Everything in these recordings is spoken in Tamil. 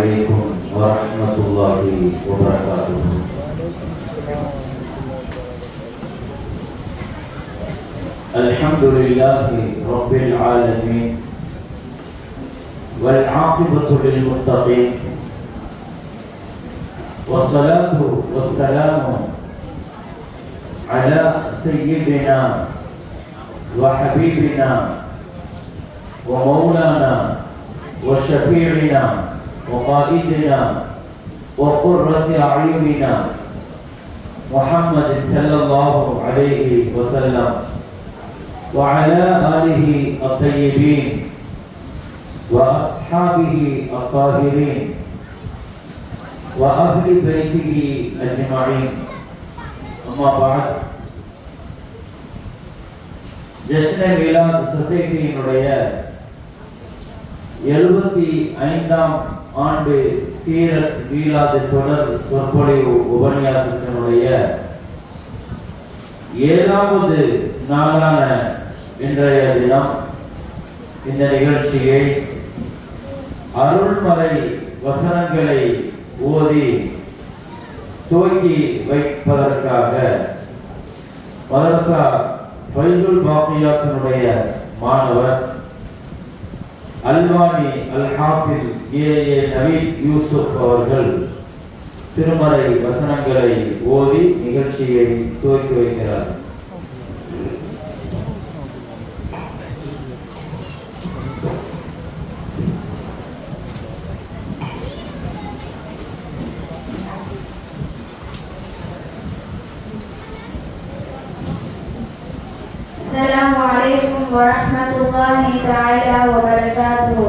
عليكم ورحمة الله وبركاته. الحمد لله رب العالمين والعاقبة للمتقين، والصلاة والسلام على سيدنا وحبيبنا ومولانا وشفيعنا وقائدنا وقرة أعيننا محمد صلى الله عليه وسلم وعلى آله الطيبين وأصحابه الطاهرين وأهل بيته أجمعين. أما بعد، ஜஷ்ன மிலாத் சொசைட்டியினுடைய 75ஆம் ஆண்டு சீரத் மீலாது தொடர் சொற்பொழிவு உபன்யாசத்தினுடைய 7வது நாளான இன்றைய தினம் இந்த நிகழ்ச்சியை அருள்மறை வசனங்களை ஓதி துவக்கி வைப்பதற்காக மதரசா ஃபைசுல் பாக்கியாத்தினுடைய மாணவர் அல்வானி அல்-ஹாஃபில் ஏ நவீத் யூசுப் அவர்கள் திருமறை வசனங்களை ஓதி நிகழ்ச்சியை துவக்கி வைக்கிறார். السلام عليكم ورحمة الله تعالى وبركاته.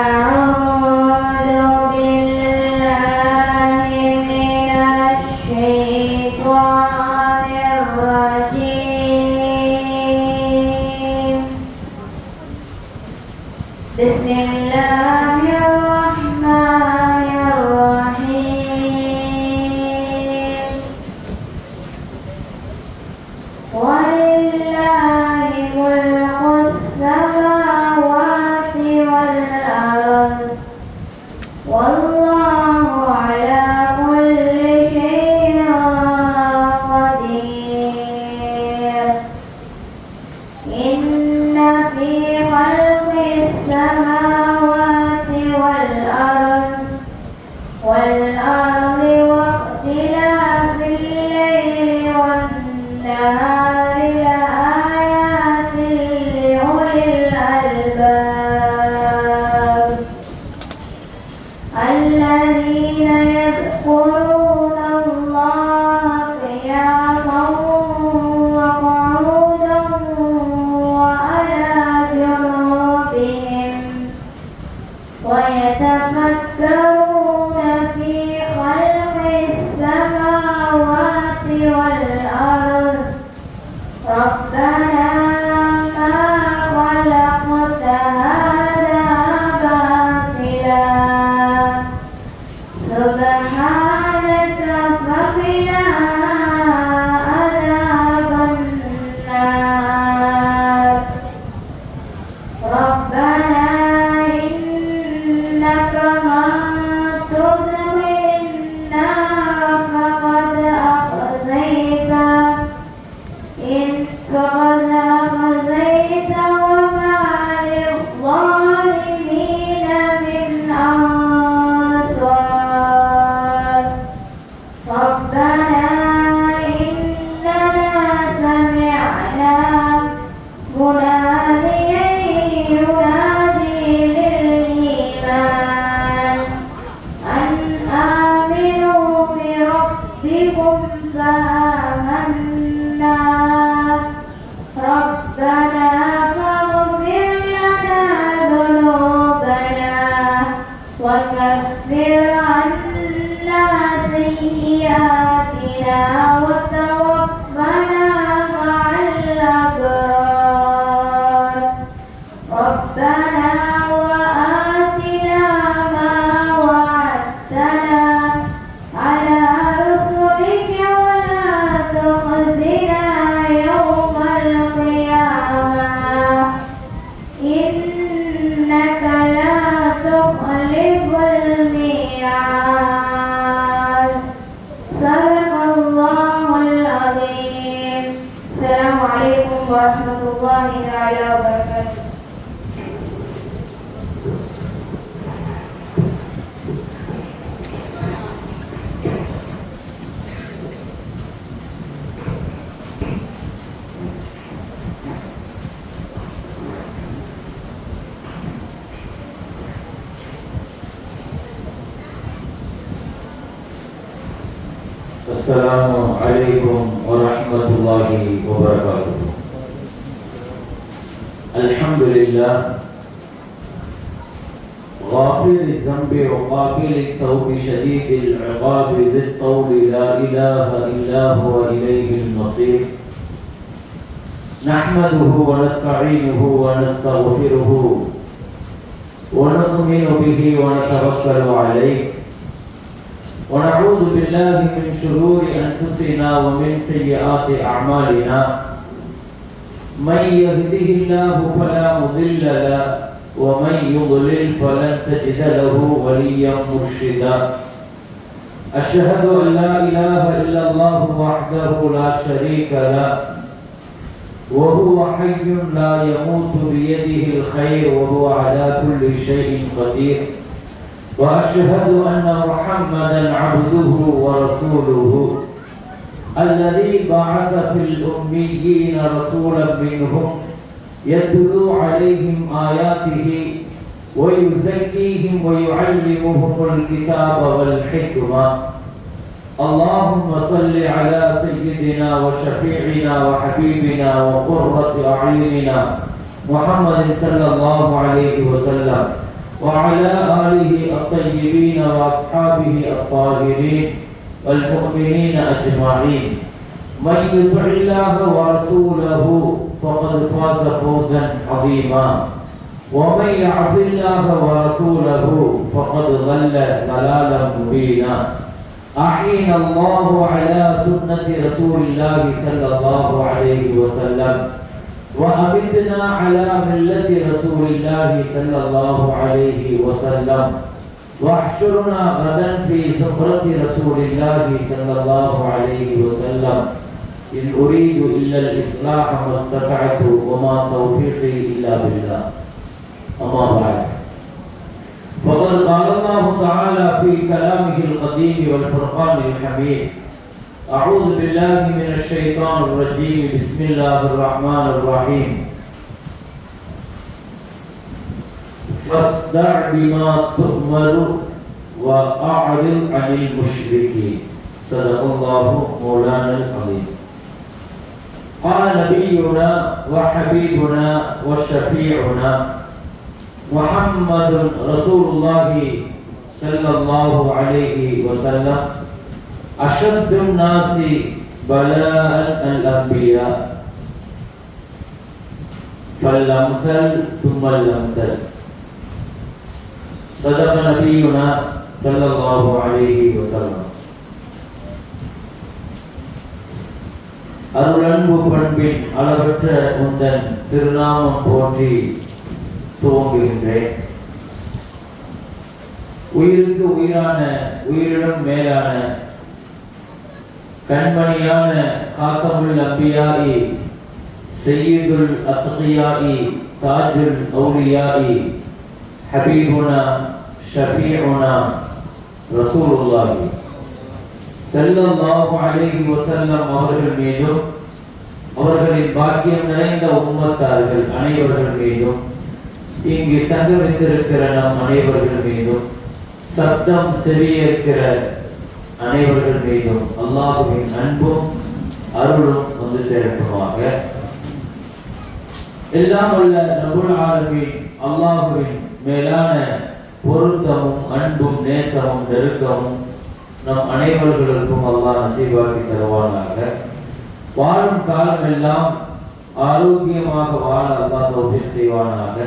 أعوذ بالله من الشيطان الرجيم. بسم الله الرحمن الرحيم. ولله ملك السماوات والأرض والله على كل شيء قدير. إن في خلق السماوات والأرض واختلاف الليل والنهار لآيات لأولي الألباب الذين يذكرون الله قياما وقعودا وعلى جنوبهم ويتفكرون في خلق السماوات والأرض ربنا ما خلقت هذا باطلا سبحانك فقنا عذاب النار. ربنا إنك من تدخل النار فقد أخزيته وما للظالمين من أنصار. الله تعالى وبركاته. السلام عليكم ورحمة الله وبركاته. الحمد لله غافر الذنب وقابل التوب شديد العقاب ذي الطول لا إله إلا هو إليه المصير. نحمده ونستعينه ونستغفره ونؤمن به ونتوكل عليه ونعوذ بالله من شرور أنفسنا ومن سيئات أعمالنا. من يهده الله فلا مضل له ومن يضلل فلن تجد له وليا مرشدا. أشهد أن لا إله إلا الله وحده لا شريك له وهو حي لا يموت بيده الخير وهو على كل شيء قدير. وأشهد أن محمدا عبده ورسوله الذي بعث في الأميين رسولا منهم يتلو عليهم آياته ويزكيهم ويعلمهم الكتاب والحكمة. اللهم صل على سيدنا وشفيعنا وحبيبنا وقرة أعيننا محمد صلى الله عليه وسلم وعلى آله الطيبين وأصحابه الطاهرين والمؤمنين أجمعين. من يطع الله ورسوله فقد فاز فوزا عظيما ومن يعص الله ورسوله فقد ضل ضلالا مبينا. أحينا الله على سنة رسول الله صلى الله عليه وسلم وأمتنا على ملة رسول الله صلى الله عليه وسلم واحشرنا غدا في زمرة رسول الله صلى الله عليه وسلم. إن أريد إلا الإصلاح ما استطعت وما توفيقي إلا بالله. أما بعد فقد قال الله تعالى في كلامه القديم والفرقان الحميد: أعوذ بالله من الشيطان الرجيم. بسم الله الرحمن الرحيم. فاصدع بما تؤمر وأعرض عن المشركين. صدق الله مولانا العظيم. قال نبينا وحبيبنا وشفيعنا محمد رسول الله صلى الله عليه وسلم: أشد الناس بلاء الأنبياء فالأمثل ثم الأمثل. صدق نبينا صلى الله عليه وسلم. அருளன்பு பண்பின் அளவற்ற உந்தன் திருநாமம் போற்றி துவங்குகின்றேன். உயிருக்கு உயிரான உயிரினும் மேலான கண்மணியான காத்தமுல் அம்பியாயி சையீதுல் அத்கியாயி தாஜுல் அவுலியாயி ஹபீபுனா ஷஃபீஉனா ரசூலுல்லாஹி ஸல்லல்லாஹு அலைஹி வஸல்லம் அவர்கள் மீதும் அவர்களின் பாக்கியம் நிறைந்த உம்மத்தார்கள் அனைவர்கள் மீதும் இங்கு சங்கமித்திருக்கிற நம் அனைவர்கள் மீதும் சப்தம் செவியேற்கிற அனைவர்கள் மீதும் அல்லாஹ்வின் அன்பும் அருளும் வந்து சேரட்டுமாக. எல்லாம் உள்ள ரப்புல் ஆலமீன் அல்லாஹ்வின் மேலான பொருத்தமும் அன்பும் நேசமும் நெருக்கமும் நம் அனைவர்களுக்கும் அல்லாஹ் நசீபாக்கி தருவானாக. வாழும் காலம் எல்லாம் ஆரோக்கியமாக வாழ அல்லாஹ் தௌஃபீக் செய்வானாக.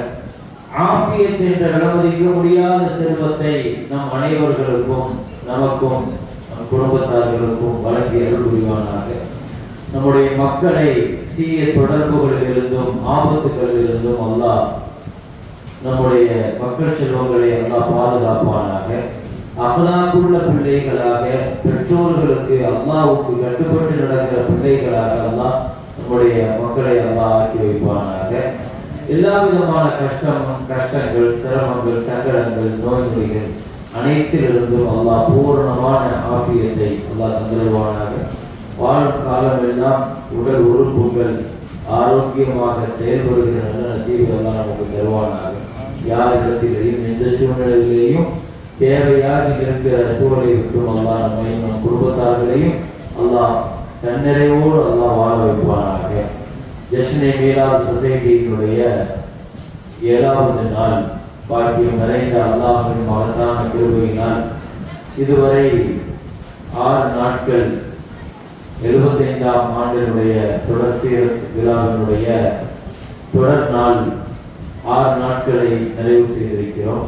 ஆஃபியத் என்ற அனுமதிக்க முடியாத செல்வத்தை நம் அனைவர்களுக்கும் நமக்கும் நம் குடும்பத்தார்களுக்கும் வழங்கி அருள் புரிவானாக. நம்முடைய மக்களை தீய தொடர்புகளில் இருந்தும் ஆபத்துகளில் இருந்தும் அல்லாஹ் நம்முடைய மக்கள் செல்வங்களை அல்லாஹ் பாதுகாப்பானாக. அகலாக்குள்ள பிள்ளைகளாக பெற்றோர்களுக்கு அல்லாஹ்வுக்கு கட்டுப்பட்டு நடக்கிற பிள்ளைகளாக அல்லாஹ் நம்முடைய மக்களை அல்லாஹ் ஆக்கி வைப்பானாக. எல்லா விதமான கஷ்டங்கள், சிரமங்கள், சங்கடங்கள், நோய் நொடிகள் அனைத்திலிருந்தும் அல்லாஹ் பூரணமான ஆஃபியத்தை அல்லாஹ் தந்துடுவானாக. வாழும் காலம் எல்லாம் உடல் உறுப்புகள் ஆரோக்கியமாக செயல்படுகிற நல்ல நசீபை எல்லாம் நமக்கு தருவானாக. யாரிடத்திலேயும் எந்த சூழ்நிலையிலேயும் தேவையாக இருக்கிற சூழலை விட்டும் அல்லாஹ் நம்மையும் நம் குடும்பத்தார்களையும் அல்லாஹ் தன்னிறைவோடு அல்லாஹ் வாழ வைப்பானாக. ஜஷ்னே மீலாத் சொசைட்டியினுடைய 7வது நாள் பாக்கியம் நிறைந்த அல்லாஹ்வின் மகத்தான கிருபையினால் இதுவரை 6 நாட்கள் 75ஆம் ஆண்டினுடைய தொடர் சீரத் விழாவினுடைய தொடர் நாள் 6 நாட்களை நிறைவு செய்திருக்கிறோம்.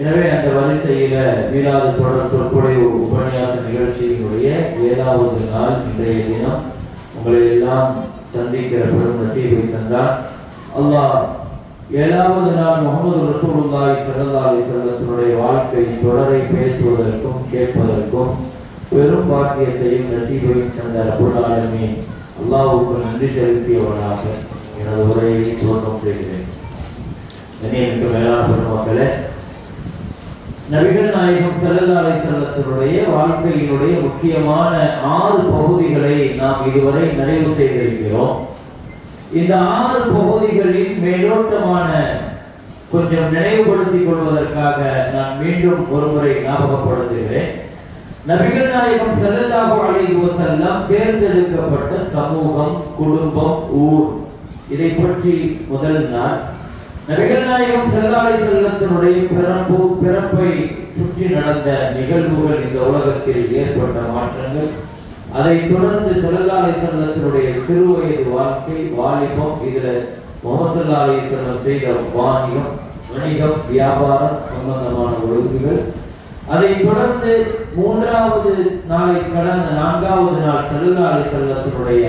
எனவே அந்த வரிசையில மீலாது தொடர் சொற்பொழிவு உபன்யாச நிகழ்ச்சியினுடைய 7வது நாள் இன்றைய தினம் உங்களை எல்லாம் சந்திக்கிற பெரும் நசீபை தந்தார் அல்லாஹ். 7வது நாள் முஹம்மது ரசூலுல்லாஹி ஸல்லல்லாஹு அலைஹி வஸல்லத்தினுடைய வாழ்க்கை தொடரை பேசுவதற்கும் கேட்பதற்கும் பெரும் பாக்கியத்தையும் நசீபையும் தந்த ரப்பல் ஆலமீன் அல்லாஹ்வுக்கு நன்றி செலுத்தியவனாக எனது உரையை துவக்கம் செய்கிறேன். எனக்கு மேலான பெருமக்களே, நபிகள் நாயகம் ஸல்லல்லாஹு அலைஹி வஸல்லத்தினுடைய வாழ்க்கையினுடைய முக்கியமான 6 பகுதிகளை நாம் இதுவரை நிறைவு செய்திருக்கிறோம். இந்த 6 பகுதிகளின் மேலோட்டமான கொஞ்சம் நினைவுபடுத்திக் கொள்வதற்காக நான் மீண்டும் ஒருமுறை ஞாபகப்படுத்துகிறேன். நபிகள் நாயகம் ஸல்லல்லாஹு அலைஹி வஸல்லம் தேர்ந்தெடுக்கப்பட்ட சமூகம், குடும்பம், ஊர், இதை பற்றி முதல் நாள் நபிகள் நாயகம் ஸல்லல்லாஹு அலைஹி வஸல்லத்தினுடைய பிறப்பை சுற்றி நடந்த நிகழ்வுகள், இந்த உலகத்தில் ஏற்பட்ட மாற்றங்கள், அதைத் தொடர்ந்து ஸல்லல்லாஹு அலைஹி வஸல்லத்தினுடைய சிறுவயது வாழ்க்கை, வாலிபம், இதுல முஹம்மது ஸல்லல்லாஹு அலைஹி வஸல்லம் செய்த வாணிகம், வணிகம், வியாபாரம் சம்பந்தமான ஒழுங்குகள், அதைத் தொடர்ந்து 3வது நாளை கடந்த 4வது நாள் ஸல்லல்லாஹு அலைஹி வஸல்லத்தினுடைய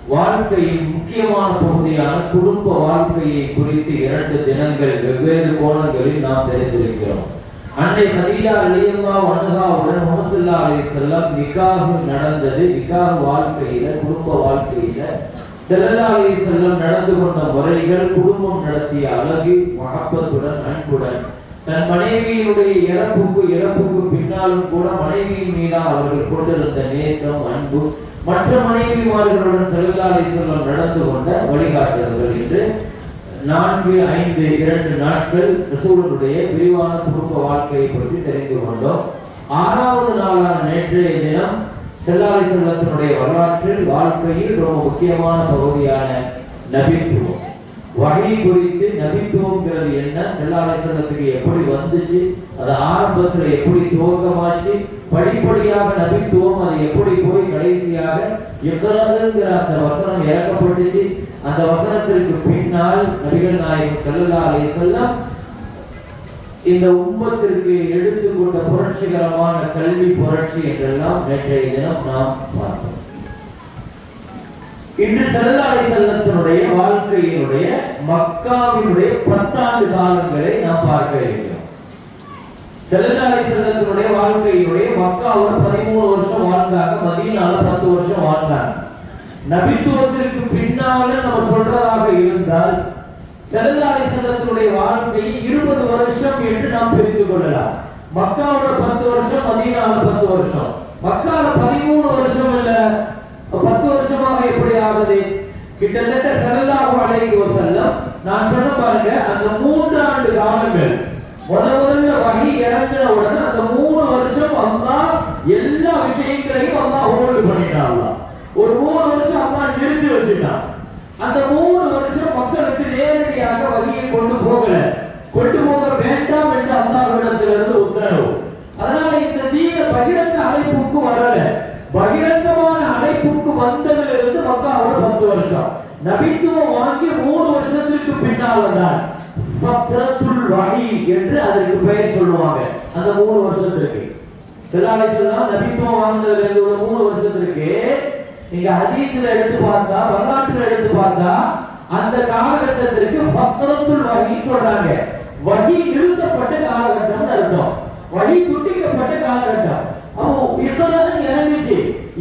வாழ்க்கையின் முக்கியமான பகுதியான குடும்ப வாழ்க்கையை குறித்து 2 தினங்கள் வெவ்வேறு கோணங்களில் நாம் தெரிந்திருக்கிறோம். அன்னை ஹதீஜா ரலியல்லாஹு அன்ஹாவுடன் முஹம்மது ஸல்லல்லாஹு அலைஹி வஸல்லம் நிக்காஹ் நடந்தது. நிக்காஹ் வாழ்க்கையில, குடும்ப வாழ்க்கையில ஸல்லல்லாஹு அலைஹி வஸல்லம் நடந்து கொண்ட முறைகள், குடும்பம் நடத்திய அழகு, மஹப்பத்துடன், அன்புடன், தன் மனைவியினுடைய இறப்புக்கு பின்னாலும் கூட மனைவியின் மீது அவர்கள் கொண்டிருந்த நேசம், அன்பு, மற்ற மனைவிமார்களுடன் ஸல்லல்லாஹு அலைஹி வஸல்லம் நடந்து கொண்ட வழிகாட்டுதல்கள் என்று 4, 5, 2 நாட்கள் ரசூலுடைய விரிவான குடும்ப வாழ்க்கையை பற்றி தெரிந்து கொண்டோம். 6வது நாளான நேற்றைய தினம் ஸல்லல்லாஹு அலைஹி வஸல்லத்தினுடைய வரலாற்றில், வாழ்க்கையில் ரொம்ப முக்கியமான பகுதியான நபித்துவம், வஹி குறித்து, நபித்துவம்ங்கிறது என்ன, ஸல்லல்லாஹு அலைஹி வஸல்லத்துக்கு எப்படி வந்துச்சு, அது ஆரம்பத்தில் எப்படி துவக்கமாச்சு, படிப்படியாக நபித்துவம் அது எப்படி போய் கடைசியாக இக்ராங்கிற அந்த வசனம் இறக்கப்பட்டுச்சு, அந்த வசனத்திற்கு பின்னால் நபிகள் நாயகம் ஸல்லல்லாஹு அலைஹி வஸல்லம் இந்த உம்மத்திற்கு எடுத்துக்கொண்ட புரட்சிகரமான கல்வி புரட்சி என்றெல்லாம் நேற்றைய தினம் நாம் பார்த்தோம். இன்று ஸல்லல்லாஹு அலைஹி வஸல்லத்தினுடைய வாழ்க்கையினுடைய மக்காவினுடைய 10 ஆண்டு காலங்களை நாம் பார்க்க இருக்கிறோம். ஸல்லல்லாஹு அலைஹி வஸல்லத்தினுடைய வாழ்க்கையினுடைய மக்காவுல 13 வருஷம் வாழ்ந்தாங்க, மதீனால 10 வருஷம் வாழ்ந்தாங்க. நபித்துவத்திற்கு பின்னால நம்ம சொல்றதாக இருந்தால் ஸல்லல்லாஹு அலைஹி வஸல்லத்தினுடைய வாழ்க்கையை 20 வருஷம் என்று நாம் பிரித்துக் கொள்ளலாம். மக்காவுல 10 வருஷம், மதீனால 10 வருஷம். மக்கால 13 வருஷம் இல்ல 10 வருஷமாக எப்படி ஆகுது? கிட்டத்தட்ட ஸல்லல்லாஹு அலைஹி வஸல்லம் நான் சொன்ன பாருங்க, அந்த 3 ஆண்டு காலங்கள் முதல்ல வஹி இறங்கின உடனே அந்த 3 வருஷம் அல்லாஹ் எல்லா விஷயங்களையும் அல்லாஹ் ஹோல்ட் பண்ணிட்டான். ஒரு 3 வருஷம் அல்லாஹ் நிறுத்தி வச்சிட்டான். அந்த 3 வருஷம் மக்களுக்கு நேரடியாக வஹியை கொண்டு போக வேண்டாம் என்று அல்லாஹ்விடத்திலிருந்து உத்தரவு. அதனால இந்த தீன பகிரங்க அழைப்புக்கு வரல. பகிரங்கமான அழைப்புக்கு வந்ததிலிருந்து மக்காவோட 10 வருஷம். நபித்துவம் வாங்கி 3 வருஷத்துக்கு பின்னால்தான் ஃபத்ரத்துல் வஹி என்று அதற்கு பெயர் சொல்லுவாங்க. அந்த 3 வருஷத்துக்கு ஸல்லல்லாஹு அலைஹி வஸல்லம் நபித்துவம் வாங்கினதிலிருந்து ஒரு 3 வருஷத்துக்கு நீங்க ஹதீஸ்ல எடுத்து பார்த்தா, வரலாற்றுல எடுத்து பார்த்தா, அந்த காலகட்டத்திற்கு ஃபத்ரத்துல் வஹி சொல்றாங்க. வஹி நிறுத்தப்பட்ட காலகட்டம்னு அர்த்தம். வஹி துண்டிக்கப்பட்ட காலகட்டம். அப்போ இஸ்லாம் இறங்குச்சு.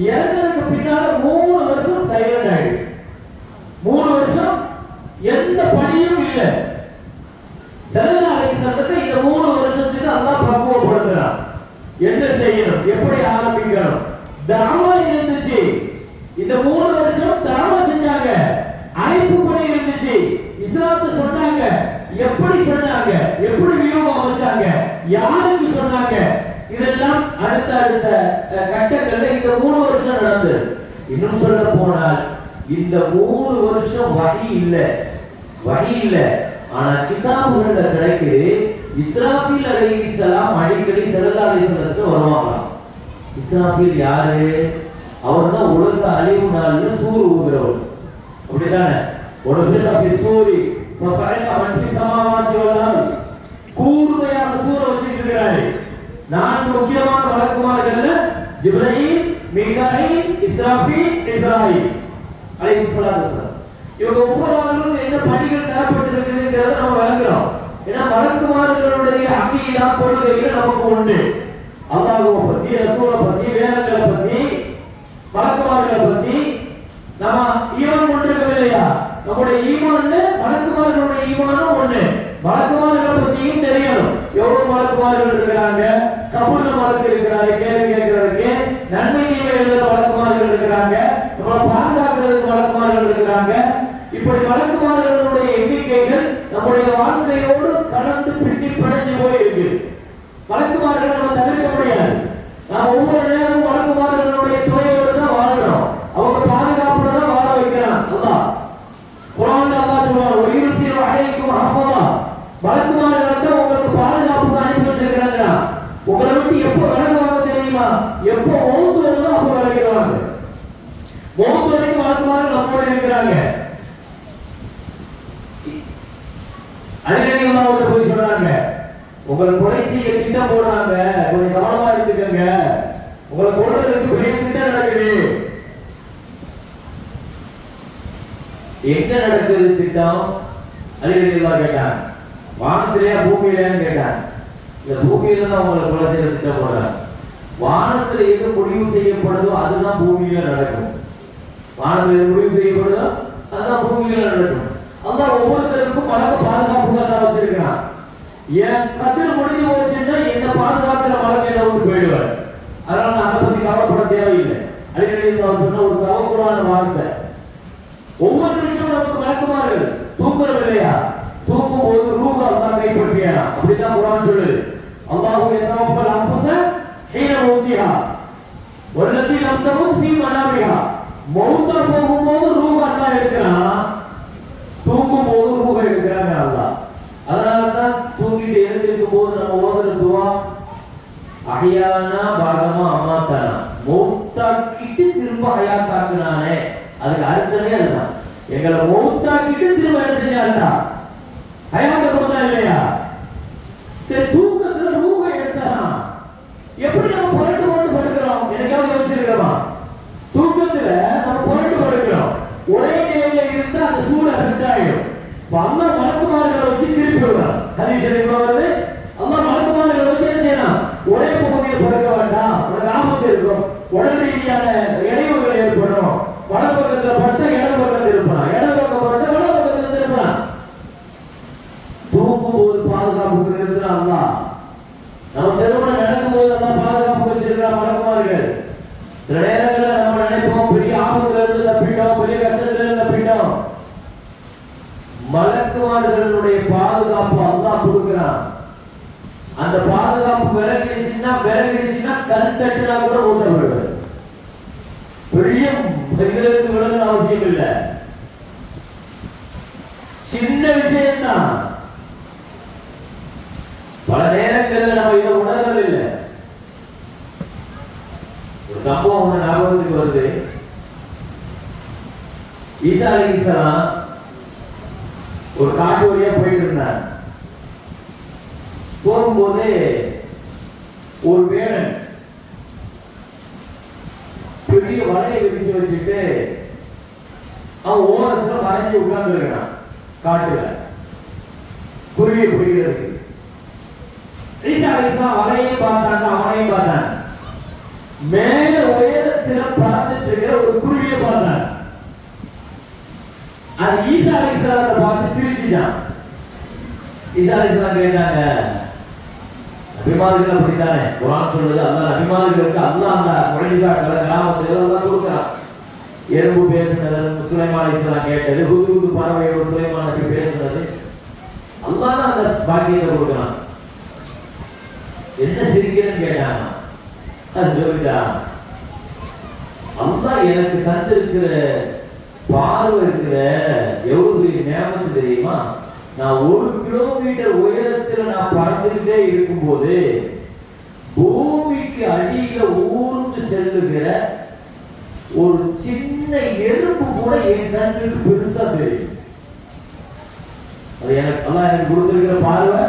இறங்குறதுக்கு பின்னால 3 வருஷம் சைலண்ட் ஆயிடுச்சு. ஆரம்பிக்கணும். தர்மா இருந்துச்சு. இந்த 3 வருஷம் தர்மா செஞ்சாங்க. அழைப்பு பணி இருந்துச்சு. இஸ்லாத்தை சொன்னாங்க. எப்படி சொன்னாங்க? எப்படி வியூகம் அமைச்சாங்க? யாருக்கு சொன்னாங்க? இதெல்லாம் அடுத்த கட்டங்கள்ல இந்த 3 வருஷம் நடந்தது. இன்னும் சொல்ல போனால் இந்த 3 வருஷம் வஹி இல்ல. ஆனா கிதாபுகள்ல கிடைக்குது. இஸ்ராஃபீல் அலைஹிஸ்ஸலாம் அடிக்கடி ஸல்லல்லாஹு அலைஹி வஸல்லத்துக்கு வருவாங்களாம். இஸ்ராஃபீல் யாரு? அவர்தான் உலக அழிவு நாள்ல சூர் ஊதுறவர். அப்படிதானே? ஒருஃபிஸா ஃபி சூரி ஃபஸஅக மன் ஃபி ஸமாவாத்தி வல் அர்த். கூர்மையான சூரை வச்சிட்டு இருக்காரு. 4 முக்கியமான மலக்குமார்கள்ல ஜிப்ரீல், மீகாயில், இஸ்ராஃபீல், இஸ்ராயில் அலைஹிஸ்ஸலாத்து வஸலாம். இவங்க ஒவ்வொருவர்களும் என்ன பணிகள் தரப்பட்டிருக்குங்கிறத நம்ம விளங்குறோம். ஏன்னா மலக்குமார்களுடைய அகீதா கொள்கைகள் நமக்கு உண்டு. அல்லாஹ்வை பத்தி, ரசூலை பத்தி, வேதங்களை பத்தி, மலக்குமார்களை பத்தி நம்ம ஈமான் கொண்டிருக்கோம் இல்லையா? நம்முடைய ஈமான்ல மலக்குமார்களுடைய ஈமானும் ஒண்ணு. மலக்குமார்களை பத்தியும் தெரியணும். எவ்வளவு மலக்குமார்கள் இருக்கிறாங்க, கபூர்ல மலக்கு இருக்கிறாரு, கேள்வி கேட்கறதுக்கு, நன்மை தீமை எழுதுற மலக்குமார்கள் இருக்கிறாங்க, நம்மளை பாதுகாக்கிறதுக்கு மலக்குமார்கள் இருக்கிறாங்க. இப்படி மலக்குமார்களுடைய எண்ணிக்கைகள் நம்முடைய வாழ்க்கையோடு கலந்து பின்னி படைஞ்சு போயிருக்கு. மலக்குமார்களை நம்ம தவிர்க்க முடியாது. நாம் ஒவ்வொரு நேரமும் மலக்குமார்களுடைய துணையோடு தான் வாழணும். அவங்க பாதுகாப்புல தான் வாழ வைக்கிறான் அல்லாஹ். குர்ஆன்ல அல்லாஹ் சொல்றான், "வயுர்சிலு அலைக்கும் ஹஃபதா." மலக்குமார்களை தான் உங்களுக்கு பாதுகாப்பு அனுப்பி வச்சிருக்கிறாங்க. உங்களை விட்டு எப்போ விலகுவாங்க தெரியுமா? எப்போ மௌத் வருதோ அப்போ விலகிடுவாங்க. மௌத் வரைக்கும் மலக்குமார்கள் நம்மோடு இருக்கிறாங்க. அலிரலி அல்லாஹ்வுக்கு போய் சொன்னாங்க, உங்களை கொலை செய்ய திட்டம் போடுறாங்க, கொஞ்சம் கவனமா இருந்துக்கங்க, உங்களை கொல்றதுக்கு பெரிய திட்டம் நடக்குது. எங்க நடக்குது திட்டம்? அலிரலி அல்லாஹ் கேட்டாங்க. வானத்திலேயா பூமியிலேன்னு கேட்டாங்க. இந்த பூமியில தான் உங்களை கொலை செய்ய திட்டம் போடுறாங்க. வானத்துல எது முடிவு செய்யப்படுதோ அதுதான் பூமியில நடக்கும். வானத்துல எது முடிவு செய்யப்படுதோ அதுதான் பூமியில நடக்கும். அல்லாஹ் ஒவ்வொருத்தருக்கும் மலக்க பாதுகாப்புகள் தான் வச்சிருக்கிறான். என் கதிர் முடிஞ்சு போச்சுன்னா என்ன பாதுகாக்கிற மலக்க என்ன விட்டு போயிடுவார். அதனால நான் அதை பத்தி கவலைப்பட தேவையில்லை. அடிக்கடி சொன்ன ஒரு தவக்குறான வார்த்தை. ஒவ்வொரு விஷயம் நமக்கு மலக்குமார்கள் தூங்குறோம் இல்லையா? தூக்கும் போது ரூஹ அல்லாஹ் கைப்பற்றியா. அப்படிதான் குர்ஆன் சொல்லுது. அல்லாஹு யதவஃபல் அன்ஃபுஸ ஹீன மௌத்திஹா வல்லதி லம் தமுத் ஃபீ மனாமிஹா. மௌத்தா போகும்போது ரூஹ அல்லாஹ் எடுக்கிறான், தூங்கும் போது ரூஹ எடுக்கிறாங்க அல்லாஹ். அதனால தான் தூங்கிட்டு எழுந்திருக்கும் போது நம்ம ஓதுற துஆ அஹ்யானா பாகமா அமாத்தானா. மௌத்தாக்கிட்டு திரும்ப ஹயாத்தாக்குனானே, அதுக்கு அர்த்தமே அதுதான். எங்களை மௌத்தாக்கிட்டு திரும்ப என்ன செஞ்சாருடா? ஹயாத்தை கொடுத்தா இல்லையா? சரி, தூக்கத்துல ரூஹ எடுத்தான். எப்படி நம்ம புரண்டு போட்டு படுக்கிறோம்? எனக்காவது யோசிச்சிருக்கோமா? தூக்கத்துல நம்ம புரண்டு படுக்கிறோம். ஒரே நிலையில இருந்தா அந்த சூடு அஃபெக்ட் ஆயிடும். அல்லாஹ் மலக்குமார்களை வச்சு திருப்பி விடுறான். ஹதீஸ் ஷரீஃப்ல வருது, அல்லாஹ் மலக்குமார்களை வச்சு என்ன செய்யணும்? ஒரே பகுதியில் படுக்க வேண்டாம், உனக்கு ஆபத்து இருக்கும், உடல் ரீதியான இடையூறுகள் ஏற்படும். வலது பக்கத்துல படுத்தா இடது பக்கத்துல இருப்பான், இடது பக்கம் படுத்தா வலது பக்கத்துல இருப்பான். தூக்கும் போது பாதுகாப்புக்கு இருக்கிறான் அல்லாஹ். நம்ம திருமணம் நடக்கும் போது எல்லாம் பாதுகாப்பு வச்சிருக்கிறான் மலக்குமார்கள். சில நேரங்களில் நம்ம நினைப்போம் பெரிய ஆபத்துல இருந்து தப்பிட்டோம், பெரிய கஷ்டத்துல இருந்து தப்பிட்டோம். மலக்குமார்களுடைய பாதுகாப்பு அல்லாஹ் கொடுக்கிறான். அந்த பாதுகாப்பு விலகிடுச்சுன்னா கண் தட்டினா கூட ஊத்தப்படுவார். பெரிய மனிதர்களுக்கு விலகணும் அவசியம் இல்லை, சின்ன விஷயம்தான். பல நேரங்களில் நம்ம இதை உணர்வதில்லை. ஒரு சம்பவம் ஒண்ணு ஞாபகத்துக்கு வருது. ஈசா அலைஹிஸ்ஸலாம் ஒரு காட்டு வழியா போயிட்டு இருந்தார். போகும்போது ஒரு வேடன் பெரிய வலையை விரிச்சு வச்சுட்டு அவன் ஓரத்துல மறைஞ்சு உட்கார்ந்து இருக்கிறான் காட்டுல குருவியை பிடிக்கிறதுக்கு. ஈசா அலைஹிஸ்ஸலாம் வலையை பார்த்தாங்க, அவனையும் பார்த்தாங்க. மேல உயரத்தில் பறந்துட்டு இருக்கிற ஒரு குருவியை பார்த்தாங்க. அது ஈசா அலைஹிஸ்ஸலாத்தை பார்த்து சிரிச்சுட்டான். ஈசா அலைஹிஸ்ஸலாம் கேட்டாங்க, அபிமானிகள் அப்படித்தானே குர்ஆன் சொல்லுது. அல்லாஹ் அபிமானிகளுக்கு அல்லாஹ் அந்த முஅஜிஸாக்களை கராமத்துகளை அல்லாஹ் கொடுக்கிறான். எறும்பு பேசுனது சுலைமான் அலைஹிஸ்ஸலாம் கேட்டது, ஹுதுஹுது பறவையோடு சுலைமான் நபி பேசுனது, அல்லாஹ் தான் அந்த பாக்கியத்தை கொடுக்கிறான். என்ன சிரிக்கிறேன்னு கேட்டாங்க. அது சொல்லிட்டா அல்லாஹ் எனக்கு தந்திருக்கிற பார்வை இருக்கிற எவ்வளவு பெரிய நியமத்து தெரியுமா? நான் 1 கிலோமீட்டர் உயரத்தில் நான் பறந்துகிட்டே இருக்கும்போது பூமிக்கு அடியில ஊர்ந்து செல்லுகிற ஒரு சின்ன எறும்பு கூட என் கண்ணுக்கு பெருசா தெரியும். அது எனக்கு அல்லாஹ் எனக்கு கொடுத்திருக்கிற பார்வை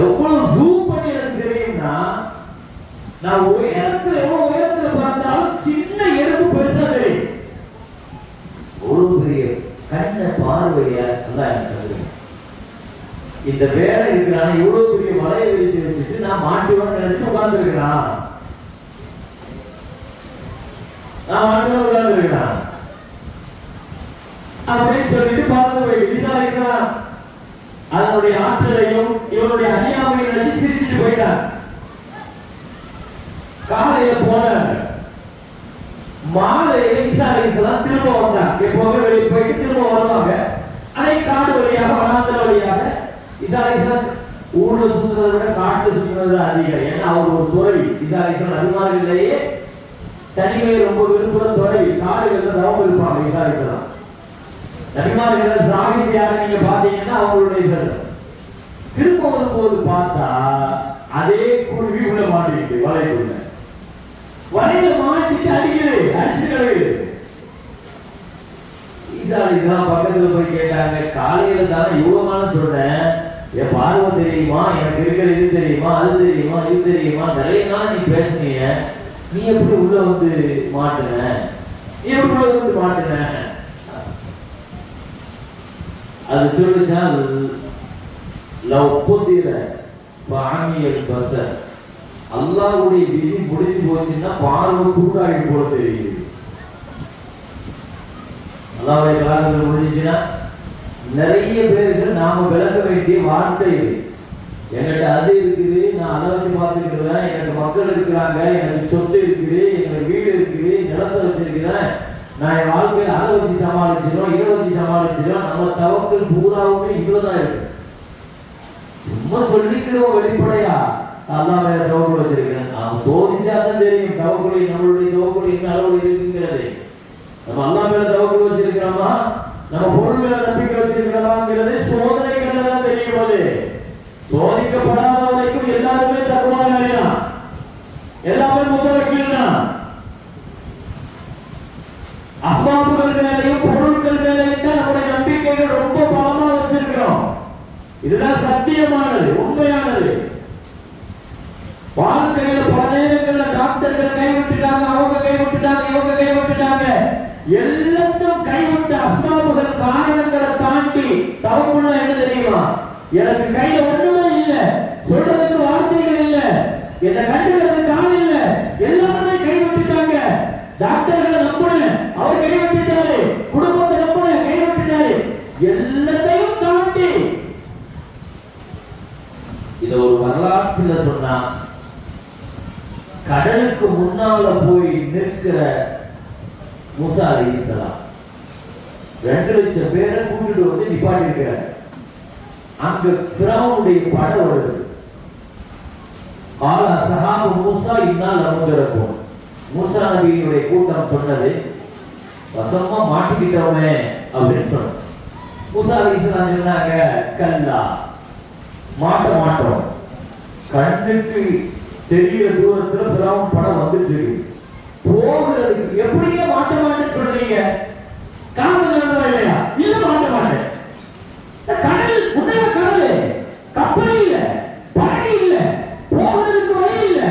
எவ்வளவு ஜூம் பண்ணி எனக்கு தெரியும்னா, நான் எவ்வளவு உயரத்துல பார்த்தாலும் சின்ன எறும்பு பெருசா தெரியும். ஒரு பெரிய கண்ண பார்வைய அல்லாஹ் எனக்கு தருகிறான். இந்த வேலை இருக்கிறான், இவ்வளவு பெரிய மலையை விரிச்சு வச்சுட்டு நான் மாட்டுவேன்னு நினைச்சிட்டு உட்கார்ந்து இருக்கிறான். நான் மாட்டுவேன் உட்கார்ந்து இருக்கிறான் அப்படின்னு சொல்லிட்டு பார்த்து போய் விசாரிக்கிறான். அதனுடைய ஆற்றலையும் இவனுடைய அறியாமையை நினைச்சு சிரிச்சுட்டு போயிட்டான். காலையில போனாங்க, மாலையில ஈசா அலைஹிஸ்ஸலாம் திரும்ப வந்தாங்க. எப்பவுமே வெளியே போயிட்டு திரும்ப வருவாங்க. அன்னை காடு வழியாக வனாந்தர வழியாக ஈசா அலைஹிஸ்ஸலாம் ஊர்ல சுற்றுறதை விட காட்டுல சுற்றுறது அதிகம். ஏன்னா அவர் ஒரு துறவி. ஈசா அலைஹிஸ்ஸலாம் அபிமானிலேயே தனிமையை ரொம்ப விரும்புகிற துறவி. காடுகள்ல தவம் இருப்பாங்க ஈசா அலைஹிஸ்ஸலாம். நபிமார்கள சாகித் யாரு நீங்க பாத்தீங்கன்னா அவங்களுடைய பேர். திரும்ப வரும்போது பார்த்தா அதே குருவி உள்ள மாட்டிட்டு வலைக்குள்ள வலையில மாட்டிட்டு அடிக்குது, அடிச்சு கிடக்குது. ஈசா அலைஹிஸ்ஸலாம் பக்கத்துல போய் கேட்டாங்க, காலையில தானே யுவமான சொல்றேன், என் பார்வை தெரியுமா, எனக்கு இருக்கிற இது தெரியுமா, அது தெரியுமா, இது தெரியுமா, நிறைய நாள் நீ பேசுனீங்க, நீ எப்படி உள்ள வந்து மாட்டுன, நீ எப்படி உள்ள வந்து மாட்டுன? அது சொல்லுச்சா, லவ் புதிர பாமியல் பஸர், அல்லாஹ்வுடைய விதி முடிஞ்சு போச்சுன்னா பார்வை கூடாடி போல தெரியுது. அல்லாஹ்வுடைய கலாம்கள் முடிஞ்சுச்சுன்னா நிறைய பேருக்கு நாம விளக்க வேண்டிய வார்த்தை இது. என்கிட்ட அது இருக்குது, நான் அதை வச்சு பார்த்துக்கிறேன், எனக்கு மக்கள் இருக்கிறாங்க, எனக்கு சொத்து இருக்குது, எனக்கு வீடு இருக்குது, நிலத்தை வச்சிருக்கிறேன், நான் என் வாழ்க்கையில் அதை வச்சு சமாளிச்சிடும், இதை வச்சு சமாளிச்சிடும். நம்ம தவக்கள் பூராவுமே இவ்வளவுதான் இருக்கு. சும்மா சொல்லிக்கிறோம் வெளிப்படையா அல்லாஹ் மேல தவக்குள் வச்சிருக்கிறேன். நாம் சோதிச்சாதான் தெரியும் தவக்குளை நம்மளுடைய தவக்குள் என்ன அளவு இருக்குங்கிறது. நம்ம அல்லாஹ் மேல தவக்குள் வச்சிருக்கிறோமா, நம்ம பொருள் மேல நம்பிக்கை வச்சிருக்கிறோமாங்கிறது சோதனைகள்ல தான் தெரியும். சோதிக்கப்படாத வரைக்கும் எல்லாருமே தக்குவாதாரியா, எல்லாமே முத்தவக்கீல் தான். அஸ்பாபுகள் மேலையும் பொருட்கள் மேலையும் தான் நம்முடைய நம்பிக்கைகள் ரொம்ப பலமா வச்சிருக்கிறோம். இதுதான் சத்தியமானது, உண்மையானது. வாழ்க்கையில பல நேரங்கள்ல டாக்டர்கள் கைவிட்டுட்டாங்க, அவங்க கைவிட்டுட்டாங்க, இவங்க கைவிட்டுட்டாங்க, எல்லாத்தையும் கைவிட்ட அஸ்பாபுகள் காரணங்களை தாண்டி தவக்குள்ள என்ன தெரியுமா, எனக்கு கையில ஒண்ணுமே இல்ல, சொல்றதுக்கு வார்த்தைகள் இல்ல, என்ன கண்டுக்கிறதுக்கு ஆள் இல்ல, எல்லாருமே கைவிட்டுட்டாங்க. டாக்டர்களை நம்பினேன், அவர் கைவிட்டுட்டாரு, குடும்பத்தை நம்பினேன், கைவிட்டுட்டாரு, எல்லாத்தையும் தாண்டி இத ஒரு வரலாற்றுல சொன்னா, கடலுக்கு முன்னால போய் நிற்கிற மூசா அலைஹிஸ்ஸலாம் 2 லட்சம் பேரை கூட்டிட்டு வந்து நிப்பாட்டி இருக்கிறார். அங்க ஃபிரௌனுடைய படை வருது. ஆல சஹாபு மூசா இன்னால் அமுதரக்கும், மூசா நபியினுடைய கூட்டம் சொன்னது, வசமா மாட்டிக்கிட்டோமே அப்படின்னு சொன்ன. மூசா அலைஹிஸ்ஸலாம் சொன்னாங்க, கல்லா, மாட்ட மாட்டோம். கண்ணுக்கு தெரிகிற தூரத்துல ஃபிரௌன் படம் வந்துட்டு இருக்கு. போகிறதுக்கு எப்படிங்க மாட்ட மாட்டேன்னு சொல்றீங்க? காதல் இல்லையா? இல்ல மாட்ட மாட்டேன். கடல் முன்னால கடல், கப்பல் இல்ல, படகு இல்ல, போகிறதுக்கு வழி இல்ல,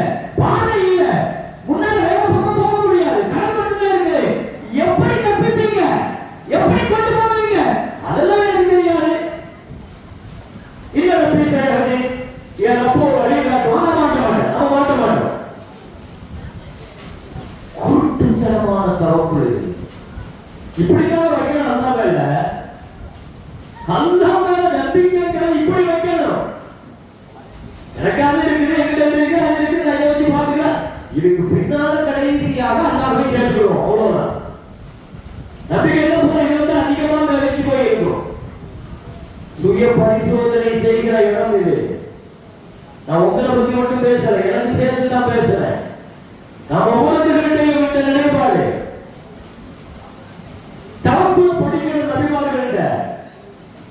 பாதை இல்ல, முன்னால வேற பக்கம் போக முடியாது, கடல் மட்டும்தான் இருக்கு. எப்படி தப்பிப்பீங்க? எப்படி கொண்டு போவீங்க? அதெல்லாம் எனக்கு தெரியாது. இல்ல பேசுறேன், என் அப்போ வழி காட்டுவாங்க, மாட்ட மாட்டேன், அவன் மாட்ட மாட்டோம். குருட்டுத்தனமான தவக்குள் இப்படிதான் வைக்கணும். அல்லாஹ் மேல, அல்லாஹ் மேல நம்பிக்கை இப்படி வைக்கணும். இதுக்கு பின்னால கடைசியாக அல்லாஹ் போய் சேர்த்துக்கிறோம். அவ்வளவுதான். நபிகள் போய் அதிகமா நினைச்சு போயிருக்கிறோம். சுய பரிசோதனை செய்கிற இடம் இது. நான் உங்களை பத்தி மட்டும் பேசுறேன், எனக்கு சேர்த்து தான் பேசுறேன். நான் ஒவ்வொருத்தருகிட்டையும் இந்த நிலைப்பாடு தவக்குள் படிக்கிற நபிமார்கள்ட்ட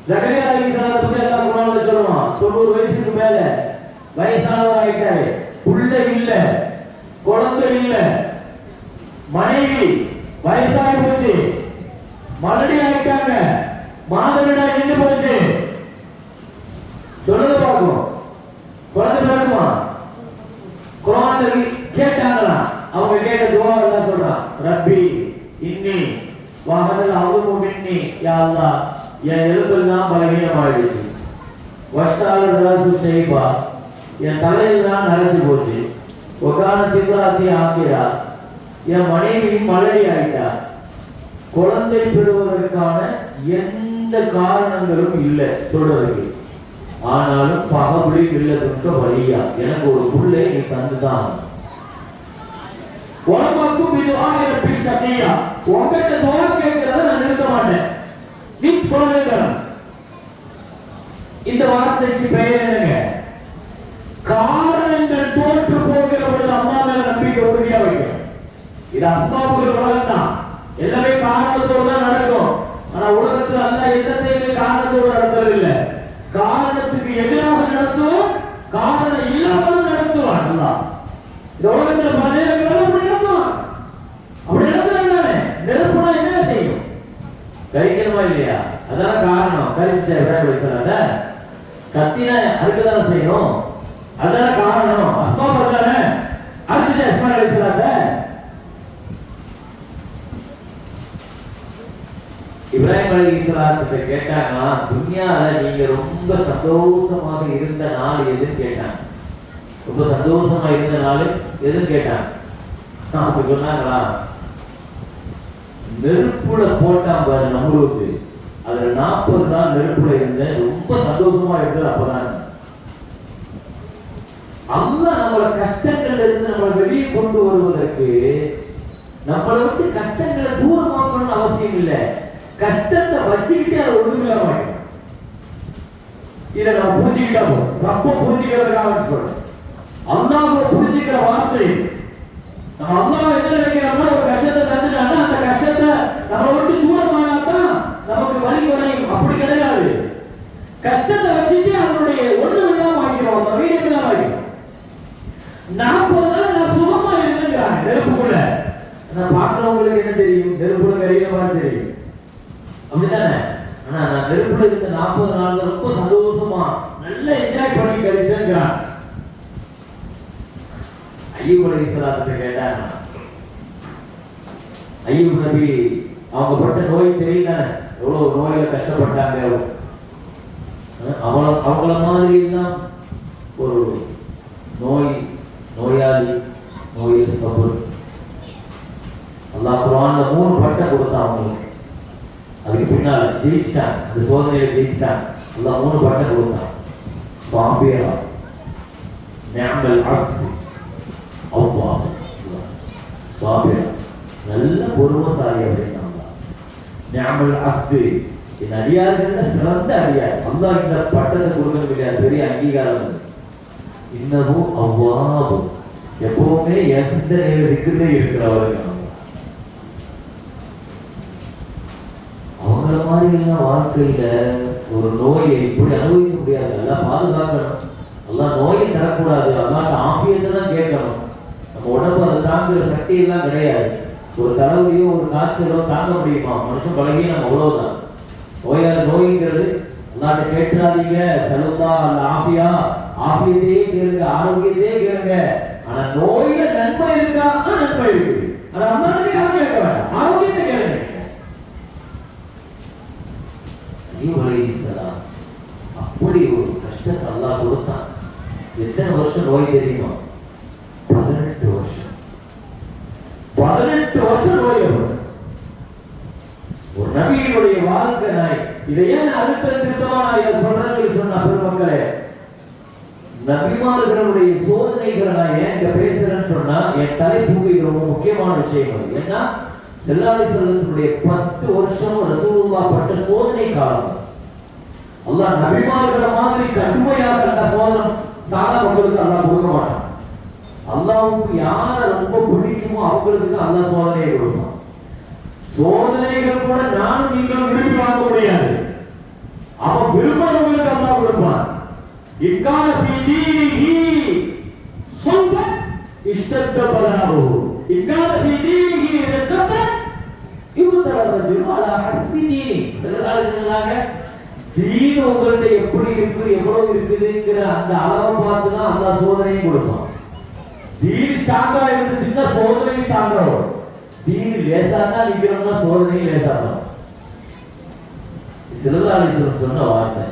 ஜகரியா அலைஹிஸ்ஸலாம் பத்தி அல்லாஹ் குர்ஆன்ல சொல்றான். 90 வயசுக்கு மேல வயசானவர் ஆயிட்டாரு, புள்ள இல்ல, குழந்தை இல்ல, மனைவி வயசாகி போச்சு, மலடி ஆயிட்டாங்க, மாதவிடாய் நின்று போச்சு. சொல்லுங்க பார்ப்போம். குழந்தை பிறக்குமா? குர்ஆன்ல கேட்டாங்களா? அவங்க கேட்ட துஆ எல்லாம் சொல்றான். ரப்பி இன்னி வஹனல் அஸமு மின்னி, யா அல்லாஹ் என் எலும்பெல்லாம் பலவீனமாயிடுச்சு. வஷ்டால் ராசு ஷைபா, என் தலையெல்லாம் நரைச்சு போச்சு. ஒகான திப்ராத்தி ஆக்கிரா, என் மனைவி மலடி ஆயிட்டா. குழந்தை பெறுவதற்கான எந்த காரணங்களும் இல்லை சொல்றதுக்கு. ஆனாலும் பகபுலி இல்லதுக்க வழியா, எனக்கு ஒரு புள்ளை நீ தந்துதான். உலகக்கும் இது ஆயிரப்பி சத்தியா, உங்ககிட்ட துவா கேட்கிறத நான் நிறுத்த மாட்டேன். நீ போனேன். இந்த வார்த்தைக்கு பெயர் என்னங்க? காரணங்கள் தோற்று போகிற பொழுது அல்லாஹ் மேல நம்பிக்கை உறுதியா வைக்கணும். இது அஸ்மாபுல் உலகம் தான். எல்லாமே காரணத்தோடு தான் நடக்கும். ஆனா உலகத்துல அல்லாஹ் எந்தத்தையுமே காரணத்தோடு நடத்துறது இல்லை. காரணத்துக்கு எதிராக நடத்துவோம், காரணம் இல்லாமல் நடத்துவான் அல்லாஹ். இந்த உலகத்துல மனிதர்கள் அப்படி நடத்துவான். அப்படி நடத்துறாங்க. நெருப்புனா என்ன செய்யும்? கரிக்கணுமா இல்லையா? அதான் காரணம். கரிச்சிட்ட இப்ராஹிம் அலைஹிஸ்ஸலாம் கத்தின அதுக்குதானே செய்யணும். அதான காரணம். அஸ்மாபுல் தானே அடுத்து இஸ்மாயில் அலைஹிஸ்ஸலாம் இப்ராஹிம் அலைஹிஸ்ஸலாத்தை கேட்டாங்க, துன்யால நீங்க ரொம்ப சந்தோஷமாக இருந்த நாள் எதுன்னு கேட்டாங்க. ரொம்ப சந்தோஷமா இருந்த நாள் எதுன்னு கேட்டாங்க. அப்ப சொன்னாங்களா, நெருப்புல போட்டான் பாரு நம்ரூத், அதுல 40 நாள் நெருப்புல இருந்தேன், ரொம்ப சந்தோஷமா இருந்தது அப்பதான். அல்லாஹ் நம்மள கஷ்டங்கள்ல இருந்து நம்மளை வெளியே கொண்டு வருவதற்கு நம்மளை விட்டு கஷ்டங்களை தூரமாக்கணும்னு அவசியம் இல்லை. கஷ்டத்தை வச்சுக்கிட்டே அதை ஒழுங்கில்லாம இதை நம்ம புரிஞ்சுக்கிட்டா போதும். ரொம்ப புரிஞ்சுக்கிறதுக்காக சொல்றேன். அல்லாஹ்வை புரிஞ்சுக்கிற வார்த்தை. நம்ம அல்லாஹ் என்ன நினைக்கிறோம்னா, ஒரு கஷ்டத்தை தந்துட்டாங்கன்னா அந்த கஷ்டத்தை நம்ம விட்டு தூரமானாதான் நமக்கு வலி குறையும். அப்படி கிடையாது. கஷ்டத்தை வச்சுட்டு அதனுடைய ஒண்ணு இல்லாம ஆக்கிறோம், அந்த வீடு இல்லாம ஆக்கிறோம். 40 நாள் நான் சுகமா இருந்தேங்கிறாங்க நெருப்புக்குள்ள. நான் பாக்குறவங்களுக்கு என்ன தெரியும்? நெருப்புல கரையிற மாதிரி தெரியும், அப்படித்தானே? ஆனா நான் நெருப்புல இருந்த 40 நாள் ரொம்ப சந்தோஷமா நல்லா என்ஜாய் பண்ணி கழிச்சேங்கிறான். அய்யூப் அலைஹிஸ்ஸலாத்தை கேட்டாங்க. அய்யூப் நபி அவங்க பட்ட நோய் தெரியல, எவ்வளவு நோயில கஷ்டப்பட்டாங்க. அவங்கள மாதிரி தான் ஒரு நோயாளி, நோயில் சபர். அல்லாஹ் குர்ஆன்ல 3 பட்டம் கொடுத்தான் அவங்களுக்கு. அதுக்கு பின்னால ஜெயிச்சிட்டான், அந்த சோதனையில ஜெயிச்சிட்டான். அல்லாஹ் 3 பட்டம் கொடுத்தான். சாபிரா, நிஅமல் அப்து, அவ்வாப். சாபிரா நல்ல பொறுமைசாலி அப்படின்னாங்க. நிஅமல் அப்து, இந்த அடியார்கள் சிறந்த அடியார். அல்லாஹ் இந்த பட்டத்தை கொடுக்கறது கிடையாது, பெரிய அங்கீகாரம். இன்னமும் அவ்வாப், எப்பவுமே என் சிந்தனையில திக்குதே இருக்கிறவர்கள். அவங்கள மாதிரி வாழ்க்கையில ஒரு நோயை இப்படி அனுபவிக்க முடியாது. எல்லாம் பாதுகாக்கணும். எல்லாம் நோயை தரக்கூடாது. அல்லாட்ட ஆஃபியத்தை தான் கேட்கணும். நம்ம உடம்பு அதை தாங்குற சக்தி எல்லாம் கிடையாது. ஒரு தலைவலியோ ஒரு காய்ச்சலோ தாங்க முடியுமா? மனுஷன் பலகீனம், அவ்வளவுதான். நோய்ங்கிறது அல்லாட்ட கேட்டுறாதீங்க. சலுல்லா அல்ல ஆஃபியா, ஆஃபியத்தையே கேளுங்க, ஆரோக்கியத்தையே கேளுங்க. ஆனா நோயில நன்மை இருக்கா? நன்மை இருக்குது. ஆனா அல்லாஹ்வே யாரும் கேட்க வேண்டாம், ஆரோக்கியத்தை கேளுங்க. அய்யூப் அலைஹிஸ்ஸலாம் அப்படி ஒரு கஷ்டத்தை அல்லாஹ் கொடுத்தான். எத்தனை வருஷம் நோய் தெரியுமா? 18 வருஷம். 18 வருஷம் நோய். ஒரு நபியினுடைய வாழ்க்கை. இதை ஏன் அடுத்த திருத்தமா நான் இதை சொல்றேன்னு சொன்ன பெருமக்களே, நபிமார்களுடைய சோதனைகளை நான் ஏன் இங்க பேசுறேன்னு சொன்னா என் தலைப்புக்கு இது ரொம்ப முக்கியமான விஷயம் அது. ஏன்னா ஸல்லல்லாஹு அலைஹி வஸல்லமுடைய 10 வருஷம் ரசூலுல்லாஹ் பட்ட சோதனை காலம். அல்லாஹ் நபிமார்களை மாதிரி கடுமையாக அந்த சோதனை சாதா மக்களுக்கு அல்லாஹ் கொடுக்க மாட்டான். அல்லாஹ்வுக்கு யாரை ரொம்ப பிடிக்குமோ அவங்களுக்கு தான் அல்லாஹ் சோதனையை கொடுப்பான். சோதனைகள் கூட நானும் நீங்களும் விரும்பி வாங்க முடியாது. அவன் விரும்புறவங்களுக்கு அல்லாஹ் கொடுப்பான். இக்கான ஃபீ தீனிஹி சுல்பன் இஷ்தத்த பலாஹு இக்கான ஃபீ தீனிஹி ரக்கத்தன் யுத்தர ரஜுல் அலா ஹஸ்பி தீனி. ஸல்லல்லாஹு தீன் உங்கள்ட்ட எப்படி இருக்கு எவ்வளவு இருக்குதுங்கிற அந்த அளவை பார்த்து தான் அல்லாஹ் சோதனையும் கொடுப்பான். தீன் ஸ்ட்ராங்கா இருந்துச்சுன்னா சோதனை ஸ்ட்ராங்கா வரும். தீன் லேசா தான் நிக்கிறோம்னா சோதனை லேசா தான். ஸல்லல்லாஹு அலைஹி வஸல்லம் சொன்ன வார்த்தை,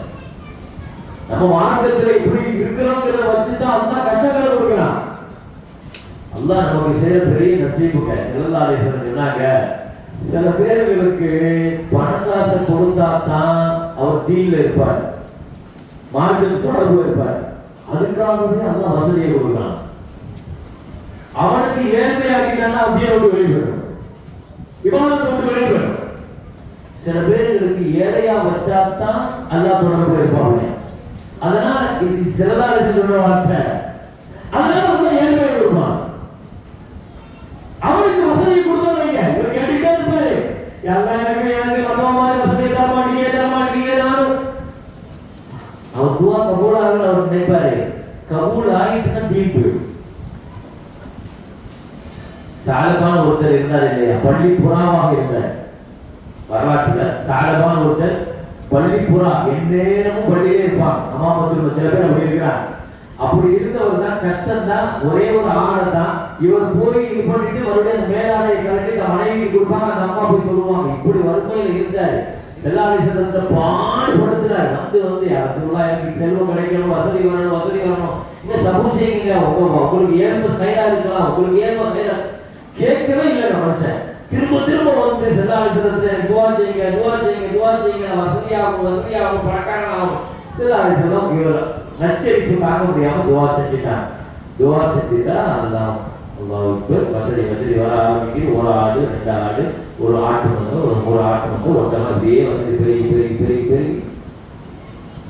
நம்ம மார்க்கத்துல இப்படி இருக்கிறோங்கிறத வச்சுதான் அல்லாஹ் கஷ்டங்களை கொடுக்கிறான். அல்லாஹ் நமக்கு செய்யற பெரிய நசீபுங்க. ஸல்லல்லாஹு அலைஹி வஸல்லம் சொன்னாங்க, சில பேர்களுக்கு பணக்காசை கொடுத்தா தான் அவர் தீன்ல இருப்பார், மார்க்கத்துக்கு தொடர்பு இருப்பார். அதுக்காகவே அல்லாஹ் வசதியை கொடுக்கிறான். அவனுக்கு ஏழ்மையாக்கிட்டான்னா தீனை விட்டு வெளியிடும், இபாதத்தை விட்டு வெளியிடும். சில பேர்களுக்கு ஏழையா வச்சாதான் அல்லாஹ் தொடர்பு இருப்பாங்க. அதனால இது ஸல்லல்லாஹு அலைஹி வஸல்லம் வார்த்தை. அதனால அல்லாஹ் ஏழ்மையை கொடுப்பான். அவனுக்கு வசதி கொடுத்தவங்க இவர் கேட்டுட்டே இருப்பாரு, எல்லாம் எனக்கு மதம் மாதிரி வசதியை தர மாட்டீங்க நானும். அவர் துவா கபூல் ஆகல அவர் நினைப்பாரு, கபூல் ஆகிட்டுன்னா தீன் போயிடும். சாலபான் ஒருத்தர் இருந்தார் இல்லையா, பள்ளி புறாவாக இருந்தார். வரலாற்றுல சாலபான் ஒருத்தர் பள்ளி புறா, எந்நேரமும் பள்ளியிலே இருப்பான். அம்மாமத்துல சில பேர் அப்படி இருக்கிறார். அப்படி இருந்தவர் தான் கஷ்டம் தான், ஒரே ஒரு ஆடை தான். இவர் போய் இது பண்ணிட்டு மறுபடியும் மேலாடையை கலட்டி மனைவிக்கு கொடுப்பாங்க, அந்த அம்மா போய் சொல்லுவாங்க. இப்படி வறுமையில இருந்தாரு. ஸல்லல்லாஹு அலைஹி வஸல்லம் பாடுபடுத்துறாரு. வந்து யார் சொல்லலாம், எனக்கு செல்வம் கிடைக்கணும், வசதி வரணும், இங்க சபூஷைங்க உங்களுக்கு ஏழ்மை ஸ்டைலா இருக்கலாம், உங்களுக்கு ஏழ்மை ஸ்டைலா கேட்கவே இல்லை. மனுஷன் திரும்ப வந்து ஸல்லல்லாஹு அலைஹி வஸல்லம் துஆ செய்யுங்க, வசதியாகும் பணக்காரனாகும். ஸல்லல்லாஹு அலைஹி வஸல்லம் இவர் நச்சரிப்பு தாங்க முடியாம துஆ செஞ்சுட்டா அல்லாஹ் வசதி வர ஆரம்பிக்குது. ஒரு ஆடு, 2 ஆடு, ஒரு ஆட்டு வந்து ஒட்டமா அப்படியே வசதி பெருகி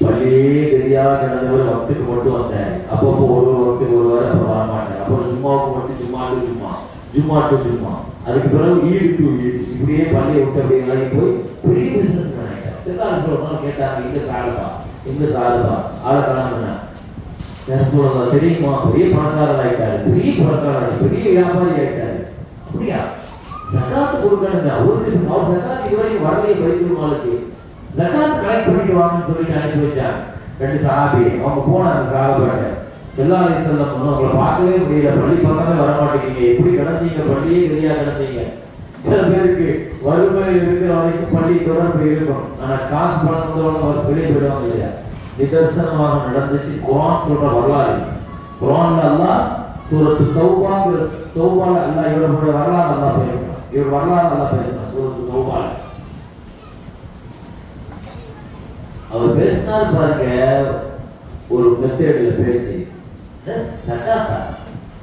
பள்ளியே தெரியாத கிடந்தவர் வக்துக்கு மட்டும் வந்தார். அப்பப்போ ஒரு வக்துக்கு ஒருவர் அப்புறம் வர மாட்டார். அப்புறம் ஜும்மாவுக்கு மட்டும் ஜும்மா டு ஜும்மா. அதுக்கு பிறகு ஈடு டு ஈடு, இப்படியே பள்ளியை விட்டு அப்படியே விலகி போய் பெரிய பிசினஸ் நினைட்டார். ஸல்லல்லாஹு கேட்டாங்க, இங்க சாலபா ஆளை காணாம சொல்லலாம் தெரியுமா, பெரிய பணக்காரர் ஆயிட்டாரு, பெரிய வியாபாரி ஆயிட்டாரு. அப்படியா, ஜகாத்து கொடுக்கணுங்க. அவர் ஜகாத் இதுவரைக்கும் வரலையே பைத்துல் மாலுக்கு, ஜகாத் கலெக்ட் பண்ணிட்டு வாங்கன்னு சொல்லிட்டு அனுப்பி வச்சாங்க. 2 சஹாபி அவங்க போனாங்க. சஹாபாட்ட ஸல்லல்லாஹு அலைஹி வஸல்லம் உங்களை பார்க்கவே முடியல, பள்ளி பக்கமே வர மாட்டேங்கிறீங்க, எப்படி கிடந்தீங்க, பள்ளியே தெரியா கிடந்தீங்க. சில பேருக்கு வறுமையில் இருக்கிற வரைக்கும் பள்ளி தொடர்பு இருக்கும், ஆனா காசு பணம் வந்தவங்க வெளியே போயிடுவாங்க இல்லையா. நிதர்சனமாக நடந்துச்சு. குர்ஆன் சொல்ற வரலாறு. குர்ஆன்ல அல்லாஹ் சூரத்து தௌபால அல்லாஹ் இவருடைய வரலாறு அல்லாஹ் பேசுறான். சூரத்து தௌபால அவர் பேசினார் பாருங்க, ஒரு மெத்தேட்ல பேச்சு. ஜகாத்தா,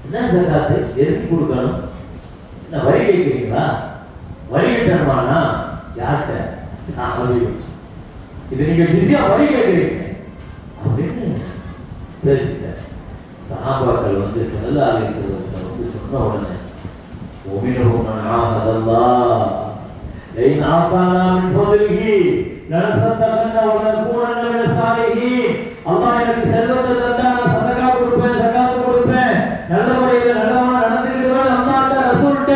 என்ன ஜகாத்து, எதுக்கு கொடுக்கணும், என்ன வரி கேட்கிறீங்களா, வரி கட்டணுமானா யார்கிட்ட, இது நீங்க ஜிஸ்யா வரி கேட்கிறீங்க அப்படின்னு பேசிட்டார். சஹாபாக்கள் வந்து ஸல்லல்லாஹு அலைஹி வஸல்லம் வந்து சொன்ன உடனே முஃமினூன ஆஹதல்லாஹ் லைன் ஆதானா மின் ஃபத்லிஹி லனஸதகன்ன வ லனகூனன்ன மினஸ் சாலிஹீன். அல்லாஹ் எனக்கு செல்வத்தை தந்தா நான் சதகா கொடுப்பேன், ஜகாத் கொடுப்பேன், நல்ல முறையில் நல்லவனா நடந்துக்கிடுவேன். அல்லாஹ்ட்ட ரசூல்ட்ட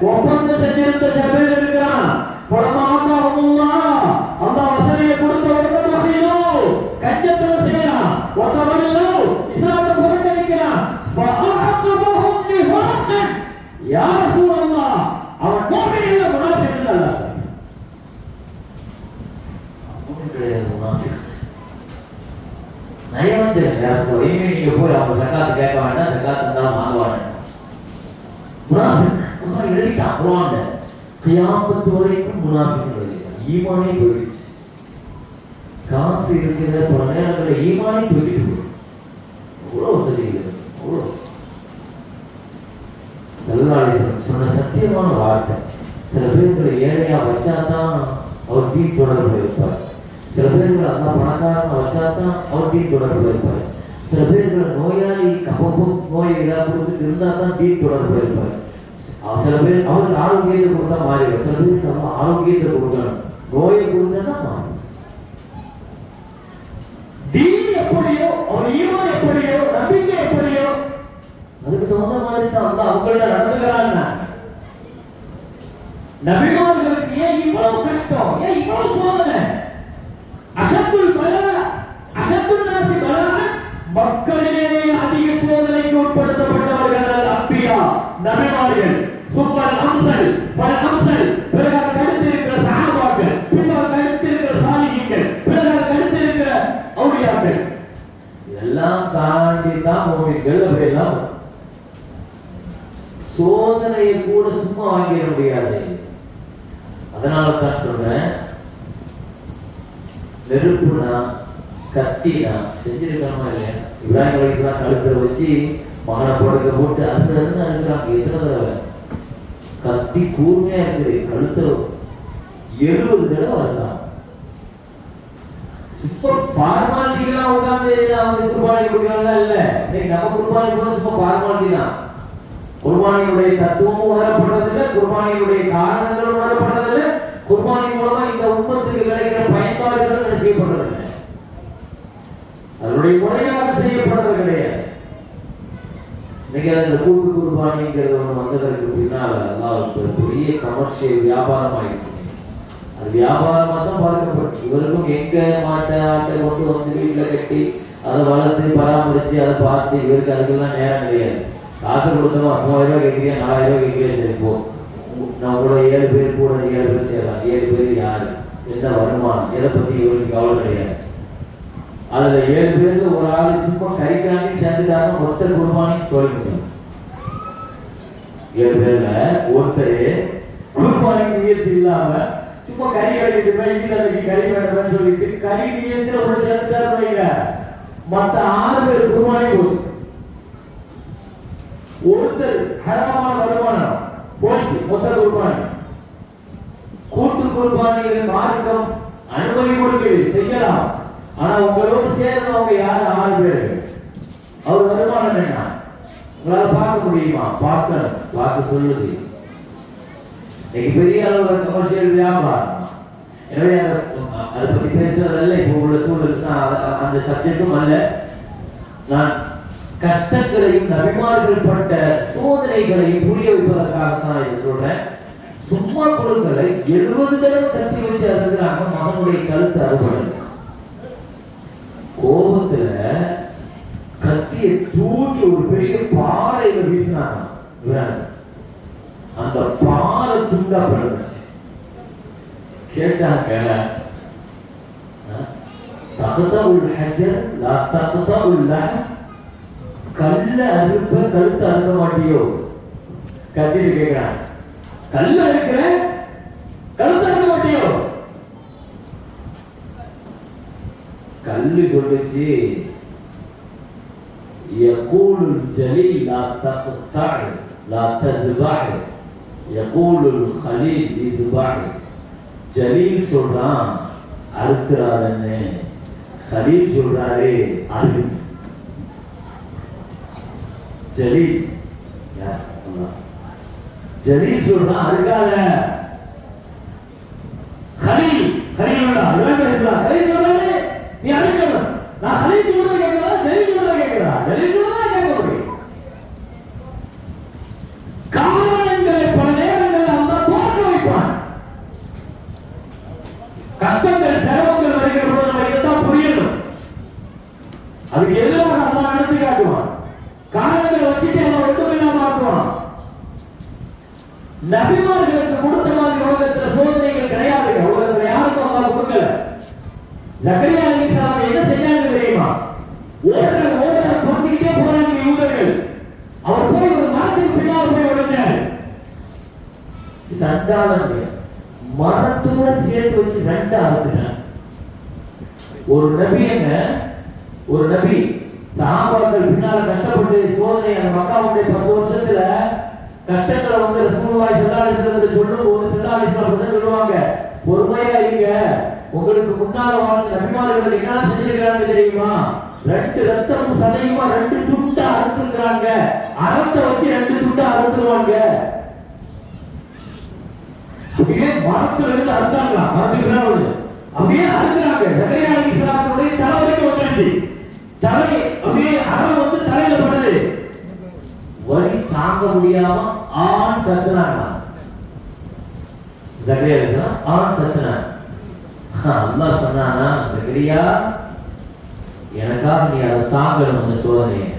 ஒப்பந்தம் செஞ்சிருந்த சில பேர் இருக்கிறான். அல்லாஹ் வசதியை கொடுத்த உடனே மகிழோ கஞ்சத்தனம் செய்யலாம், ஒத்தவல்லோ இஸ்லாத்தை புறக்கணிக்கிறான். ஃபஅஅகபஹும் நிஃபாகன். யா ரசூலல்லாஹ், அவன் முஃமின் இல்ல முனாஃபிக் இல்ல. அல்லாஹ் முஃமின் கிடையாது, முனாஃபிக். நயவஞ்சகன். யா ரசூலல்லாஹ், இனிமே நீங்க போய் அவங்க ஜகாத் கேட்க வேண்டாம், ஜகாத் தான் வாங்குவாங்க. முனாஃபிக் அல்லாஹ் எழுதிட்டான் குர்ஆன்ல. கியாமத் வரைக்கும் முனாஃபிக் எழுதிட்டான். ஈமானே போயிடுச்சு. காசு இருக்கிற பல நேரங்களில் ஈமானே தூக்கிட்டு போயிடும். ஸல்லல்லாஹு அலைஹி வஸல்லம் சொன்ன சத்தியமான வார்த்தை. சில பேர்களை ஏழையா வச்சாதான் அவர் தீன் தொடர்பு இருப்பார். சில பேர்களை அல்லாஹ் பணக்காரனா வச்சாதான் அவர் தீன் தொடர்பு இருப்பார். சில பேர்களை நோயாளி கபம் நோயை கொடுத்துட்டு இருந்தா தான் தீன் தொடர்பு இருப்பார். சில பேர் அவருக்கு ஆரோக்கியத்தை கொடுத்தா மாறிடும். சில பேருக்கு அவங்க ஆரோக்கியத்தை கொடுக்கணும், நோயை கொடுத்தா மாறும். தீன் எப்படியோ, அவர் ஈமான் எப்படியோ, நம்பிக்கை எப்படியோ, அதுக்கு தகுந்த மாதிரி தான் அல்லாஹ் அவங்கள்ட்ட நடந்துக்கிறாங்க. நபிமார்களுக்கு ஏன் இவ்வளவு கஷ்டம், ஏன் இவ்வளவு சோதனை? அஷத்துல் பலா, அஷத்துல் நாசி பலா, மக்களிலேயே அதிக சோதனைக்கு உட்படுத்தப்பட்டவர்கள் அம்பியா, நபிமார்கள். சுப்பல் அம்சல் ஃபல் அம்சல், பிறகு கருத்து இருக்கிற சஹாபாக்கள், பின்னர் கருத்து இருக்கிற சாலிஹீன்கள், பிறகு கருத்து இருக்கிற அவுலியாக்கள், எல்லாம் தாண்டி தான் மூமின்கள். அப்படியெல்லாம் சோதனையை கூட சும்மா வாங்கிட முடியாது. அதனால தான் சொல்றேன், நெருப்புனா கத்தினா செஞ்சிருக்காமா இல்லையா? இப்ராஹிம் அலைஹிஸ்ஸலாம் கழுத்துல வச்சு மகனை படுக்க போட்டு அறுத்து அறுக்கிறாங்க. எத்தனை தடவை? கத்தி கூர்மையா இருக்குது, கழுத்துல 70 தடவை வருதான். சூப்பர் ஃபார்மாலிட்டிலாம் உட்கார்ந்து அவங்க குர்பானி கொடுக்கலாம் இல்ல. இன்னைக்கு நம்ம குர்பானி கூட சும்மா ஃபார்மாலிட்டி தான். குர்பானியுடைய தத்துவமும் உணரப்படுறதில்லை, குர்பானியுடைய காரணங்கள் உணரப்படுறதில்லை, குர்பானி மூலமா இந்த உம்மத்துக்கு கிடைக்கிற பயன்பாடுகள் செய்யப்படுறதில்லை, அதனுடைய முறையாக செய்யப்படுறது கிடையாது. இன்னைக்கு அந்த கூட்டு குர்பானிங்கிறது ஒன்று வந்ததற்கு பின்னால் பெரிய கமர்ஷியல் வியாபாரம் ஆயிடுச்சு. அது வியாபாரமா தான் பார்க்கப்படும். இவருக்கும் எங்க ஆட்டை கொண்டு வந்து வீட்டில் கட்டி அதை வளர்த்து பராமரிச்சு அதை பார்த்து இவருக்கு அதுக்கெல்லாம் நேரம் கிடையாது. காசு கொடுத்தோம், 3000 ரூபாய் கேட்கிறீங்க, 4000 ரூபாய் கேட்கிறீங்க, சரி போ, நம்ம கூட 7 பேர் கூட 7 பேர் சேரலாம். 7 பேர் யாரு, என்ன வருமானம், எதை பத்தி இவருக்கு கவலை கிடையாது. அதுல 7 பேருக்கு ஒரு ஆளு சும்மா கறிக்காண்டி சேர்ந்துட்டாங்க, மொத்த குர்பானின்னு சொல்ல முடியும். 7 பேர்ல ஒருத்தர் குர்பானி நியத்து இல்லாம சும்மா கறி கழிக்கிட்டு போய் கறி வேணும்னு சொல்லிட்டு கறி நியத்துல ஒரு சேர்ந்துட்டாரு. மத்த 6 பேர் குர்பானி போச்சு. ஒருத்தர் ஹராமான வருமானம் போச்சு, மொத்த குர்பானி. கூட்டு குர்பானிகள் மார்க்கம் அனுமதி கொடுக்கிறது, செய்யலாம். ஆனா உங்களோட சேர்ந்தவங்க யாரு? 6 பேர். அவர் வருமானம் என்ன உங்களால பார்க்க முடியுமா? பார்க்கணும், பார்க்க சொல்லுது. இன்னைக்கு பெரிய அளவுல கமர்ஷியல் வியாபாரம். எனவே அதை பத்தி பேசுறதல்ல இப்போ உள்ள சூழலுக்கு அந்த சப்ஜெக்டும் அல்ல. நான் கஷ்டங்களையும் நபிமார்கள் பட்ட சோதனைகளையும் புரிய வைப்பதற்காகத்தான் இதை சொல்றேன். சும்மா கொடுக்கலை, 70 தடவை கத்தி வச்சு அறுக்கிறாங்க, மகனுடைய கழுத்து அறுபடல். கோபத்துல கத்தியை தூக்கி ஒரு பெரிய பாறையில வீசினாங்க. அந்த பாறை துண்டா படுச்சு. கேட்டாங்க, தகதஉல் ஹஜர் லா தகதஉல் லஹம், கல்ல அறுப்ப கழுத்து அறுக்க மாட்டியோ? கத்திட்டு கேட்கிறான், கல்ல அறுக்கிற கழுத்து அறுக்க மாட்டியோ? கல்லு சொல்லுச்சு, யகூலுல் ஜலீல் லா தக்தஅ லா தذبح, யகூலுல் கலீல் இذبح. ஜலீல் சொல்றான் அறுக்கிறாருன்னு, கலீல் சொல்றாரு அறு. ஜலீல் யார்? அல்லாஹ். ஜலீல் சொல்றான் அறுக்காத. கலீல் கலீல் சொல்றாரு நீ அறுக்கணும். நான் கலீல் சொல்றத கேட்கிறா, ஜலீல் சொல்றத கேட்கிறா? ஜலீல் சொல்றத கேட்க முடியும். காரணங்களை பல நேரங்கள் அல்லாஹ் தோற்க வைப்பான். கஷ்டங்கள் சிரமங்கள் வருகிற போது நம்ம இதைத்தான் புரியணும். அதுக்கு எதிராக அல்லாஹ் நடத்தி காட்டுவான். காரணங்களை வச்சுட்டு எல்லாம் ஒட்டுமில்லாம ஆக்குவான். நபிமார்களுக்கு கொடுத்த மாதிரி உலகத்துல சோதனைகள் கிடையாது. உலகத்துல யாருக்கும் அல்லாஹ் கொடுக்கல. ஜக்கரியா அலைஹிஸ்ஸலாம் என்ன செஞ்சாங்க தெரியுமா? ஓட தொத்திக்கிட்டே போறாங்க யூதர்கள். அவர் போய் ஒரு மரத்துக்கு பின்னால் போய் விழுந்தார். சண்டாளங்க மரத்தோட சேர்த்து வச்சு 2 அறுத்துட்டாங்க. ஒரு நபி சஹாபாக்கள் பின்னால கஷ்டப்பட்டு சோதனை அந்த மக்காவுடைய 10 வருஷத்துல கஷ்டங்களை வந்து ரசூலுல்லாஹி ஸல்லல்லாஹு அலைஹி வஸல்லம் சொல்லும்போது ஸல்லல்லாஹு அலைஹி வஸல்லம் சொல்லுவாங்க, பொறுமையா இருங்க. உங்களுக்கு முன்னால வாழ்ந்த நபிமார்கள் என்ன செஞ்சிருக்காங்க தெரியுமா? 2 ரத்தமும் சதையுமா 2 துண்டா அறுத்துறாங்க. அறத்தை வச்சு 2 துண்டா அறுத்துருவாங்க. அப்படியே மரத்துல இருந்து அறுத்தாங்களா? மரத்துக்கு அப்படியே அறுக்குறாங்க. ஜக்கரியா அலைஹிஸ்ஸலாமுடைய தலை வரைக்கும் வந்துருச்சு. தலை அப்படியே அறம் வந்து தலையில படுது. வலி தாங்க முடியாம ஆண் கத்துனாங்க. ஜக்கரியா அலைஹிஸ்ஸலாம் ஆண் கத்துனாங்க. அல்லாஹ் சொன்னானா, ஜக்கரியா எனக்காக நீ அதை தாங்கணும் அந்த சோதனையை.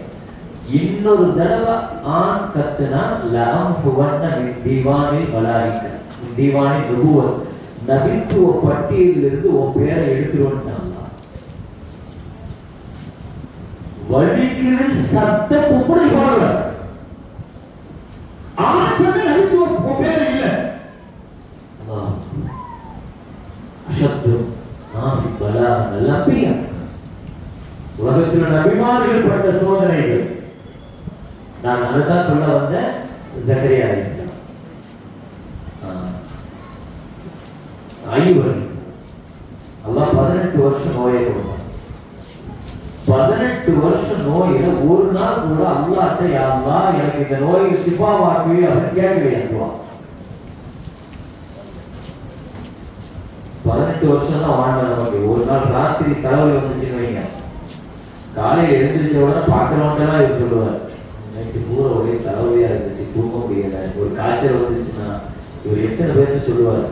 இன்னொரு தடவை ஆண் கத்துனா லஅம்ஹுவன்ன மின் தீவானி வலாயிக்க, தீவானி நுபுவத், நபித்துவ பட்டியலிலிருந்து உன் பேரை எடுத்துருவான். வலிக்கு சத்தம் உப்படி போடல. ஆச்சரிய நபித்துவ உன் பேர் இல்ல. அஷத்து நாசி பலா லபியா. உலகத்தில் நபிமார்கள் பட்ட சோதனைகள். நான் அதுதான் சொல்ல வந்த ஜக்கரியா அலைஹிஸ்ஸலாம், அய்யூப் அலைஹிஸ்ஸலாம். அல்லாஹ் 18 வருஷம் நோயை கொடுத்தான். 18 வருஷம் நோயில ஒரு நாள் கூட அல்லாஹ்ட்ட யா அல்லாஹ் எனக்கு இந்த நோயை ஷிஃபாவாக்குவி அப்படின்னு கேட்கலையா? 18 வருஷம் தான் வாழ்ந்த நமக்கு ஒரு நாள் ராத்திரி தலைவலி வந்துச்சுன்னு வைங்க, காலையில் எழுந்திரிச்ச உடனே பார்க்கறவங்கலாம் இவர் சொல்லுவார், நைட்டு பூரா ஒரே தலைவலியா இருந்துச்சு, தூங்க முடியல. ஒரு காய்ச்சல் வந்துச்சுன்னா இவர் எத்தனை பேருக்கு சொல்லுவார்?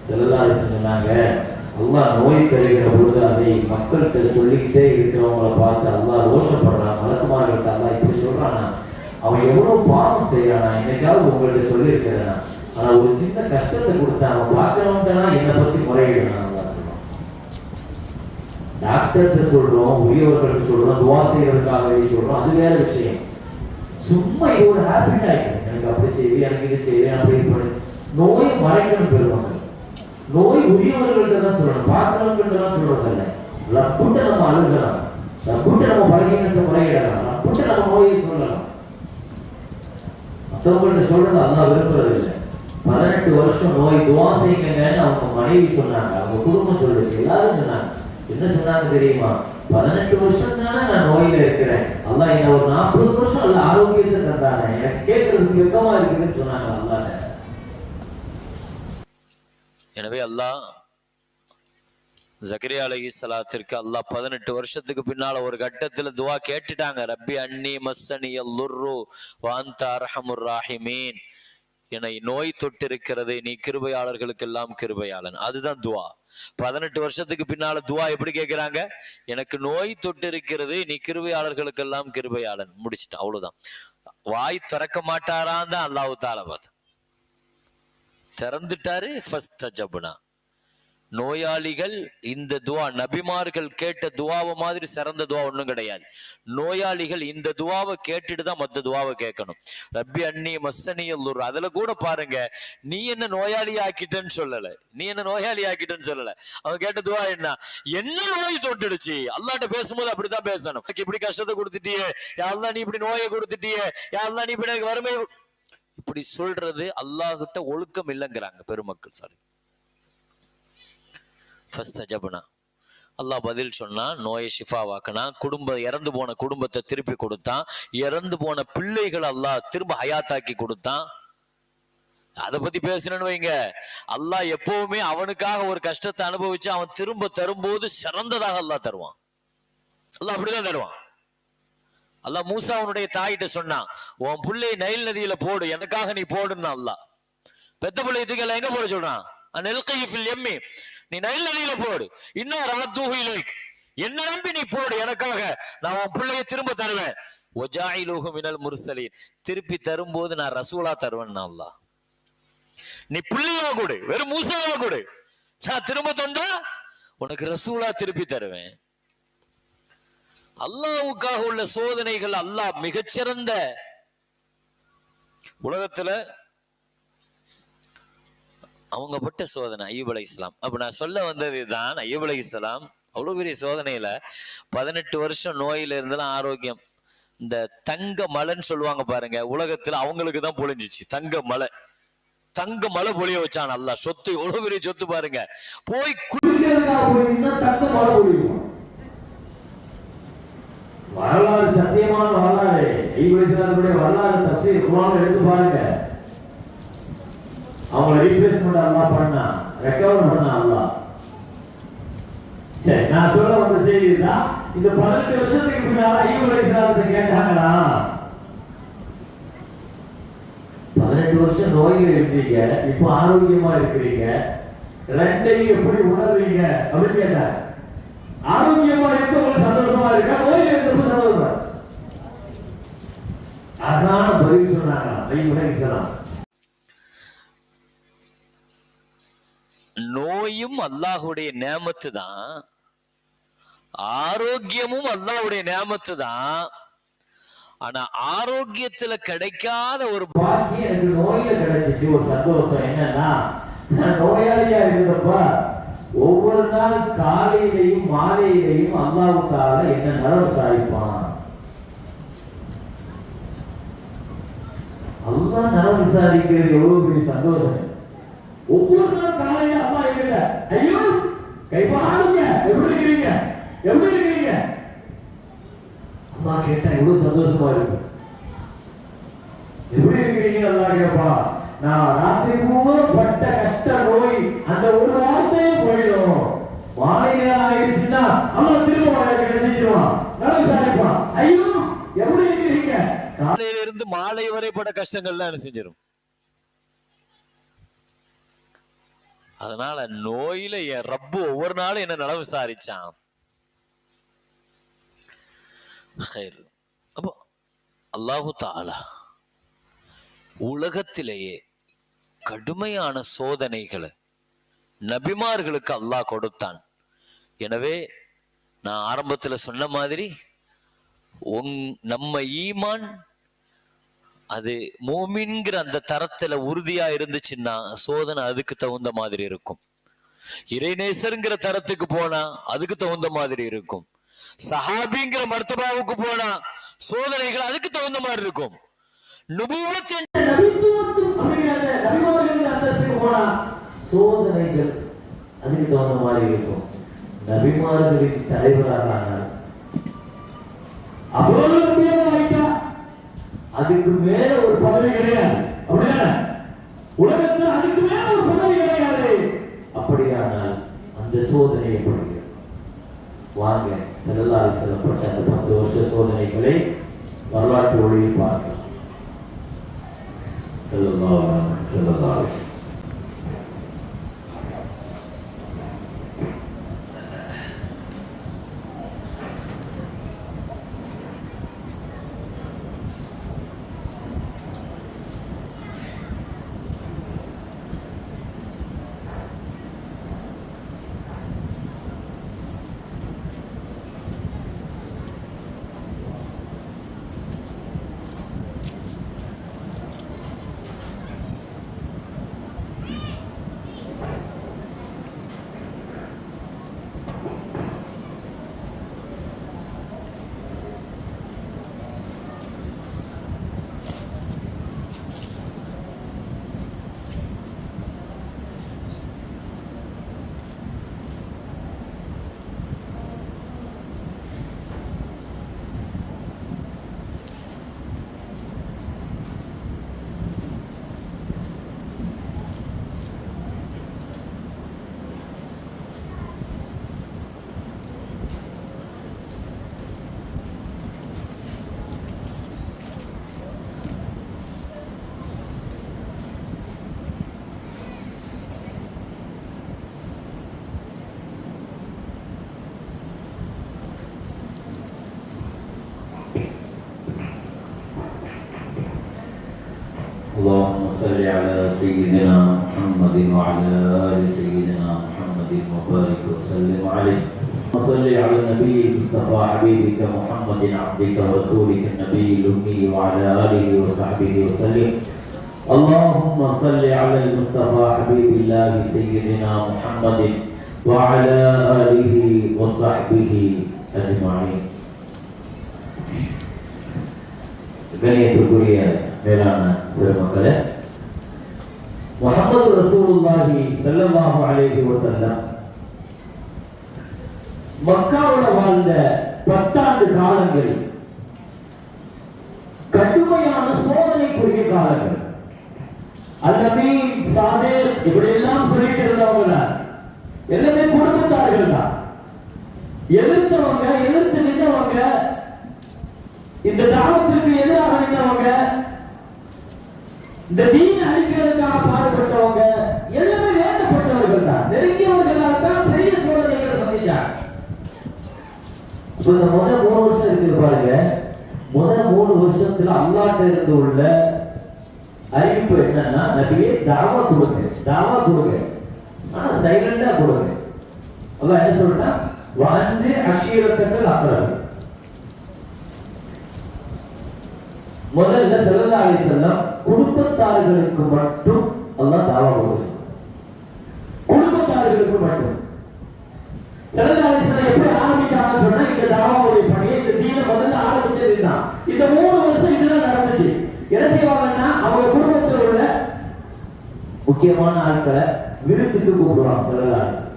ஸல்லல்லாஹு சொன்னாங்க, அல்லாஹ் நோய் தருகிற பொழுது அதை மக்கள்கிட்ட சொல்லிக்கிட்டே இருக்கிறவங்களை பார்த்து அல்லாஹ் ரோஷப்படுறான். மலக்குமார்கள்ட்ட அல்லாஹ் இப்படி சொல்றானா, அவன் எவ்வளவு பாவம் செய்யறானா, என்னைக்காவது உங்கள்கிட்ட சொல்லியிருக்கிறேன். ஆனா ஒரு சின்ன கஷ்டத்தை கொடுத்தான், அவன் பார்க்கிறவன்ட்டா என்னை பத்தி முறையிடணும். டாக்டர்கிட்ட சொல்றோம், உரியவர்களுக்கு சொல்றோம், துவா செய்யறதுக்காகவே சொல்றோம், அது வேற விஷயம். சும்மா இது ஒரு ஹேபிட் ஆயிடும். எனக்கு அப்படி செய்வி, எனக்கு இது செய்வி, அப்படி பண்ணு. நோயை மறைக்கணும் பெருமக்கள். நோய் உரியவர்கள்ட்ட தான் சொல்லணும், பார்க்கிறவங்கள்ட்ட தான் சொல்றதில்ல. ரப்புட்ட நம்ம அழுகலாம், ரப்புட்ட நம்ம பழகினத்தை முறையிடலாம், ரப்புட்ட நம்ம நோயை சொல்லலாம். மற்றவங்கள்ட்ட சொல்றது அல்லாஹ் விரும்புறது இல்லை. 18 வருஷம் நோய் துவா செய்யுங்கன்னு அவங்க மனைவி சொன்னாங்க, அவங்க குடும்பம் சொல்லுச்சு, எல்லாரும் சொன்னாங்க. என்ன சொன்னாங்க தெரியுமா? 18 வருஷம் தானே நான் நோயில இருக்கிறேன், அல்லாஹ் என்ன ஒரு 40 வருஷம் அல்ல ஆரோக்கியத்தை தந்தானே, எனக்கு கேட்கறதுக்கு வெக்கமா இருக்குதுன்னு சொன்னாங்க அல்லாஹ். எனவே அல்லாஹ் ஜக்கரியா அலைஹிஸ்ஸலாத்திற்கு அல்லாஹ் 18 வருஷத்துக்கு பின்னால ஒரு கட்டத்துல துவா கேட்டுட்டாங்க. ரப்பி அன்னி மஸ்ஸனியல் லுர்ரு வ அன்த அர்ஹமுர் ராஹிமீன். என்னை நோய் தொட்டு இருக்கிறது, நீ கிருபையாளர்களுக்கு எல்லாம் கிருபையாளன். அதுதான் துவா. 18 வருஷத்துக்கு பின்னால துவா எப்படி கேட்கிறாங்க? எனக்கு நோய் தொட்டு இருக்கிறது, நீ கிருபையாளர்களுக்கு எல்லாம் கிருபையாளன். முடிச்சுட்டு அவ்வளவுதான். வாய் திறக்க மாட்டாரான் தான் அல்லாஹ் தஆலா பார்த்து திறந்துட்டாரு. ஃபஸ்தஜப்னா. நோயாளிகள் இந்த துவா, நபிமார்கள் கேட்ட துவாவை மாதிரி சிறந்த துவா ஒண்ணும் கிடையாது. நோயாளிகள் இந்த துவாவை கேட்டுட்டு தான் மற்ற துவாவை கேட்கணும். ரப்பி அன்னி மஸ்ஸனியல் லுர், அதுல கூட பாருங்க, நீ என்ன நோயாளி ஆக்கிட்டேன்னு சொல்லல, நீ என்ன நோயாளி ஆக்கிட்டேன்னு சொல்லல. அவங்க கேட்ட துவா என்ன நோய் தொட்டுடுச்சு. அல்லாஹ்ட்ட பேசும்போது அப்படித்தான் பேசணும். இப்படி கஷ்டத்தை கொடுத்துட்டியே யா அல்லாஹ், நீ இப்படி நோயை கொடுத்துட்டியே யா அல்லாஹ், நீ இப்படி எனக்கு வறுமை, இப்படி சொல்றது அல்லாஹ் கிட்ட ஒழுக்கம் இல்லைங்கிறாங்க பெருமக்கள். சாரி, அல்லாஹ் பதில் சொன்னா, நோயை ஷிஃபாவாக்குனா, இறந்து போன குடும்பத்தை திருப்பி கொடுத்தான், இறந்து போன பிள்ளைகள் அல்லாஹ் திரும்ப ஹயாத்தாக்கி கொடுத்தான். அதை பத்தி பேசணும்னு வைங்க, அல்லாஹ் எப்பவுமே அவனுக்காக ஒரு கஷ்டத்தை அனுபவிச்சு அவன் திரும்ப தரும்போது சிறந்ததாக அல்லாஹ் தருவான். அல்லாஹ் அப்படிதான் தருவான். அல்லாஹ் மூசாவுடைய தாயிட்ட சொன்னான், உன் பிள்ளை நைல் நதியில போடு, எனக்காக நீ போடுன்னு. அல்லாஹ் பெத்த பிள்ளை தூக்கி எங்க போட சொல்றான்? நீ நைல் நதியில போடு. இன்னும் ராத்தூஹு இலைக், என்ன நம்பி நீ போடு, எனக்காக நான் உன் பிள்ளைய திரும்ப தருவேன். வஜாயிலுஹு மினல் முர்சலீன், திருப்பி தரும்போது நான் ரசூலா தருவேன். அல்லாஹ் நீ பிள்ளையா கொடு, வெறும் மூசாவா கொடு, நான் திரும்ப தந்தா உனக்கு ரசூலா திருப்பி தருவேன். அல்லாஹ்வுக்காக உள்ள சோதனைகள் அல்லாஹ் மிகச்சிறந்த. உலகத்துல அவங்க பட்ட சோதனை அய்யூப் அலைஹிஸ்ஸலாம். அப்ப நான் சொல்ல வந்தது தான், அய்யூப் அலைஹிஸ்ஸலாம் அவ்வளவு பெரிய சோதனையில 18 வருஷம் நோயில இருந்தெல்லாம் ஆரோக்கியம். இந்த தங்க மலைன்னு சொல்லுவாங்க பாருங்க, உலகத்துல அவங்களுக்கு தான் பொழிஞ்சிச்சு தங்க மலை. தங்க மலை பொழிய வச்சான் அல்லாஹ். சொத்து எவ்வளவு பெரிய சொத்து பாருங்க. போய் தங்க மலை பொழியும். வரலாறு சத்தியமான வரலாறு. வரலாறு தஃசீர் குர்ஆன் எடுத்து பாருங்க. அவங்களை ரீப்ளேஸ்மெண்ட் அல்லாஹ் பண்ணா, ரெக்கவர் பண்ணா அல்லாஹ். சரி, நான் சொல்ல வந்த செய்தி தான், இந்த 18 வருஷத்துக்கு பின்னால ஐயூப் அலைஹிஸ்ஸலாத்தை கேட்டாங்களா, 18 வருஷம் நோயில இருந்தீங்க, இப்போ ஆரோக்கியமா இருக்கிறீங்க, ரெண்டையும் எப்படி உணர்றீங்க அப்படின்னு கேட்டாங்க. ஆரோக்கியமா இருக்கவங்க சந்தோஷமா இருக்கா, நோயில இருந்தவங்க சந்தோஷமா? அதான் பதில் சொன்னாங்க ஐயூப் அலைஹிஸ்ஸலாம். நோயும் அல்லாஹ்வுடைய நேமத்து தான், ஆரோக்கியமும் அல்லாஹ்வுடைய நேமத்து தான். ஆனா ஆரோக்கியத்துல கிடைக்காத ஒரு பாக்கியம் எனக்கு நோயில கிடைச்சிச்சு. ஒரு சந்தோஷம் என்னன்னா, நான் நோயாளியா இருந்தப்ப ஒவ்வொரு நாள் காலையிலையும் மாலையிலையும் அல்லாஹ்வுக்காக என்ன நலம் விசாரிப்பான். அல்லாஹ் நலம் விசாரிக்கிறது எவ்வளவு பெரிய சந்தோஷம். ஒவ்வொரு நாள் காலையில அல்லாஹ் என்கிட்ட, ஐயோ கைப்பாருங்க, எப்படி இருக்கிறீங்க, எப்படி இருக்கிறீங்க அல்லாஹ் கேட்டா எவ்வளவு சந்தோஷமா இருக்கு. எப்படி இருக்கிறீங்க அல்லாஹ் கேட்பா. நான் ராத்திரி பூரா பட்ட கஷ்ட நோய் அந்த ஒரு வார்த்தையே போயிடும். மாலை நேரம் ஆயிடுச்சுன்னா அல்லாஹ் திரும்ப கிடைச்சிடுவான், நல்லா விசாரிப்பான். ஐயோ எப்படி இருக்கிறீங்க. காலையில இருந்து மாலை வரை பட கஷ்டங்கள்லாம் என்ன செஞ்சிடும். அதனால நோயில என் ரப்பு ஒவ்வொரு நாளும் என்ன நலம் விசாரிச்சான். அப்போ அல்லாஹு தஆலா உலகத்திலேயே கடுமையான சோதனைகளை நபிமார்களுக்கு அல்லாஹ் கொடுத்தான். எனவே நான் ஆரம்பத்துல சொன்ன மாதிரி நம்ம ஈமான் அது மூமின்கிற அந்த தரத்துல உறுதியா இருந்துச்சுன்னா சோதனை அதுக்கு தகுந்த மாதிரி இருக்கும். இறைநேசருங்கிற தரத்துக்கு போனா அதுக்கு தகுந்த மாதிரி இருக்கும். சஹாபிங்கிற மர்த்தபாவுக்கு போனா சோதனைகள் அதுக்கு தகுந்த மாதிரி இருக்கும். நுபுவத்தின் அந்தஸ்துக்கு போனா சோதனைகள் அதுக்கு தகுந்த மாதிரி இருக்கும். நபிமார்களின் தலைவராக அதுக்கு மேல ஒரு பதவி கிடையாது. அப்படியா? உலகத்தில் அதுக்கு மேல ஒரு பதவி கிடையாது. அப்படியானால் அந்த சோதனை எப்படி? வாங்க ஸல்லல்லாஹு அலைஹி வஸல்லம் பட்ட அந்த 10 வருஷ சோதனைகளை வரலாற்று ஒளியில் பார்க்கலாம். ஸல்லல்லாஹு அலைஹி வஸல்லம் اللهم صل على سيدنا محمد وعلى آل سيدنا محمد وبارك وسلم عليه. وصل على النبي المصطفى حبيبك محمد عبدك ورسولك النبي الأمي وعلى آله وصحبه وسلم. اللهم صل على المصطفى حبيب الله سيدنا محمد وعلى آله وصحبه أجمعين. கண்ணியத்துக்குரிய மேலான பெருமக்களே, முஹம்மது ரசூலுல்லாஹி ஸல்லல்லாஹு அலைஹி வஸல்லம் மக்காவுல வாழ்ந்த 10 ஆண்டு காலங்கள் கடுமையான சோதனைக்குரிய காலங்கள். அல்-அமீன், சாதிக் இப்படி எல்லாம் சொல்லிட்டு இருந்தவங்க எல்லாமே குடும்பத்தார்கள் தான். எதிர்த்தவங்க, எதிர்த்து நின்றவங்க, இந்த தாவத்திற்கு எதிராக நின்றவங்க, இந்த தீன் அழிக்கிறதுக்காக பாடுபட்டவங்க எல்லாமே வேண்டப்பட்டவர்கள் தான். நெருங்கியவர்களால் தான் பெரிய சோதனைகளை சந்திச்சாங்க. இந்த முதல் 3 வருஷம் இருக்குது பாருங்க. முதல் 3 வருஷத்துல அல்லாஹ்ட்ட இருந்து உள்ள அறிவிப்பு என்னன்னா, நபியே தாவா கொடுங்க, ஆனா சைலண்டா கொடுங்க. அல்லாஹ் என்ன சொல்றான், வந்து அஷீரத்துக்கள் அக்ரப. முதல்ல ஸல்லல்லாஹு அலைஹி வஸல்லம் குடும்பத்தார்களுக்கு மட்டும் அல்லாஹ் தாவா கொடுத்தார். குடும்பத்தார்களுக்கு மட்டும். ஸல்லல்லாஹு அலைஹி வஸல்லம் எப்படி ஆரம்பிச்சாங்கன்னு சொன்னா, இந்த தாவாவுடைய பணியை, இந்த தீனை முதல்ல ஆரம்பிச்சது தான். இந்த 3 வருஷம் இதெல்லாம் நடந்துச்சு. என்ன செய்வாங்கன்னா, அவங்க குடும்பத்தில் உள்ள முக்கியமான ஆட்களை விருந்துக்கு கூப்பிடுவாங்க. ஸல்லல்லாஹு அலைஹி வஸல்லம்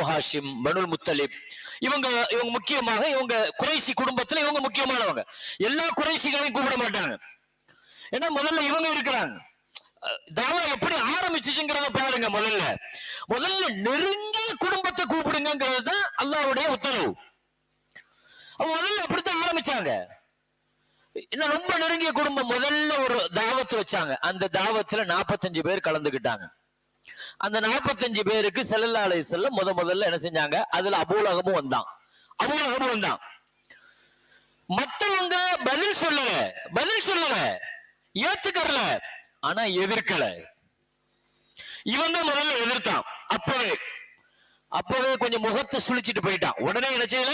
ஹாஷிம், பனுல் முத்தலிப், இவங்க முக்கியமாக இவங்க குறைசி குடும்பத்துல இவங்க முக்கியமானவங்க. எல்லா குறைசிகளையும் கூப்பிட மாட்டாங்க. ஏன்னா முதல்ல இவங்க இருக்கிறாங்க. தாவா எப்படி ஆரம்பிச்சுங்கிறத பாருங்க. முதல்ல நெருங்கிய குடும்பத்தை கூப்பிடுங்கிறது தான் அல்லாஹ்வுடைய உத்தரவு. முதல்ல அப்படித்தான் ஆரம்பிச்சாங்க. இன்னும் ரொம்ப நெருங்கிய குடும்பம் முதல்ல ஒரு தாவத்து வச்சாங்க. அந்த தாவத்துல 45 பேர் கலந்துக்கிட்டாங்க. அந்த 45 பேருக்கு ஸல்லல்லாஹு அலைஹி வஸல்லம் முதல்ல என்ன செஞ்சாங்க, அதுல அபூலஹபும் வந்தான். மத்தவங்க பதில் சொல்லல, ஏத்துக்கறல, ஆனா எதிர்க்கல. இவன் தான் முதல்ல எதிர்த்தான். அப்பவே கொஞ்சம் முகத்தை சுழிச்சிட்டு போயிட்டான். உடனே என்ன செய்யல,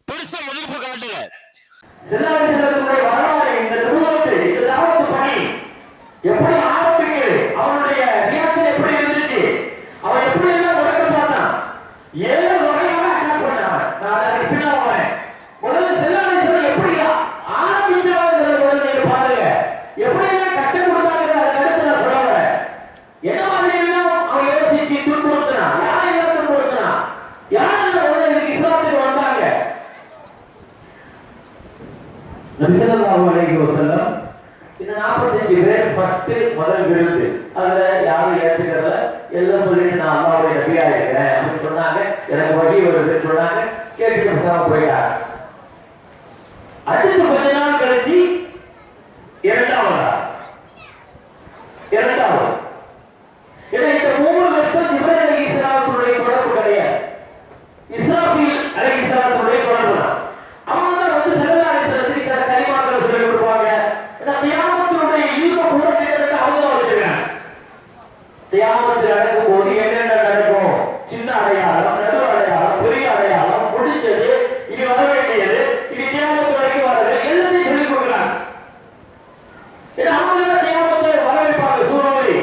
பெருசா எதிர்ப்பு காட்டல. ஸல்லல்லாஹு அலைஹி வஸல்லம் வரலாறு, இந்த நுபுவத்து, இந்த தாவத்து பணி எப்படி ஆரம்பிக்குது, அவனுடைய ரியாக்ஷன் எப்படி இருந்துச்சு, அவன் எப்படி எல்லாம் முடக்க பார்த்தான், 7 வகையாக அட்டாக் பண்ணான். நான் அதுக்கு பின்னால வரேன். முதல்ல ஸல்லல்லாஹு அலைஹி வஸல்லம் எப்படி ஆரம்பிச்சாங்கன்றத முதல்ல நீங்க பாருங்க. எப்படி எல்லாம் கஷ்டம் கொடுத்தாங்க, அதுக்கு அடுத்து நான் சொல்ல வரேன். என்ன மாதிரி எல்லாம் அவன் யோசிச்சு துன்புறுத்தினான், யாரெல்லாம் துன்புறுத்தினான், யாரெல்லாம் முதல்ல இதுக்கு இஸ்லாத்துக்கு வந்தாங்க. நபி ஸல்லல்லாஹு அலைஹி வஸல்லம் இந்த 45 பேர் ஃபர்ஸ்ட் முதல் விருந்து. அதுல யாரும் ஏத்துக்கறல, எல்லாம் சொல்லிட்டு நான் அல்லாஹ்வுடைய நபியா இருக்கிறேன் அப்படின்னு சொன்னாங்க. எனக்கு வகி வருதுன்னு சொன்னாங்க. கேட்டு பேசாம போயிட்டாங்க. அடுத்து கொஞ்ச நாள் கழிச்சு இரண்டாவது. ஏன்னா இந்த 3 வருஷம் ஜிப்ரீல் அலைஹிஸ்ஸலாத்துடைய தொடர்பு கிடையாது. இஸ்ராஃபீல் அலைஹிஸ்ஸலாத்துடைய தொடர்பு தான். அவங்க தான் வந்து ஸல்லல்லாஹு அலைஹி வஸல்லத்துக்கு சில கலிமாக்களை சொல்லி கொடுப்பாங்க. ஏன்னா கியாமத்துடைய இல்ம கூட கேட்கறதுக்கு அவங்க தான் வச்சிருக்காங்க. கியாமத்து நடக்கும் போது என்னென்ன நடக்கும், சின்ன அடையாளம், நடு அடையாளம், பெரிய அடையாளம், முடிஞ்சது, இனி வர வேண்டியது, இனி கியாமத்து வரைக்கும் வர்றது எல்லாத்தையும் சொல்லி கொடுக்குறாங்க. ஏன்னா அவங்க தான் கியாமத்தை வர வைப்பாங்க. சூழ்நிலை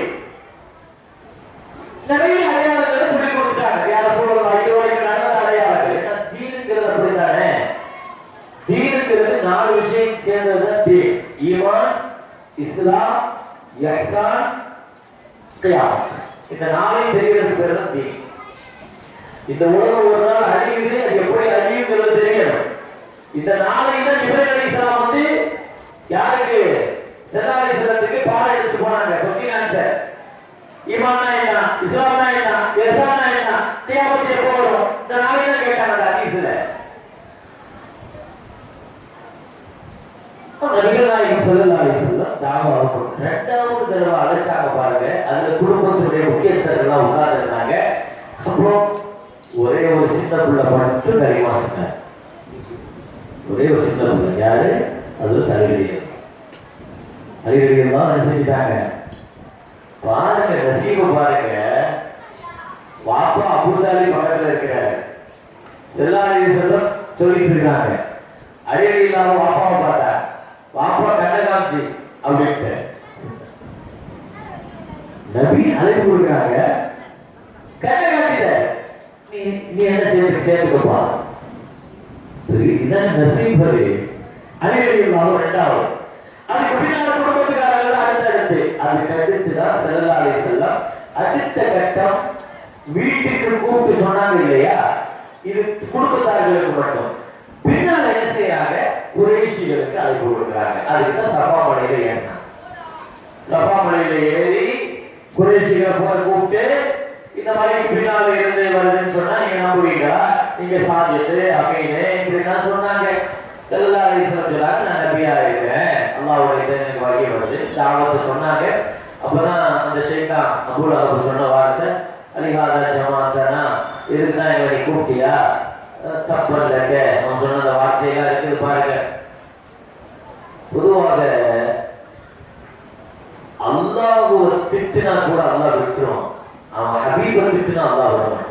நிறைய அடையாளங்களை சொல்லி கொடுத்தாங்க. யார சொல்லலாம், இது வரைக்கும் நடந்த அடையாளங்கள். ஏன்னா தீனுங்கிறது அப்படித்தானே. தீனுங்கிறது 4 விஷயம் சேர்ந்ததுதான் தீன். ஈமான், இஸ்லாம், இஹ்சான், கியாமத். இந்த 4 தெரிகிறது பேர் தான் தீன். இந்த உலகம் ஒரு நாள் அழியுது, அது எப்படி அழியுங்கிறது தெரியணும். இந்த 4 தான் ஜிப்ரீல் அலைஹிஸ்ஸலாம் வந்து யாருக்கு, ஸல்லல்லாஹு அலைஹி வஸல்லத்துக்கு பாடம் எடுத்து போனாங்க. Question answer. ஈமான்னா என்ன, இஸ்லாம்னா என்ன, இஹ்சான்னா என்ன, கியாமத் எப்போ வரும், இந்த 4 தான் கேட்டாங்க ஹதீஸ்ல. நபிகள் நாயகம் ஸல்லல்லாஹு அலைஹி வஸல்லம் தாவா ரெண்டாவது தடவை அழைச்சாங்க பாருங்க. அதுல குடும்பத்துடைய முக்கியஸ்தர்கள் உட்கார்ந்து இருந்தாங்க. அப்புறம் ஒரே ஒரு சின்ன புள்ள மட்டும் கரிமா சொன்னார். ஒரே ஒரு சின்ன புள்ள. யாரு அது? தலிலியர். தலிலியர் தான் என்ன செஞ்சிட்டாங்க பாருங்க, நசீப பாருங்க. வாப்பா அபூதாலி பக்கத்துல இருக்கிறாரு. ஸல்லல்லாஹு அலைஹி வஸல்லம் சொல்லிட்டு இருக்காங்க. அலிரலி இல்லாம வாப்பாவை பார்த்தா, வாப்பா கண்ணை காமிச்சு அப்படின்ட்டு நபி அழைப்பு கொடுக்குறாங்க. கண்ணை காட்டிட்ட, நீ என்ன சேர்த்துக்கப்பா. இதுதான் நசீப். அலிரலியல்லாஹு இரண்டாவது. அதுக்கு பின்னால குடும்பத்துக்காரர்கள் அடுத்தடுத்து அதுக்கு அடுத்துதான் ஸல்லல்லாஹு அலைஹி வஸல்லம் அடுத்த கட்டம் வீட்டுக்கு கூப்பிட்டு சொன்னாங்க இல்லையா, இது குடும்பத்தார்களுக்கு மட்டும். பின்னால என்ன செய்யறாங்க, குறைஷிகளுக்கு அழைப்பு கொடுக்குறாங்க. அதுக்கு சஃபா மலையில ஏறினாங்க. சஃபா மலையில ஏறி குறைஷிகளை போய் கூப்பிட்டு இந்த மலைக்கு பின்னால இருந்து வருதுன்னு சொன்னா நீங்க நம்புவீங்களா, நீங்க சாஜித்து அமீனு இப்படிலாம் சொன்னாங்க. ஸல்லல்லாஹு அலைஹி வஸல்லம் சொன்னாங்க, நான் நபியா இருக்கிறேன், அல்லாஹ்வுடைய எனக்கு வகை வருது தாவத்தை சொன்னாங்க. அப்பதான் அந்த ஷைத்தான் அபூ லஹப் சொன்ன வார்த்தை, அலிஹாதா ஜமாத்தனா, இதுக்குதான் இவனை கூப்பிட்டியா, தப்பல்லக்க. அவன் சொன்ன அந்த வார்த்தையெல்லாம் இருக்குது பாருங்க. பொதுவாக அல்லாஹ்வை திட்டினா கூட அல்லாஹ் விட்டுருவான், அவன் ஹபீபை திட்டினா அல்லாஹ் விடுவான்.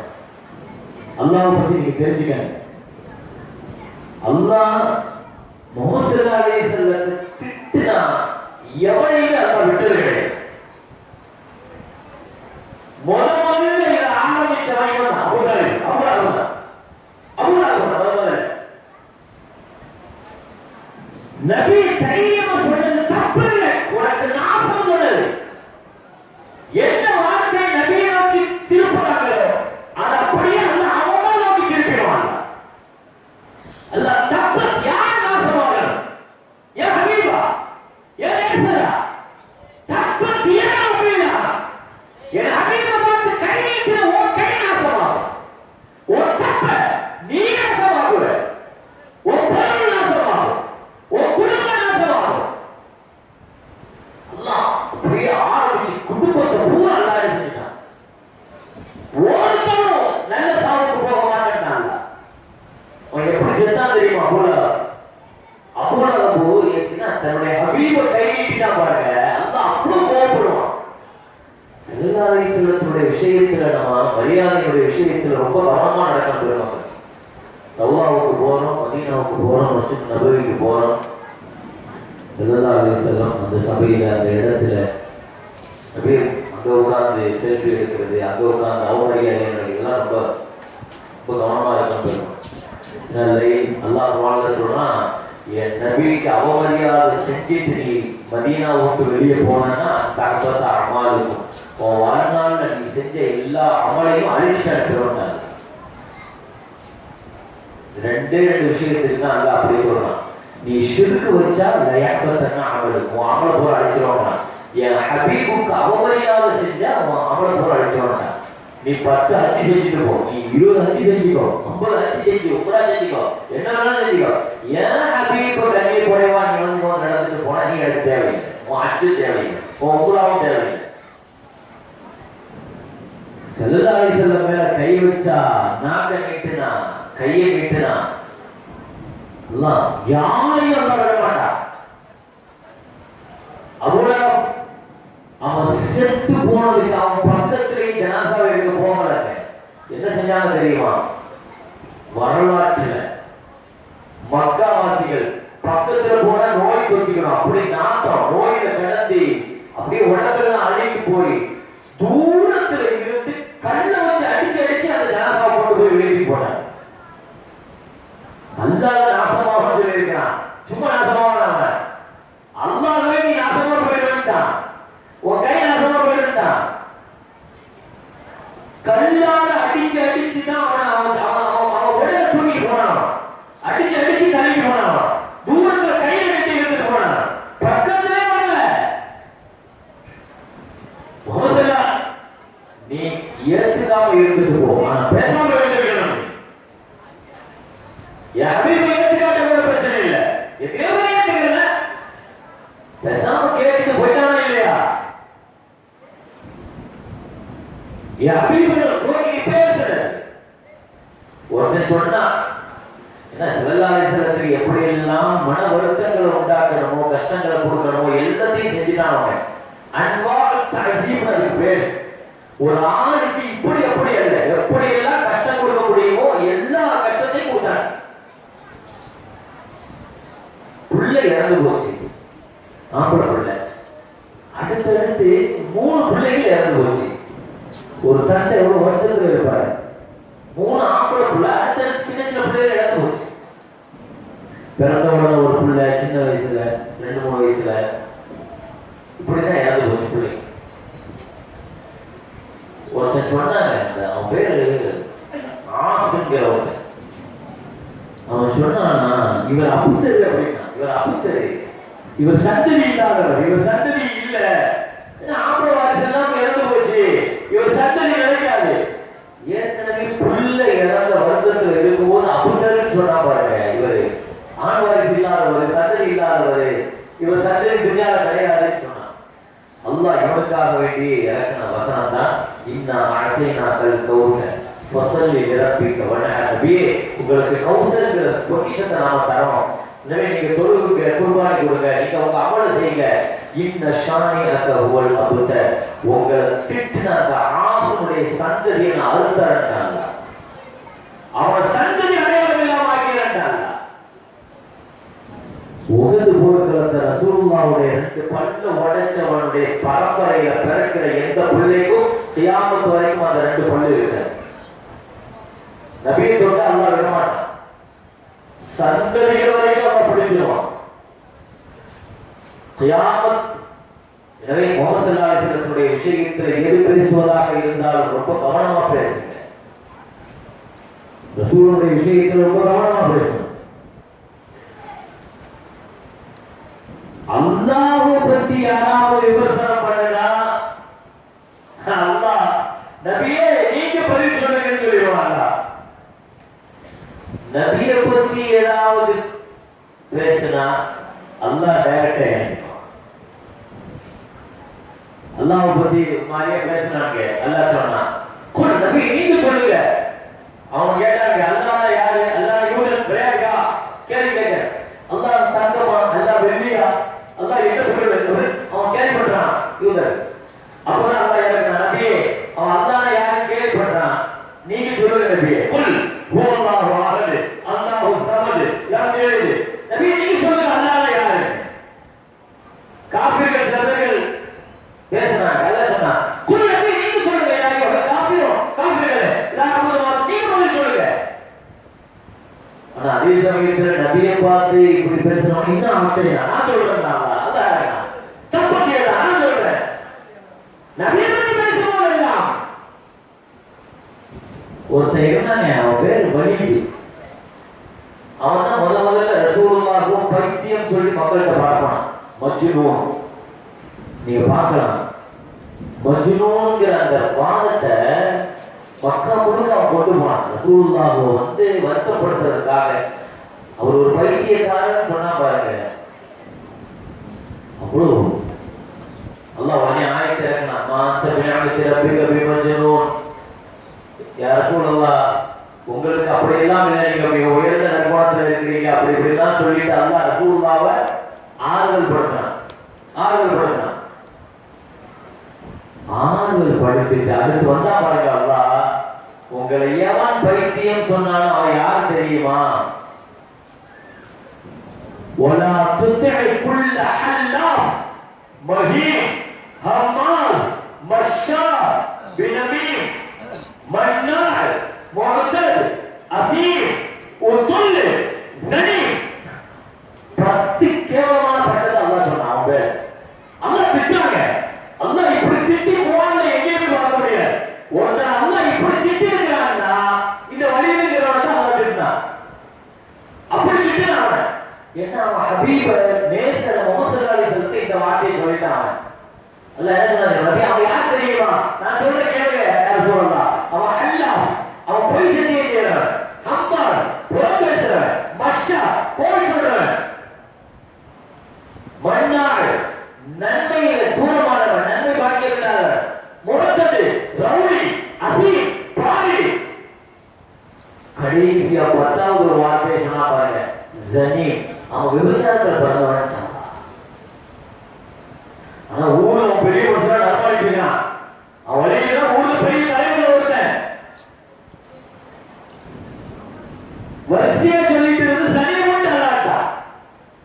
அல்லாஹ்வை பத்தி நீங்க தெரிஞ்சுக்கங்க, அல்லாஹ் முஹம்மது ஸல்லல்லாஹு அலைஹி வஸல்லத்தை திட்டினா எவனையுமே அல்லாஹ் விட்டது கிடையாது. முதல்ல இதை ஆரம்பிச்சவன் இவன் தான், அபூ தாலிப். நபி தைரியமா சொன்னது தப்பு இல்லை, உனக்கு நாசம் சொன்னது. என்ன வார்த்தை நபியை நோக்கி திருப்புறாங்களோ அது அப்படியே அல்ல அவனை நோக்கி திருப்பிடுவாங்க. அல்ல தப்பு யார் நாசமாகணும், ஏன் ஹபீபா, ஏன் நேசரா, தப்பு தீரா அப்படின்னா என் ஹபீபை பார்த்து கை நீட்டின உன் கை நாசமாகும், உன் தப்ப நீ நாசமாகுவ, உன் பொருள் நாசமாகும், உன் குடும்பம் நாசமாகும். அல்லாஹ் அப்படியே ஆரம்பிச்சு குடும்பத்தை பூரா அல்லாஹ் செஞ்சுட்டான். ஒருத்தரும் நல்ல சாவுக்கு போக மாட்டேன்டாங்க. அவன் எப்படி செத்தான் தெரியுமா, அபூ லஹப் ஏன்னா தன்னுடைய ஹபீபை கை நீட்டினா பாருங்க, அல்லாஹ் அவ்வளவு கோபப்படுவான். ஸல்லல்லாஹு அலைஹி வஸல்லத்துடைய விஷயத்துல நம்ம மரியாதையுடைய விஷயத்துல ரொம்ப கவனமா நடக்கணும். பெருமாள் ரவுலாவுக்கு போறோம், மதீனாவுக்கு போறோம், மஸ்ஜித் நபவிக்கு போறோம். ஸல்லல்லாஹு அலைஹி வஸல்லம் அந்த சபையில அந்த இடத்துல அப்படியே அங்க உட்கார்ந்து செல்ஃபி எடுக்கிறது, அங்க உட்கார்ந்து அவமரியாதை இதெல்லாம் ரொம்ப ரொம்ப கவனமா இருக்கணும். அல்லாஹ் குர்ஆன்ல சொல்றான், என் நபிக்கு அவமரியாதை செஞ்சுட்டு நீ மதீனா விட்டு வெளியே போனா தகப்பத்த அமாலுக்கும் உன் வாழ்நாள்ல நீ செஞ்ச எல்லா அமலையும் அழிச்சுட்டு அனுப்பிடுவாங்க. ரெண்டு விஷயத்துக்கு தான் அல்லாஹ் அப்படியே சொல்றான், நீ ஷிர்க் வச்சா லயஹ்பத்தன அமலுக்கு உன் அமலை போற அழிச்சிருவாங்க. என் ஹபீபுக்கு அவமரியாதை செஞ்சா உன் அமலை போற அழிச்சிருவாங்க. நீ 10 ஹஜ் செஞ்சுட்டு போ, நீ 20 ஹஜ் செஞ்சுக்கோ, 50 ஹஜ் செஞ்சு உம்ரா செஞ்சுக்கோ, என்ன வேணாலும் செஞ்சுக்கோ. ஏன் ஹபீப் கண்ணிய குறைவா நீ வந்து நடந்துட்டு போனா நீ எனக்கு தேவையில்லை, உன் ஹஜ் தேவையில்லை, உன் உம்ராவும் தேவையில்லை. ஸல்லல்லாஹு அலைஹி வஸல்லம் மேல கை வச்சா, நாக்க நீட்டுனா, கையை நீட்டுனா அல்லாஹ் யாரையும் அல்லாஹ் விட மாட்டான். அபூ லஹப் அவன் செத்து போனதுக்கு அவன் பக்கத்திலேயே ஜனாசாவை எடுக்க போகலங்க. என்ன செஞ்சாங்க தெரியுமா, வரலாற்றுல மக்காவாசிகள் பக்கத்துல போனா நோய் தொத்திக்கணும், அப்படி நாத்தம் நோயில கிடந்தி அப்படியே உடம்பெல்லாம் அழுகி போய் தூரத்துல இருந்து கல்ல வச்சு அடிச்சு அடிச்சு அந்த ஜனாசாவை கொண்டு போய் வெளியே போனாங்க. அல்லாஹ் நாசமாக சொல்லியிருக்கிறான், சும்மா நாசமாக அல்லாஹ்வே நீ நாசமா போயிட்டான், உன் கை நாசமா போயிட்டான். கல்லால அடிச்சு அடிச்சு தான் அவன் உடல தூக்கி போனான், அடிச்சு அடிச்சு தள்ளிட்டு போனான், தூரத்துல கையை கட்டி எடுத்துட்டு போனான், பக்கத்திலே வரல. முஹம்மது நீ ஏற்றுக்காம இருந்துட்டு போ, ஆனா பேசாம இருந்துக்கணும். என் ஹபீபை ஏற்றுக்காட்ட கூட பிரச்சனை இல்லை, எத்தனையோ பேர் ஏற்றுக்கல, பேசாம கேட்டு போயிட்டானா இல்லையா. என் ஹபீபுகள் போய் பேசுற ஒருத்தன் சொன்னா, என்ன ஸல்லல்லாஹு அலைஹி வஸல்லத்துக்கு எப்படி எல்லாம் மன வருத்தங்களை உண்டாக்கணுமோ, கஷ்டங்களை கொடுக்கணுமோ எல்லாத்தையும் செஞ்சுட்டாங்க. அன்வால் தஅதீப் அதுக்கு பேர். ஒரு ஆளுக்கு இப்படி அப்படி அல்ல, எப்படி எல்லாம் கஷ்டம் கொடுக்க முடியுமோ எல்லா கஷ்டத்தையும் கொடுத்தாங்க. பிள்ளை இறந்து போச்சு, ஆம்பளை பிள்ளை. அடுத்தடுத்து 3 பிள்ளைகள் இறந்து போச்சு. ஒரு தந்தை எவ்வளவு வருத்தத்தில் இருப்பாரு. 3 ஆம்பளை பிள்ளை, அடுத்தடுத்து சின்ன சின்ன பிள்ளைகள் இறந்து போச்சு. பிறந்த உடனே ஒரு பிள்ளை, வயசுல 2-3 வயசுல இப்படிதான் இறந்து போச்சு பிள்ளை. ஒருத்தன் சொன்னாங்க, அவன் பேரு ஆசுங்கிற ஒருத்தன். அவன் சொன்னான்னா இவர் அப்புத்தரு அப்படின்னா, இவர் அப்புத்தரு, இவர் சந்ததி இல்லாதவர், இவர் சந்ததி இல்ல, ஆம்பளை வாரிசு எல்லாம் இறந்து போச்சு, இவர் சந்ததி கிடைக்காது. ஏற்கனவே புள்ள இறந்த வருத்தத்தில் இருக்கும்போது அப்புத்தருன்னு சொன்னா பாருங்க, இவர் ஆண் வாரிசு இல்லாதவர், சந்ததி இல்லாதவர், இவர் சந்ததி துணியால கிடையாதுன்னு சொன்னான். அல்லாஹ் இவனுக்காக வேண்டி இறக்கின வசனம் தான் இன்னா அஅதைனாக்கல் கௌசர் ஃபஸல்லி லிரப்பிக வன்ஹர். நபியே, உங்களுக்கு கௌசர்ங்கிற பொக்கிஷத்தை நாம தரோம், எனவே நீங்க தொழுகுங்க, குர்பானி கொடுங்க, நீங்க உங்க அமல செய்யுங்க. இன்ன ஷானிஅக ஹுவல் அப்தர், உங்களை திட்டின அந்த ஆசுடைய சந்ததியை நான் அறுத்தறேன்டாங்க, அவன் சந்ததி அடையாளம் இல்லாம ஆக்கிறேன்டாங்க. உகது போர்க்களத்தை ரசூலுல்லாஹ்வுடைய 2 பல்ல உடைச்சவனுடைய பரம்பரையில பிறக்கிற எந்த பிள்ளைக்கும் கியாமத் வரைக்கும் அந்த 2 பல்லு இருக்காது. நபியை தொட்டு அல்லாஹ் விடமாட்டான், சந்ததிகள் வரைக்கும் அவன் பிடிச்சிருவான் கியாமத். எனவே முஹம்மது ஸல்லல்லாஹு அலைஹி வஸல்லம் விஷயத்தில் எது பேசுவதாக இருந்தாலும் ரொம்ப கவனமா பேசுங்க. ரசூலுடைய விஷயத்தில் ரொம்ப கவனமா பேசுங்க. அல்லாஹ்வை பத்தி யாராவது விமர்சனம் பண்ணுனா அல்லாஹ் நபியே நீங்க பதில் சொல்லுங்கன்னு சொல்லிடுவாங்க. நபியை பத்தி ஏதாவது பேசினா அல்லாஹ் டைரக்டா அல்லாஹ்வை பத்தி மாதிரியே பேசினாங்க. அல்லாஹ் சொன்னா குல் நபி நீங்க சொல்லுங்க. அவங்க கேட்டாங்க அல்லாஹ் யாரு, அல்லாஹ் யூதன் பிராயா கேள்வி கேட்க, அல்லாஹ் தங்கமா, அல்லாஹ் வெள்ளியா, அல்லாஹ் என்ன பொருள் அவன் கேள்விப்பட்டான் யூதன். அப்பதான் அல்லாஹ் யாருக்கு நபியே அவன் அல்லாஹ் யாருன்னு கேள்விப்பட்டான், நீங்க சொல்லுங்க நபியே. குல் ஹுவல்லாஹு அஹத் அல்லாஹு ஸமத் லம் யலித். நபியே நீங்க சொல்லுங்க அல்லாஹ் யாரு. காஃபிர்கள் சிலர்கள் பேசுறாங்க. அல்லாஹ் சொன்னா குல் நபி நீங்க சொல்லுங்க யாரு காஃபிர்களே லாஹுல்லாஹ் நீங்க பதில் சொல்லுங்க. ஆனா அதே சமயத்துல நபியை பார்த்து இப்படி பேசுறவங்க இன்னும் ஆச்சரியம். நான் சொல்றேன் அல்லாஹ் தப்பத்தியதா நான் சொல்றேன். நபியை பத்தி பேசும்போது எல்லாம் ஒருத்தன் இருந்தாங்க, அவன் பேர் வலீத். அவன் தான் முதல்ல ரசூலுல்லாஹ்வும் பைத்தியம் சொல்லி மக்கள்கிட்ட பார்ப்பான். மஜ்னூன் நீங்க பார்க்கலாம், மஜ்னூன்ங்கிற அந்த வாதத்தை மக்கா முழுக்க அவன் கொண்டு போனான். ரசூலுல்லாஹ்வை வருத்தப்படுத்துறதுக்காக அவர் ஒரு பைத்தியக்காரன் சொன்னா பாருங்க. அவ்வளவு அல்லாஹ் உடனே ஆயத்தை இறக்கினா, மாந்த பினாமத்தி ரப்பிக பிமஜ்னூன். யா ரசூலல்லாஹ் உங்களுக்கு அப்படியெல்லாம் இல்லை, நீங்க மிக உயர்ந்த நற்குணத்தில் இருக்கிறீங்க, அப்படி இப்படிலாம் சொல்லிட்டு அல்லாஹ் ரசூலுல்லாஹ்வை ஆறுதல் படுத்தினான். ஆறுதல் படுத்திட்டு அடுத்து வந்தா பாருங்க, அல்லாஹ் உங்களை எவன் பைத்தியம் சொன்னாலும் அவன் யார் தெரியுமா? ولا تطع كل حلاف مهين هماز مشاء بنميم مناع معتد اثيم عتل زنيم. 10 கேவலமான பட்டத்தை அல்லாஹ் சொன்னான். அவன் பேர் அல்லாஹ் திட்டாங்க. அல்லாஹ் இப்படி திட்டி குர்ஆன்ல எங்கேயுமே பார்க்க முடியாது. ஒருத்தன் அல்லாஹ் இப்படி திட்டி இருக்கான்னா இந்த வழியில இருக்கிறவன தான் அல்லாஹ் திட்டினான். அப்படி திட்டினான் அவன். ஏன்னா அவன் ஹபீப நேசர முஹம்மது ஸல்லல்லாஹு அலைஹி வஸல்லம் இந்த வார்த்தையை சொல்லிட்டான். அல்லாஹ் என்ன சொன்னாரு, நபி அவன் யார் தெரியுமா? நான் சொல்ற கேளுங்க யா ரசூலல்லாஹ். அவன் ஹல்லாஃப், அவன் பொய் சத்தியம் செய்றவன், ஹம்மாஸ் பொய் பேசுறவன், மஷ்ஷா பொய் சொல்றவன், மன்னாள் நன்மையில தூரமானவன், நன்மை பாக்கியம் இல்லாதவன், முரத்தது ரவுடி அசீம் பாரி. கடைசியா 10வது ஒரு வார்த்தையை சொன்னா பாருங்க, ஜனி. அவன் விபச்சாரத்தில் பிறந்தவன். ஆனா ஊர்ல அவன் பெரிய மனுஷனா நடமாடிட்டு இருக்கான். அவன் வழியில ஊர்ல பெரிய தலைவர் ஒருத்தன் வரிசையா சொல்லிட்டு இருந்து சனி மட்டும் அல்லாட்டா.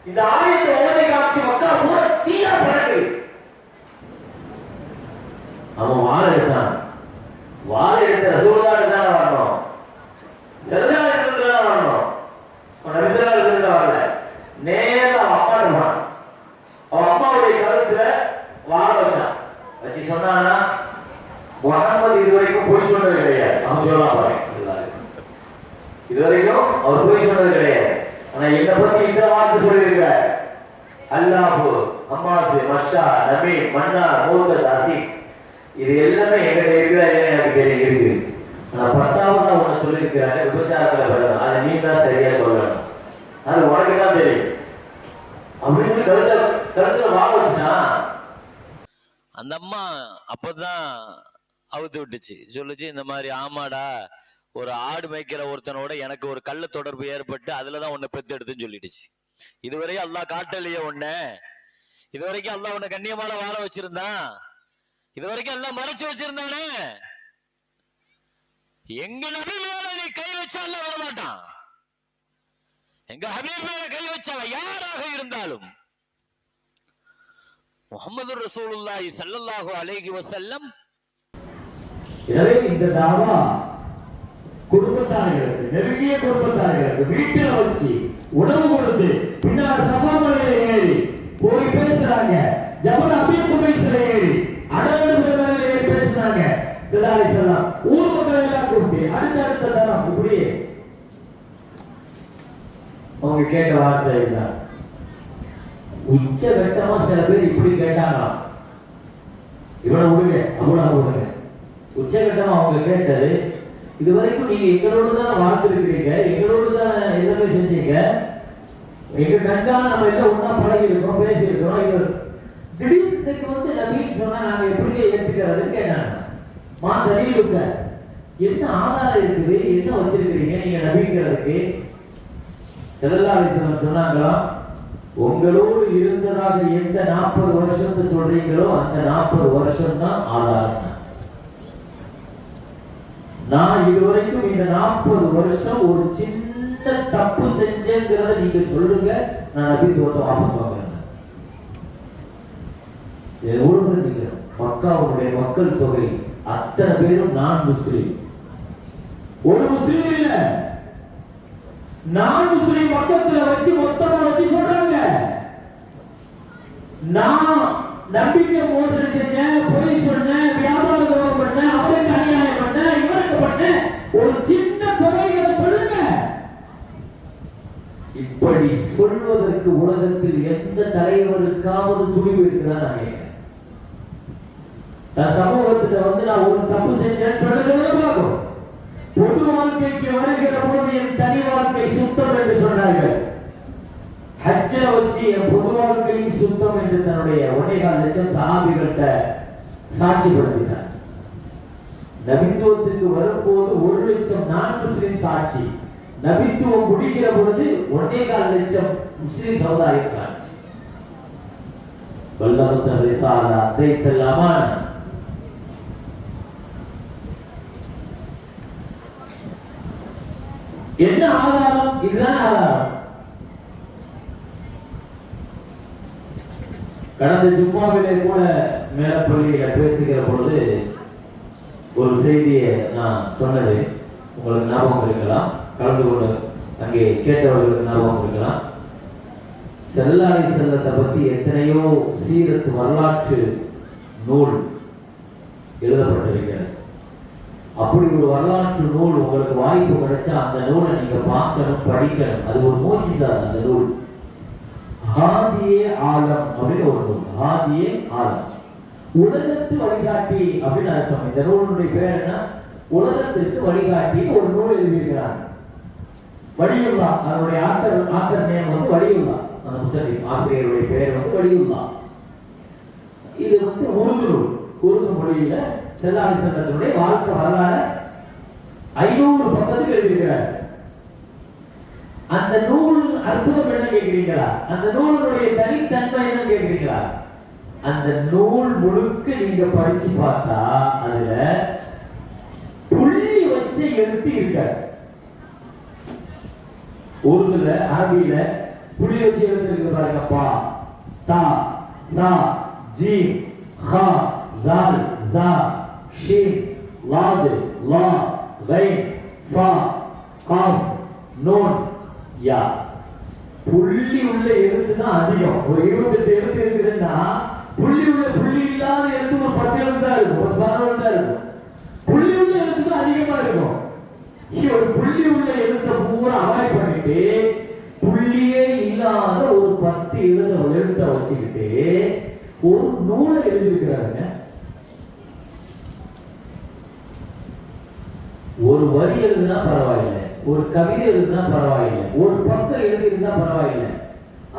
இந்த ஆயத்தை ஓதை காமிச்சு மக்கள் பூரா தீயா பறக்கு. அவன் வாழை எடுத்தான். வாழை எடுத்த ரசூலுல்லாஹ் எடுத்தான வரணும், செல்லா எடுத்துட்டு வரணும், நபிசல்லா எடுத்துட்டு வரல. நேரா அப்பாடுவான். வச்சு சொன்னானா முகமது இதுவரைக்கும் பொய் சொன்னது கிடையாது. அவன் சொல்லலாம் பாருங்க, இதுவரைக்கும் அவர் பொய் சொன்னது கிடையாது. ஆனா என்னை பத்தி இந்த வார்த்தை சொல்லியிருக்க, அல்லாஹு அம்மாசு மஷா நபி மன்னா மூத்தத் அசீம், இது எல்லாமே எங்கிட்ட இருக்கிற எனக்கு தெரியும் இருக்கு. ஆனா 10ஆவதா உன்னை சொல்லியிருக்கிறாரு விபச்சாரத்துல வருது, அதை நீ தான் சரியா சொல்லணும், அது உனக்கு தான் தெரியும் அப்படின்னு சொல்லி கருத்துல வாங்க வச்சுனா அந்த அம்மா அப்பதான் அவுத்து விட்டுச்சு. சொல்லுச்சு, இந்த மாதிரி ஆமாடா, ஒரு ஆடு மேய்க்கிற ஒருத்தனோட எனக்கு ஒரு கள்ள தொடர்பு ஏற்பட்டு அதுலதான் உன்னை பெத்து எடுத்துன்னு சொல்லிடுச்சு. இதுவரையும் அல்லாஹ் காட்டலையே உன்ன, இதுவரைக்கும் அல்லாஹ் உன்னை கண்ணியமான வாழ வச்சிருந்தான், இதுவரைக்கும் எல்லாம் மறைச்சு வச்சிருந்தானே. எங்க நபி மேல நீ கை வச்சா அல்லாஹ் வர மாட்டான். எங்க ஹபீப் மேல கை வச்சா யாராக இருந்தாலும், முஹம்மது ரசூலுல்லாஹி ஸல்லல்லாஹு அலைஹி வஸல்லம். எனவே இந்த தாவா குடும்பத்தார்களுக்கு, நெருங்கிய குடும்பத்தார்களுக்கு வீட்டில் வச்சு உணவு கொடுத்து பின்னால் சஃபா மலையில ஏறி போய் பேசுறாங்க. ஜபல் அபீ குபைஸ்ல ஏறி அடலடு மேல ஏறி பேசுறாங்க. ஸல்லல்லாஹு அலைஹி வஸல்லம் ஊர் மக்கள் எல்லாம் கூப்பிட்டு அடுத்த தரம் இப்படி அவங்க கேட்ட வார்த்தை இதுதான். உச்சகட்டமா சில பேர் இப்படி கேட்டாங்க, இவனை விடுங்க அவ்வளவு விடுங்க. உச்சகட்டமா அவங்க கேட்டது, இதுவரைக்கும் நீங்க எங்களோடு தான் வாழ்ந்துருக்கிறீங்க, எங்களோடு தான் எல்லாமே செஞ்சீங்க, எங்க கண்டா நம்ம எல்லாம் ஒன்னா பழகி இருக்கோம், பேசி இருக்கிறோம், இது திடீர்னு வந்து நபின்னு சொன்னா நாங்க எப்படி ஏத்துக்கிறதுன்னு கேட்டாங்க. தலீலுக்க என்ன ஆதாரம் இருக்குது, என்ன வச்சிருக்கிறீங்க நீங்க நபிங்கிறதுக்கு? ஸல்லல்லாஹு அலைஹி வஸல்லம் சொன்னாங்களா, உங்களோடு இருந்ததாக எந்த 40 வருஷத்தை சொல்றீங்களோ அந்த 40 வருஷம் தான் ஆதாரம். நான் இதுவரைக்கும் இந்த 40 வருஷம் ஒரு சின்ன தப்பு செஞ்சேங்கிறத நீங்க சொல்லுங்க, நான் நபித்துவத்தை வாபஸ் வாங்குறேன். மக்காவுடைய மக்கள் தொகை அத்தனை பேரும் நான் முஸ்லிம், ஒரு முஸ்லிம் இல்ல, நான் முஸ்லிம் பக்கத்துல வச்சு மொத்தமா வச்சு சொல்றாங்க, நான் நம்பிக்கை மோசடி செஞ்சேன், பொய் சொன்னேன், வியாபார துரோகம் பண்ணேன், அவருக்கு அநியாயம் பண்ணேன், இவருக்கு பண்ணேன், ஒரு சின்ன குறைகளை சொல்லுங்க. இப்படி சொல்வதற்கு உலகத்தில் எந்த தலைவருக்காவது துணிவு இருக்கிறதா? நான் தன் சமூகத்துல வந்து நான் ஒரு தப்பு செஞ்சேன்னு சொல்ல பார்க்கும். பொது வாழ்க்கைக்கு வருகிற பொழுது என் தனி வாழ்க்கை சுத்தம் என்று சொன்னார்கள். ஹஜ்ஜில வச்சு என் பொது வாழ்க்கையும் சுத்தம் என்று தன்னுடைய 1.25 லட்சம் சஹாபிகள்கிட்ட சாட்சிப்படுத்தினார். நபித்துவத்துக்கு வரும்போது 1 லட்சம் நான் முஸ்லிம் சாட்சி, நபித்துவம் முடிகிற பொழுது 1.25 லட்சம் முஸ்லிம் சமுதாயம் சாட்சி. வல்லஹு ரிசாலா அதைத்தல் அமானா. என்ன ஆதாரம்? இதுதான் ஆதாரம். கடந்த ஜும்மாவிலே கூட மேலப்பள்ளியில பேசுகிற பொழுது ஒரு செய்தியை நான் சொன்னது உங்களுக்கு ஞாபகம் இருக்கலாம், கலந்து கொண்டு அங்கே கேட்டவர்களுக்கு ஞாபகம் இருக்கலாம். ஸல்லல்லாஹு அலைஹி வஸல்லத்தை பத்தி எத்தனையோ சீரத் வரலாற்று நூல் எழுதப்பட்டிருக்கிறது. அப்படி ஒரு வரலாற்று நூல் உங்களுக்கு வாய்ப்பு கிடைச்சா அந்த நூலை நீங்க பார்க்கணும், படிக்கணும். அது ஒரு மோஜிசா. அந்த நூல் ஹாதியே ஆலம் அப்படின்னு ஒரு நூல். ஹாதியே ஆலம், உலகத்து வழிகாட்டி அப்படின்னு அர்த்தம். இந்த நூலுடைய பேர் என்ன? உலகத்திற்கு வழிகாட்டி ஒரு நூல் எழுதியிருக்கிறார் வலியுல்லா. அதனுடைய ஆத்தர் நேம் வந்து வலியுல்லா. அந்த முஸ்லிம் ஆசிரியருடைய பெயர் வந்து வலியுல்லா. இது வந்து உருது நூல். உருது மொழியில ஸல்லல்லாஹு அலைஹி வஸல்லத்துடைய வாழ்க்கை வரலாறு 500 பக்கத்துக்கு எழுதியிருக்கிறார். அந்த நூல் அற்புதம் என்ன கேட்கிறீங்களா? அந்த நூலுடைய தனித்தன்மை என்ன கேட்கிறீங்களா? அந்த நூல் முழுக்க நீங்க படிச்சு பார்த்தா அதுல புள்ளி வச்சு எழுத்து இருக்காது. உருதுல அரபியில புள்ளி வச்சு எழுத்து இருக்கு பாருங்க. பா, தா, சா, ஜீம், ஹா, ஜால், ஜா, ஷீன், லாத், லா, கைன், ஃபா, காஃப், நூன், யா. புள்ளி உள்ள எழுத்து தான் அதிகம். ஒரு 28 எழுத்து இருக்குதுன்னா புள்ளி உள்ள புள்ளி இல்லாத எழுத்து ஒரு 10 தான் இருக்கும், ஒரு 11 தான் இருக்கும். புள்ளி உள்ள எழுத்துக்கு அதிகமா இருக்கும். ஒரு புள்ளி உள்ள எழுத்தை பூரா அவாய்ட் பண்ணிட்டு புள்ளியே இல்லாத ஒரு 10 எழுத்தை வச்சுக்கிட்டு ஒரு நூலை எழுதியிருக்கிறாருங்க. ஒரு வரி எழுதுனா பரவாயில்லை, ஒரு கவிதை எழுதுனா பரவாயில்லை, ஒரு பக்கம் எழுதி இருந்தா பரவாயில்லை,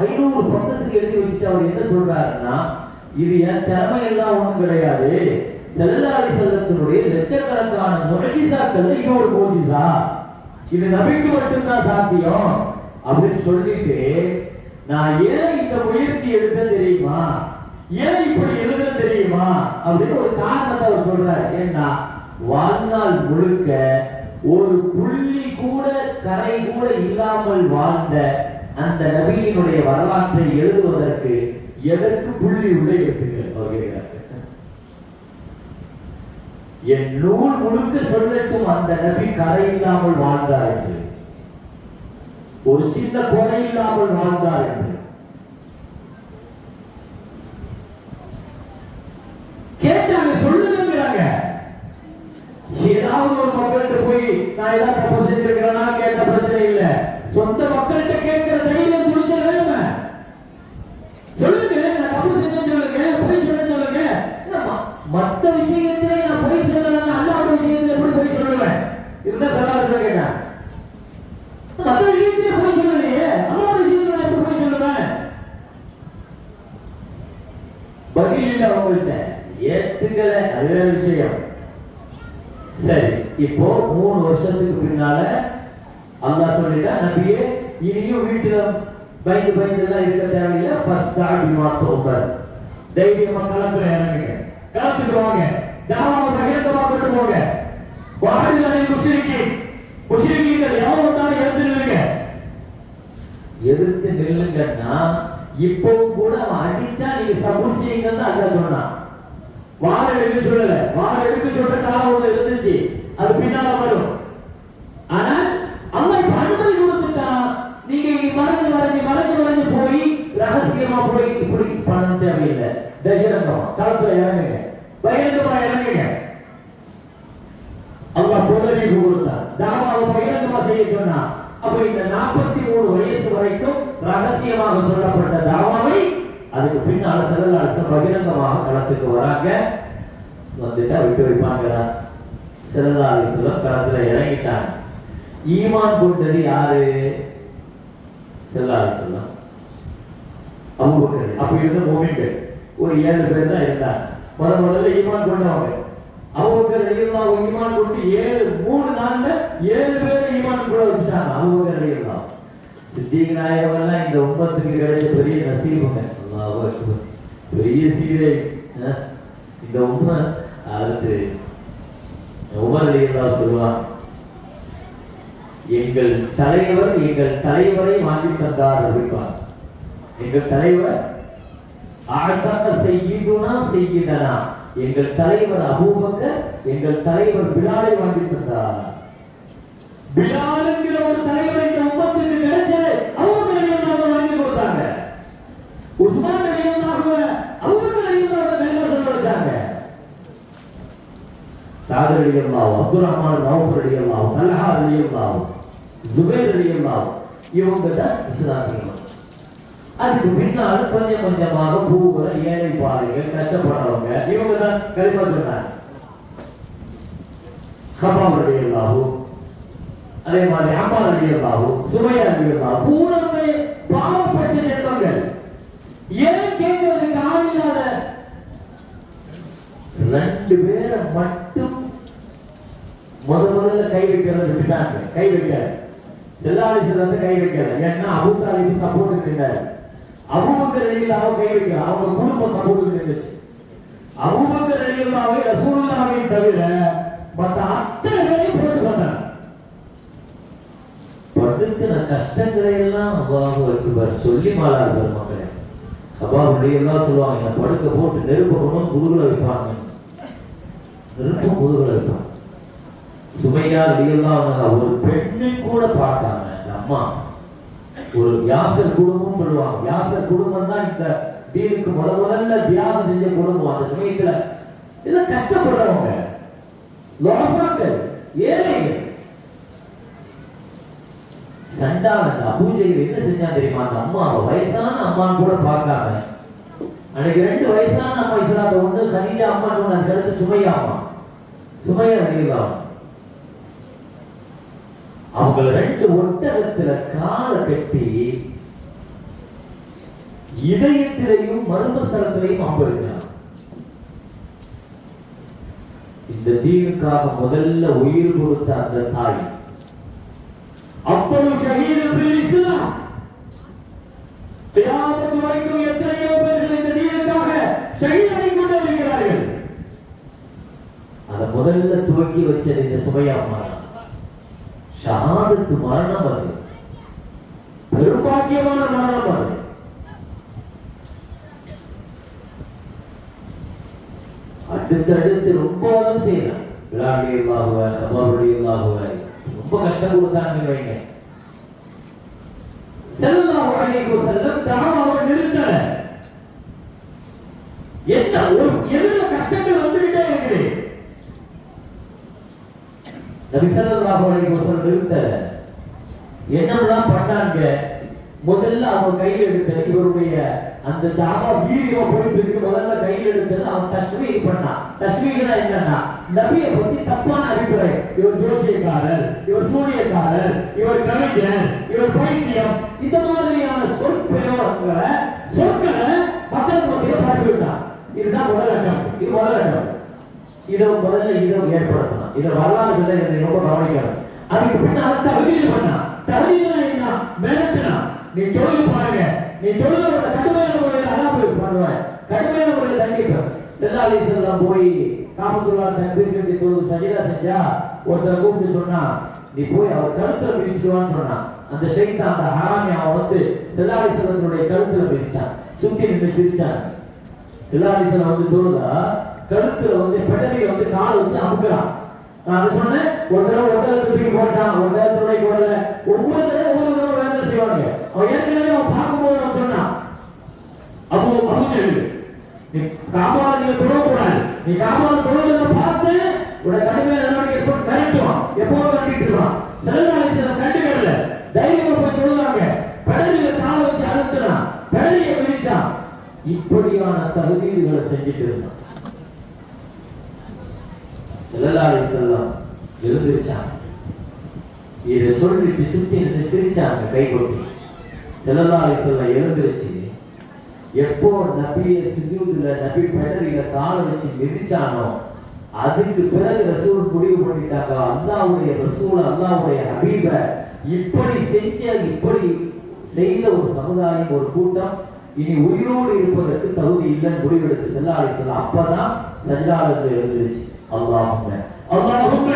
500 பக்கத்துக்கு எழுதி வச்சுட்டு அவர் என்ன சொல்றாருன்னா, இது என் திறமை எல்லாம் ஒண்ணும் கிடையாது, ஸல்லல்லாஹு அலைஹி வஸல்லத்தினுடைய லட்சக்கணக்கான முஅஜிஸாக்கள் இது ஒரு முஅஜிஸா, இது நபிக்கு மட்டும்தான் சாத்தியம் அப்படின்னு சொல்லிட்டு, நான் ஏன் இந்த முயற்சி எடுத்தேன் தெரியுமா, ஏன் இப்படி எழுத தெரியுமா அப்படின்னு ஒரு காரணத்தை அவர் சொல்றாரு. ஏன்னா வாழ்நாள் முழுக்க ஒரு புள்ளி கூட கரை கூட இல்லாமல் வாழ்ந்த அந்த நபியினுடைய வரலாற்றை எழுதுவதற்கு எதற்கு புள்ளி உள்ள எழுத்துக்கள்? என் நூல் முழுக்க சொல்லட்டும் அந்த நபி கரை இல்லாமல் வாழ்ந்தார் என்று, ஒரு சின்ன குறை இல்லாமல் வாழ்ந்தார் என்று. கேட்டாங்க, சொல்லுங்கிறாங்க. ஏதாவது ஒரு மக்கள்கிட்ட போய் நான் ஏதாவது தப்பு செஞ்சிருக்கிறேன்னா கேட்ட பிரச்சனை இல்லை, சொந்த மக்கள்கிட்ட கேட்கிற தைரியம் துணிச்சல் வேணுமே. சொல்லுங்க, நான் தப்பு செஞ்சேன்னு சொல்லுங்க, பொய் சொல்ல சொல்லுங்க. மற்ற விஷயத்திலே நான் பொய் சொல்லலாம், அல்லாஹ் விஷயத்துல எப்படி பொய் சொல்லுவேன்? இதுதான் சலாஹ் கேட்டேன். மற்ற விஷயத்திலே பொய் சொல்லலையே, அல்லாஹ் விஷயத்துல நான் எப்படி பொய் சொல்லுவேன்? பதில் இல்லை அவங்கள்ட்ட, ஏத்துக்கல, அதுவே விஷயம். சரி, இப்போ 3 வருஷத்துக்கு பின்னால அல்லாஹ் சொல்லிட்டா, நபியே இனியும் வீட்டுல பயந்து எல்லாம் இருக்க தேவையில்லை, ஃபர்ஸ்ட் பிமா தௌபர், தைரியமா களத்துல இறங்குங்க, களத்துக்கு வாங்க, தாவாவை பகிரங்கமா கொண்டு போங்க. வாஹிலானி முஷ்ரிக்கீன்கள் எவ்வளவு வந்தாலும் எதிர்த்து நில்லுங்கன்னா, இப்பவும் கூட அவன் அடிச்சா நீங்க சபூர் செய்யுங்கன்னு அல்லாஹ் சொன்னான். வாழ எடுக்க சொல்லல, வாழ எடுக்க சொல்ற காலம் ஒண்ணு இருந்துச்சு, அது பின்னால வரும். ஆனால் அல்லாஹ் இப்ப அனுமதி கொடுத்துட்டான், நீங்க மறைஞ்சு போய் ரகசியமா போய் இப்படி பண்ண தேவையில்லை, தைரியமா களத்துல இறங்குங்க, பகிரங்கமா இறங்குங்க. அல்லாஹ் பொதுவறிவு கொடுத்தான், தாவாவை பகிரங்கமா செய்ய சொன்னான். அப்ப இந்த 43 வயசு வரைக்கும் ரகசியமாக சொல்லப்பட்ட தாவாவை அதுக்கு பின்னால ஸல்லல்லாஹு அலைஹி வஸல்லம் பகிரங்கமாக களத்துக்கு வராங்க. வந்துட்டா விட்டு வைப்பாங்களா? ஸல்லல்லாஹு அலைஹி வஸல்லம் களத்துல இறங்கிட்டாங்க. ஈமான் கொண்டது யாரு? ஸல்லல்லாஹு அலைஹி வஸல்லம், அபூபக்கர். அப்ப இருந்த மூமின்கள் ஒரு 7 பேர் தான் இருந்தாங்க. முதல்ல ஈமான் கொண்டவங்க அபூபக்கர் ரலியல்லாஹு அன்ஹு ஈமான் கொண்டு 3 நாள்ல 7 பேர் ஈமான் கூட வச்சுட்டாங்க. அபூபக்கர் ரலியல்லாஹு, சித்திக் நாயகம் எல்லாம் இந்த உம்மத்துக்கு கிடைச்ச பெரிய நசீபுங்க. அல்லாஹ் அக்பர், பெரிய சீரை இந்த உம்மை. அடுத்து உமர் ரலியல்லாஹு சொல்லுவாங்க, எங்கள் தலைவரை வாங்கி தந்தார் அப்படிப்பார். எங்கள் தலைவர் ஆதக செய்யிதுனா செய்யிதனா, எங்கள் தலைவர் அபூபக்கர் எங்கள் தலைவர் பிலாலை வாங்கி தந்தார். பிலால் என்கிற ஒரு தலைவர் இந்த உம்மத்துக்கு கிடைச்சது அபூபக்கர் ரலியல்லாஹு வாங்கி கொடுத்தாங்க. உஸ்மான் ரலியல்லாஹு அபூபக்கர் ரலியல்லாஹு கலிமா சொல்ல வச்சாங்க. சாத் ரலியல்லாஹு, அப்துல் ரஹ்மான் ரவுஃப் ரலியல்லாஹு, தல்ஹா ரலியல்லாஹு, ஜுபைர் ரலியல்லாஹு, இவங்க தான் இஸ்லாமியர்கள். அதுக்கு பின்னால கொஞ்சம் கொஞ்சமாக பூவுல ஏழை பாதைகள் கஷ்டப்படுறவங்க இவங்க தான் கலிமா சொன்னாங்க. கபாப் ரலியல்லாஹு, அதே மாதிரி அம்மார் ரலியல்லாஹு, சுமையா ரலியல்லாஹு, பூரமே பாவப்பட்ட ஜென்மங்கள். ஏன் கேட்கறதுக்கு ஆள் இல்லாத 2 பேரை மட்டும் முதல்ல கை வைக்கிறத விட்டுட்டாங்க. கை வைக்காது, ஸல்லல்லாஹு அலைஹி வஸல்லம் கை வைக்கல. ஏன்னா அபூ தாலிப் சப்போர்ட் இருந்தாரு. அபூபக்கர் ரலியல்லாஹு கை வைக்கல, அவங்க குடும்ப சப்போர்ட் இருந்துச்சு. அபூபக்கர் ரலியல்லாஹு ரசூலுல்லாஹை தவிர மற்ற அத்தனை பேரையும் போட்டு வந்தாங்க. படுத்துன கஷ்டங்களை எல்லாம் அல்லாஹ் அக்பர் சொல்லி மாளார் பெருமக்களே. கபாப் ரலியல்லாஹு சொல்லுவாங்க, படுக்க போட்டு நெருப்பு கொண்டு முதுகுல வைப்பாங்க, நெருப்பு முதுகுல வைப்பாங்க. சுமையா ரலியல்லாஹு ஒரு பெண்ணை கூட பார்க்காம அம்மா, ஒரு யாசர் குடும்பம் சொல்லுவாங்க. யாசர் குடும்பம் தான் இந்த தீனுக்கு முதல்ல தியாகம் செஞ்ச குடும்பம். அந்த சமயத்துல இதெல்லாம் கஷ்டப்படுறவங்க, லோசாக்கள், ஏழைகள். சண்டாளன் அபூஜையில் என்ன செஞ்சான் தெரியுமா? அந்த அம்மாவை வயசான அம்மான்னு கூட பார்க்காம, அன்னைக்கு 2 வயசான அம்மா இஸ்லாத்தை ஒன்று சனீஜா அம்மான்னு ஒன்று, அதுக்கு அடுத்து சுமையா அம்மா, சுமையா அடிக்கலாம். அவங்கள 2 ஒட்டகத்துல காலை கட்டி இதயத்திலையும் மர்மஸ்தலத்திலையும் அம்பு. இந்த தீனுக்காக முதல்ல உயிர் கொடுத்த அந்த தாய் அப்பொழுது ஷஹீதுல் இஸ்லாம். கியாமத் வரைக்கும் எத்தனையோ பேர்கள் இந்த தீனுக்காக ஷஹீதாகி கொண்டிருக்கிறார்கள். அதை முதல்ல துவக்கி வச்சது இந்த சுமையா அம்மா. ஷஹாதத்து மரணம் அது, பெரும்பாக்கியமான மரணம் அது. அடுத்தடுத்து ரொம்ப செய்யலாம். விழாடியல்லாகுவ சபாவுடையல்லாகுவ ரொம்ப கஷ்டம் கொடுத்தாங்க வைங்க. ஸல்லல்லாஹு அலைஹி வஸல்லம் தஆவாவை நிறுத்தல. என்ன ஒரு எதிர கஷ்டங்கள் வந்துட்டே இருக்கு. நபி ஸல்லல்லாஹு அலைஹி வஸல்லம் நிறுத்தல. என்னெல்லாம் பண்ணாங்க? முதல்ல அவங்க கையில் எடுத்த இவருடைய அந்த தாவா வீடியோ போயிட்டு இருக்கு. முதல்ல கையில் எடுத்தது அவன் தஸ்மீக் பண்ணான். தஸ்மீக்னா என்னன்னா, நபியை பத்தி தப்பான அபிப்பிராயம். இவர் ஜோசியக்காரர், இவர் சூரியக்காரர், இவர் கவிஞர், இவர் பைத்தியம், இந்த மாதிரியான சொற்களை மக்களுக்கு மத்தியில பரப்பி விட்டான். இதுதான் முதலட்டம். இது முதலட்டம். இதை முதல்ல ஏற்படுத்தணும். இதை வரலாறுகளை ரொம்ப கவனிக்கணும். அதுக்கு பின்னால தகுதியில் பண்ணான். தகுதியில என்ன? மிரட்டினா. நீ தொழில் பாருங்க, நீ தொழிலோட கடுமையான முறையில் அலாபு பண்ணுவேன், கடுமையான முறையில் தண்டிப்பேன். ஸல்லல்லாஹு அலைஹி வஸல்லம் போய் காபத்துல்லா தக்பீர் கட்டி தொழுது சஜிதா செஞ்சா ஒருத்தர் கூப்பிட்டு சொன்னா, நீ போய் அவர் கழுத்துல மிதிச்சிடுவான்னு சொன்னான். அந்த ஷைத்தான், அந்த ஹராமி, அவன் வந்து ஸல்லல்லாஹு அலைஹி வஸல்லத்துடைய கழுத்துல மிதிச்சான். சுத்தி நின்று சிரிச்சான். ஸல்லல்லாஹு அலைஹி வஸல்லம் வந்து தொழுதா கழுத்துல வந்து பெடலியை வந்து காலை வச்சு அமுக்குறான். நான் அதை சொன்னேன். ஒரு தடவை ஒட்டகத்தை தூக்கி போட்டான், ஒட்டகத்துடைய போடல. ஒவ்வொரு தடவை வேலை செய்வாங்க. அவன் ஏற்கனவே அவன் பார்க்கும்போது அவன் சொன்னான், அபூஜஹல், நீ காபால நீங்க தொழக்கூடாது, நீ காபால தொழுவதை பார்த்து உட கடுமையான நடவடிக்கை போட்டு மிரட்டுவான், எப்போது கண்டிட்டுருவான். ஸல்லல்லாஹு அலைஹி வஸல்லம் கண்டுக்கல, தைரியமா போய் தொழுதாங்க. பெடலில காலை வச்சு அழுத்தினான், பெடலியை மிதிச்சான். இப்படியான தகுதிகளை செஞ்சுட்டு இருந்தான். ஸல்லல்லாஹு அலைஹி வஸல்லம் எழுந்திருச்சாங்க. இதை சொல்லிட்டு சுத்தி நின்று சிரிச்சாங்க கை கொட்டி. ஸல்லல்லாஹு அலைஹி வஸல்லம் எழுந்திருச்சு. எப்போ நபியை சுஜூதுல நபி பெடலில காலை வச்சு மிதிச்சானோ அதுக்கு பிறகு ரசூல் முடிவு பண்ணிட்டாங்க, அல்லாஹ்வுடைய ரசூல், அல்லாஹ்வுடைய ஹபீப இப்படி செய்த ஒரு சமுதாயம், ஒரு கூட்டம் இனி உயிரோடு இருப்பதற்கு தகுதி இல்லைன்னு முடிவெடுத்து ஸல்லல்லாஹு அலைஹி வஸல்லம் அப்பதான் சஜ்ஜால எழுந்திருச்சு. அல்லாஹும்ம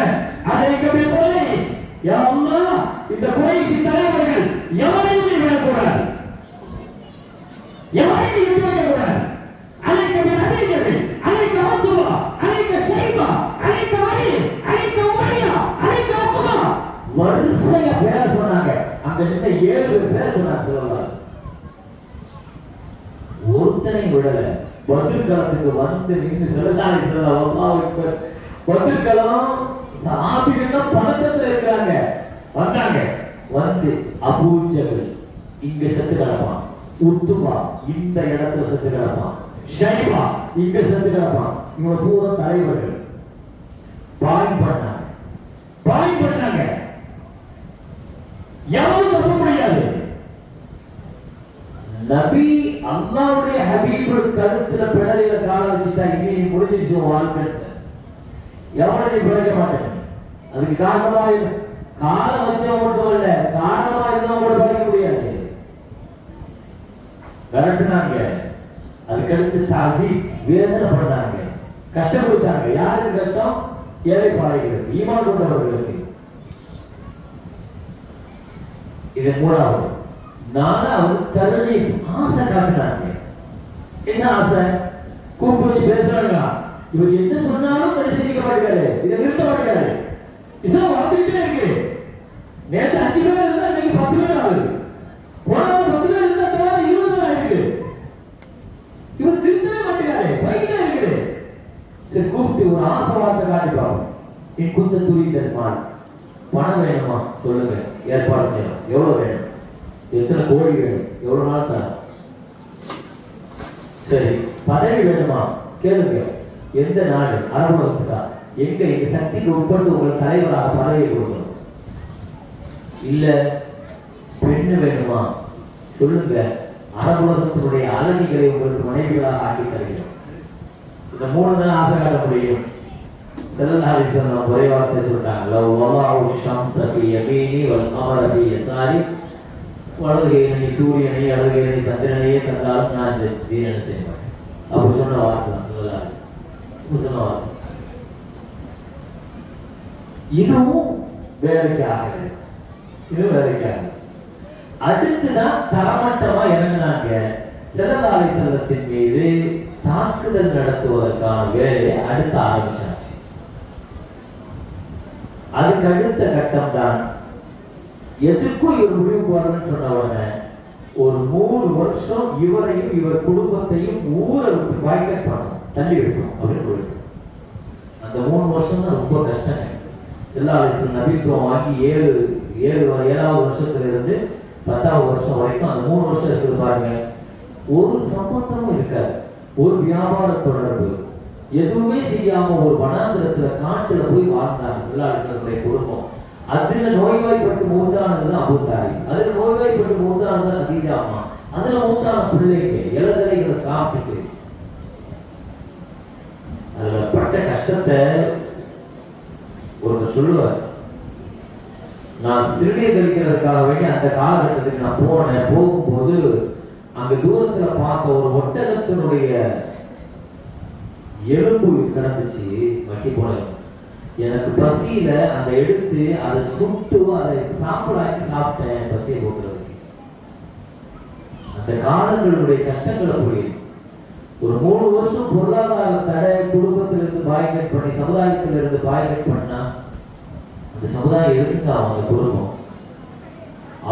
அலைக பி குரைஷ், யா அல்லாஹ், இந்த குரைஷ் தலைவர்கள் யாரையும் விடக்கூடாது, யாரையும் விடக்கூடாது. அலைக பி அபீஜபி, அலைக அத்துபா, அலைக ஷைபா, அலைக அலி, அலைக உமையா, அலைக உக்பா. வரிசையா பேர் சொன்னாங்க. அங்க நின்ன 7 பேர் சொன்னாங்க ஸல்லல்லாஹு அலைஹி வஸல்லம். ஒருத்தனை விடல. பத்ருக்காலத்துக்கு வந்து நின்று ஸல்லல்லாஹு அலைஹி வஸல்லம் அல்லாஹ் அக்பர். பத்ருக்காலம் சஹாபிகள் பதட்டத்துல இருக்காங்க. வந்தாங்க. வந்து அபூஜஹல் இங்க செத்து கிடப்பான், உத்துபா இந்த இடத்துல செத்து கிடப்பான், ஷைபா இங்க செத்து கிடப்பான். இவங்க பூரா தலைவர்கள். பாய் பண்ணாங்க. யாரும் தப்ப முடியாது. நபி அல்லாஹ்வுடைய ஹபீப் கழுத்துல பெடலில கால வச்சுட்டா இனி நீ முடிஞ்சிருச்சு வாழ்க்கை. எவனை நீ பிழைக்க மாட்டேன். அதுக்கு காரணமா காலம் வச்சவன் மட்டும் இல்ல, காரணமா இருந்தா கூட பிழைக்க முடியாது. விரட்டுனாங்க. அதுக்கடுத்து தாதி வேதனை பண்ணாங்க, கஷ்டம் கொடுத்தாங்க. யாருக்கு கஷ்டம்? ஏழை பாறைகளுக்கு, ஈமான் கொண்டவர்களுக்கு. இது 3வது. 4வது தருணி ஆசை காட்டினாங்க. என்ன ஆசை? கூப்பிட்டு வச்சு பேசுறாங்க. இவர் என்ன சொன்னாலும் பரிசீலிக்க மாட்டாரு, இதை நிறுத்த மாட்டாரு. இஸ்லாம் வந்துகிட்டே இருக்கு. நேற்று 5 பேர் இருந்தா இன்னைக்கு 10 பேர் ஆகுது. போன 10 பேர் இருந்தா 20 பேர் ஆயிருக்கு. இவர் நிறுத்தவே மாட்டாரு, பைக்கில இருக்குது. சரி ஒரு ஆசை வார்த்தை காட்டிப்பாங்க. என் குந்த துரிதன்மான் பணம் வேணுமா சொல்லுங்க, ஏற்பாடு செய்யணும். எவ்வளவு வேணும், எத்தனை கோடி வேணும், எவ்வளவு நாள் தரணும். சரி, பதவி வேணுமா கேளுங்க, எந்த நாடு, அரபுலகத்துக்கா, எங்க எங்க சக்திக்கு உட்பட்டு உங்களுக்கு தலைவராக பதவியை கொடுக்கணும். இல்ல பெண்ணு வேணுமா சொல்லுங்க, அரபுலகத்தினுடைய அழகிகளை உங்களுக்கு மனைவிகளாக ஆக்கி தருகிறோம். இந்த 3 தான் ஆசை காட்ட முடியும். ஸல்லல்லாஹு அலைஹி வஸல்லம் ஒரே வார்த்தை சொல்றாங்க, லவ் வலஉ ஷம்ஸ ஃபீ யமீனி வல் கமர ஃபீ யஸாரி, வலதுகையினை சூரியனை இடதுகையினை சந்திரனையே தந்தாலும் நான் இந்த தீனனை செய்ய மாட்டேன். அப்படி சொன்ன வார்த்தை தான் ஸல்லல்லாஹு அலைஹி வஸல்லம் சொன்ன வார்த்தை. இதுவும் வேலைக்கு ஆகுது, இதுவும் வேலைக்கு ஆகுது. அடுத்துதான் தரமட்டமா இறங்கினாங்க. ஸல்லல்லாஹு அலைஹி வஸல்லத்தின் மீது தாக்குதல் நடத்துவதற்கான வேலையை அடுத்து ஆரம்பிச்சாங்க. அதுக்கு அடுத்த கட்டம் தான் எதுக்கும் இவர் முடிவுக்கு வரணும்னு சொன்ன உடனே ஒரு 3 வருஷம் இவரையும் இவர் குடும்பத்தையும் ஊரை விட்டு பாய்கட் பண்ணணும், தள்ளி வைக்கணும் அப்படின்னு. அந்த 3 வருஷம் தான் ரொம்ப கஷ்டம். ஸல்லல்லாஹு அலைஹி வஸல்லம் நபித்துவம் வாங்கி 7வது வருஷத்துல இருந்து 10வது வருஷம் வரைக்கும் அந்த 3 வருஷம் இருக்குது பாருங்க. ஒரு சம்பந்தமும் இருக்காது, ஒரு வியாபார தொடர்பு எதுவுமே செய்யாம ஒரு வனாந்திரத்துல காட்டுல போய் வாழ்ந்தாங்க ஸல்லல்லாஹு அலைஹி வஸல்லம் குடும்பம். அதுல நோய்வாய்ப்பட்டு மூத்தானது அபூ தாலிப், அதுல நோய்வாய்ப்பட்டு மூத்தானது கதீஜா அம்மா, அதுல மூத்தான பிள்ளைங்க இளதலைகளை சாப்பிட்டு அதுல பட்ட கஷ்டத்தை ஒருத்தர் சொல்லுவார். நான் சிறுநீர் கழிக்கிறதுக்காக வேண்டி அந்த காலகட்டத்துக்கு நான் போனேன். போகும்போது அங்க தூரத்துல பார்த்த ஒரு ஒட்டகத்தினுடைய எலும்பு கிடந்துச்சு, வட்டி போன. எனக்கு பசியில அதை எடுத்து அதை சுட்டு அதை சாப்பிடாக்கி சாப்பிட்டேன் பசியை போக்குறதுக்கு. அந்த காலங்களுடைய கஷ்டங்களை புரியுது. ஒரு 3 வருஷம் பொருளாதார தடை, குடும்பத்திலிருந்து பாய்கட் பண்ணி சமுதாயத்திலிருந்து பாய்கட் பண்ணா அந்த சமுதாயம் இருக்குங்க, அவங்க குடும்பம்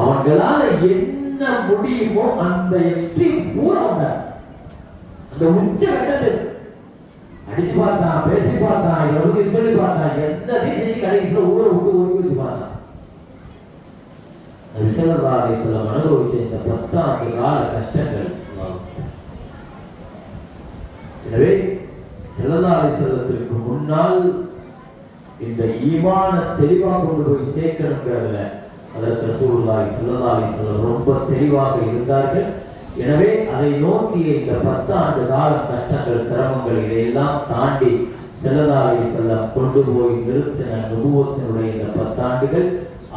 அவங்களால என்ன முடியுமோ அந்த எக்ஸ்ட்ரீம் பூரா வந்தார். அந்த உச்ச கட்டத்தில் அடிச்சு பார்த்தான், பேசி பார்த்தான், எவ்வளவு சொல்லி பார்த்தான், எல்லாத்தையும் செஞ்சு கடைசியில ஊரை விட்டு ஒதுக்கி வச்சு பார்த்தான். ஸல்லல்லாஹு அலைஹி வஸல்லம் அனுபவிச்ச இந்த 10 ஆண்டு கால கஷ்டங்கள். எனவே ஸல்லல்லாஹு அலைஹி வஸல்லத்திற்கு முன்னால் இந்த ஈமான தெளிவாக கொண்டு போய் சேர்க்கணுங்கிறதுல ஹஜ்ரத் ரசூலுல்லாஹி ஸல்லல்லாஹு அலைஹி வஸல்லம் ரொம்ப தெளிவாக இருந்தார்கள். எனவே அதை நோக்கிய இந்த 10 ஆண்டு கால கஷ்டங்கள், சிரமங்கள் இதையெல்லாம் தாண்டி ஸல்லல்லாஹு அலைஹி வஸல்லம் கொண்டு போய் நிறுத்தின நுபுவத்தினுடைய இந்த 10 ஆண்டுகள்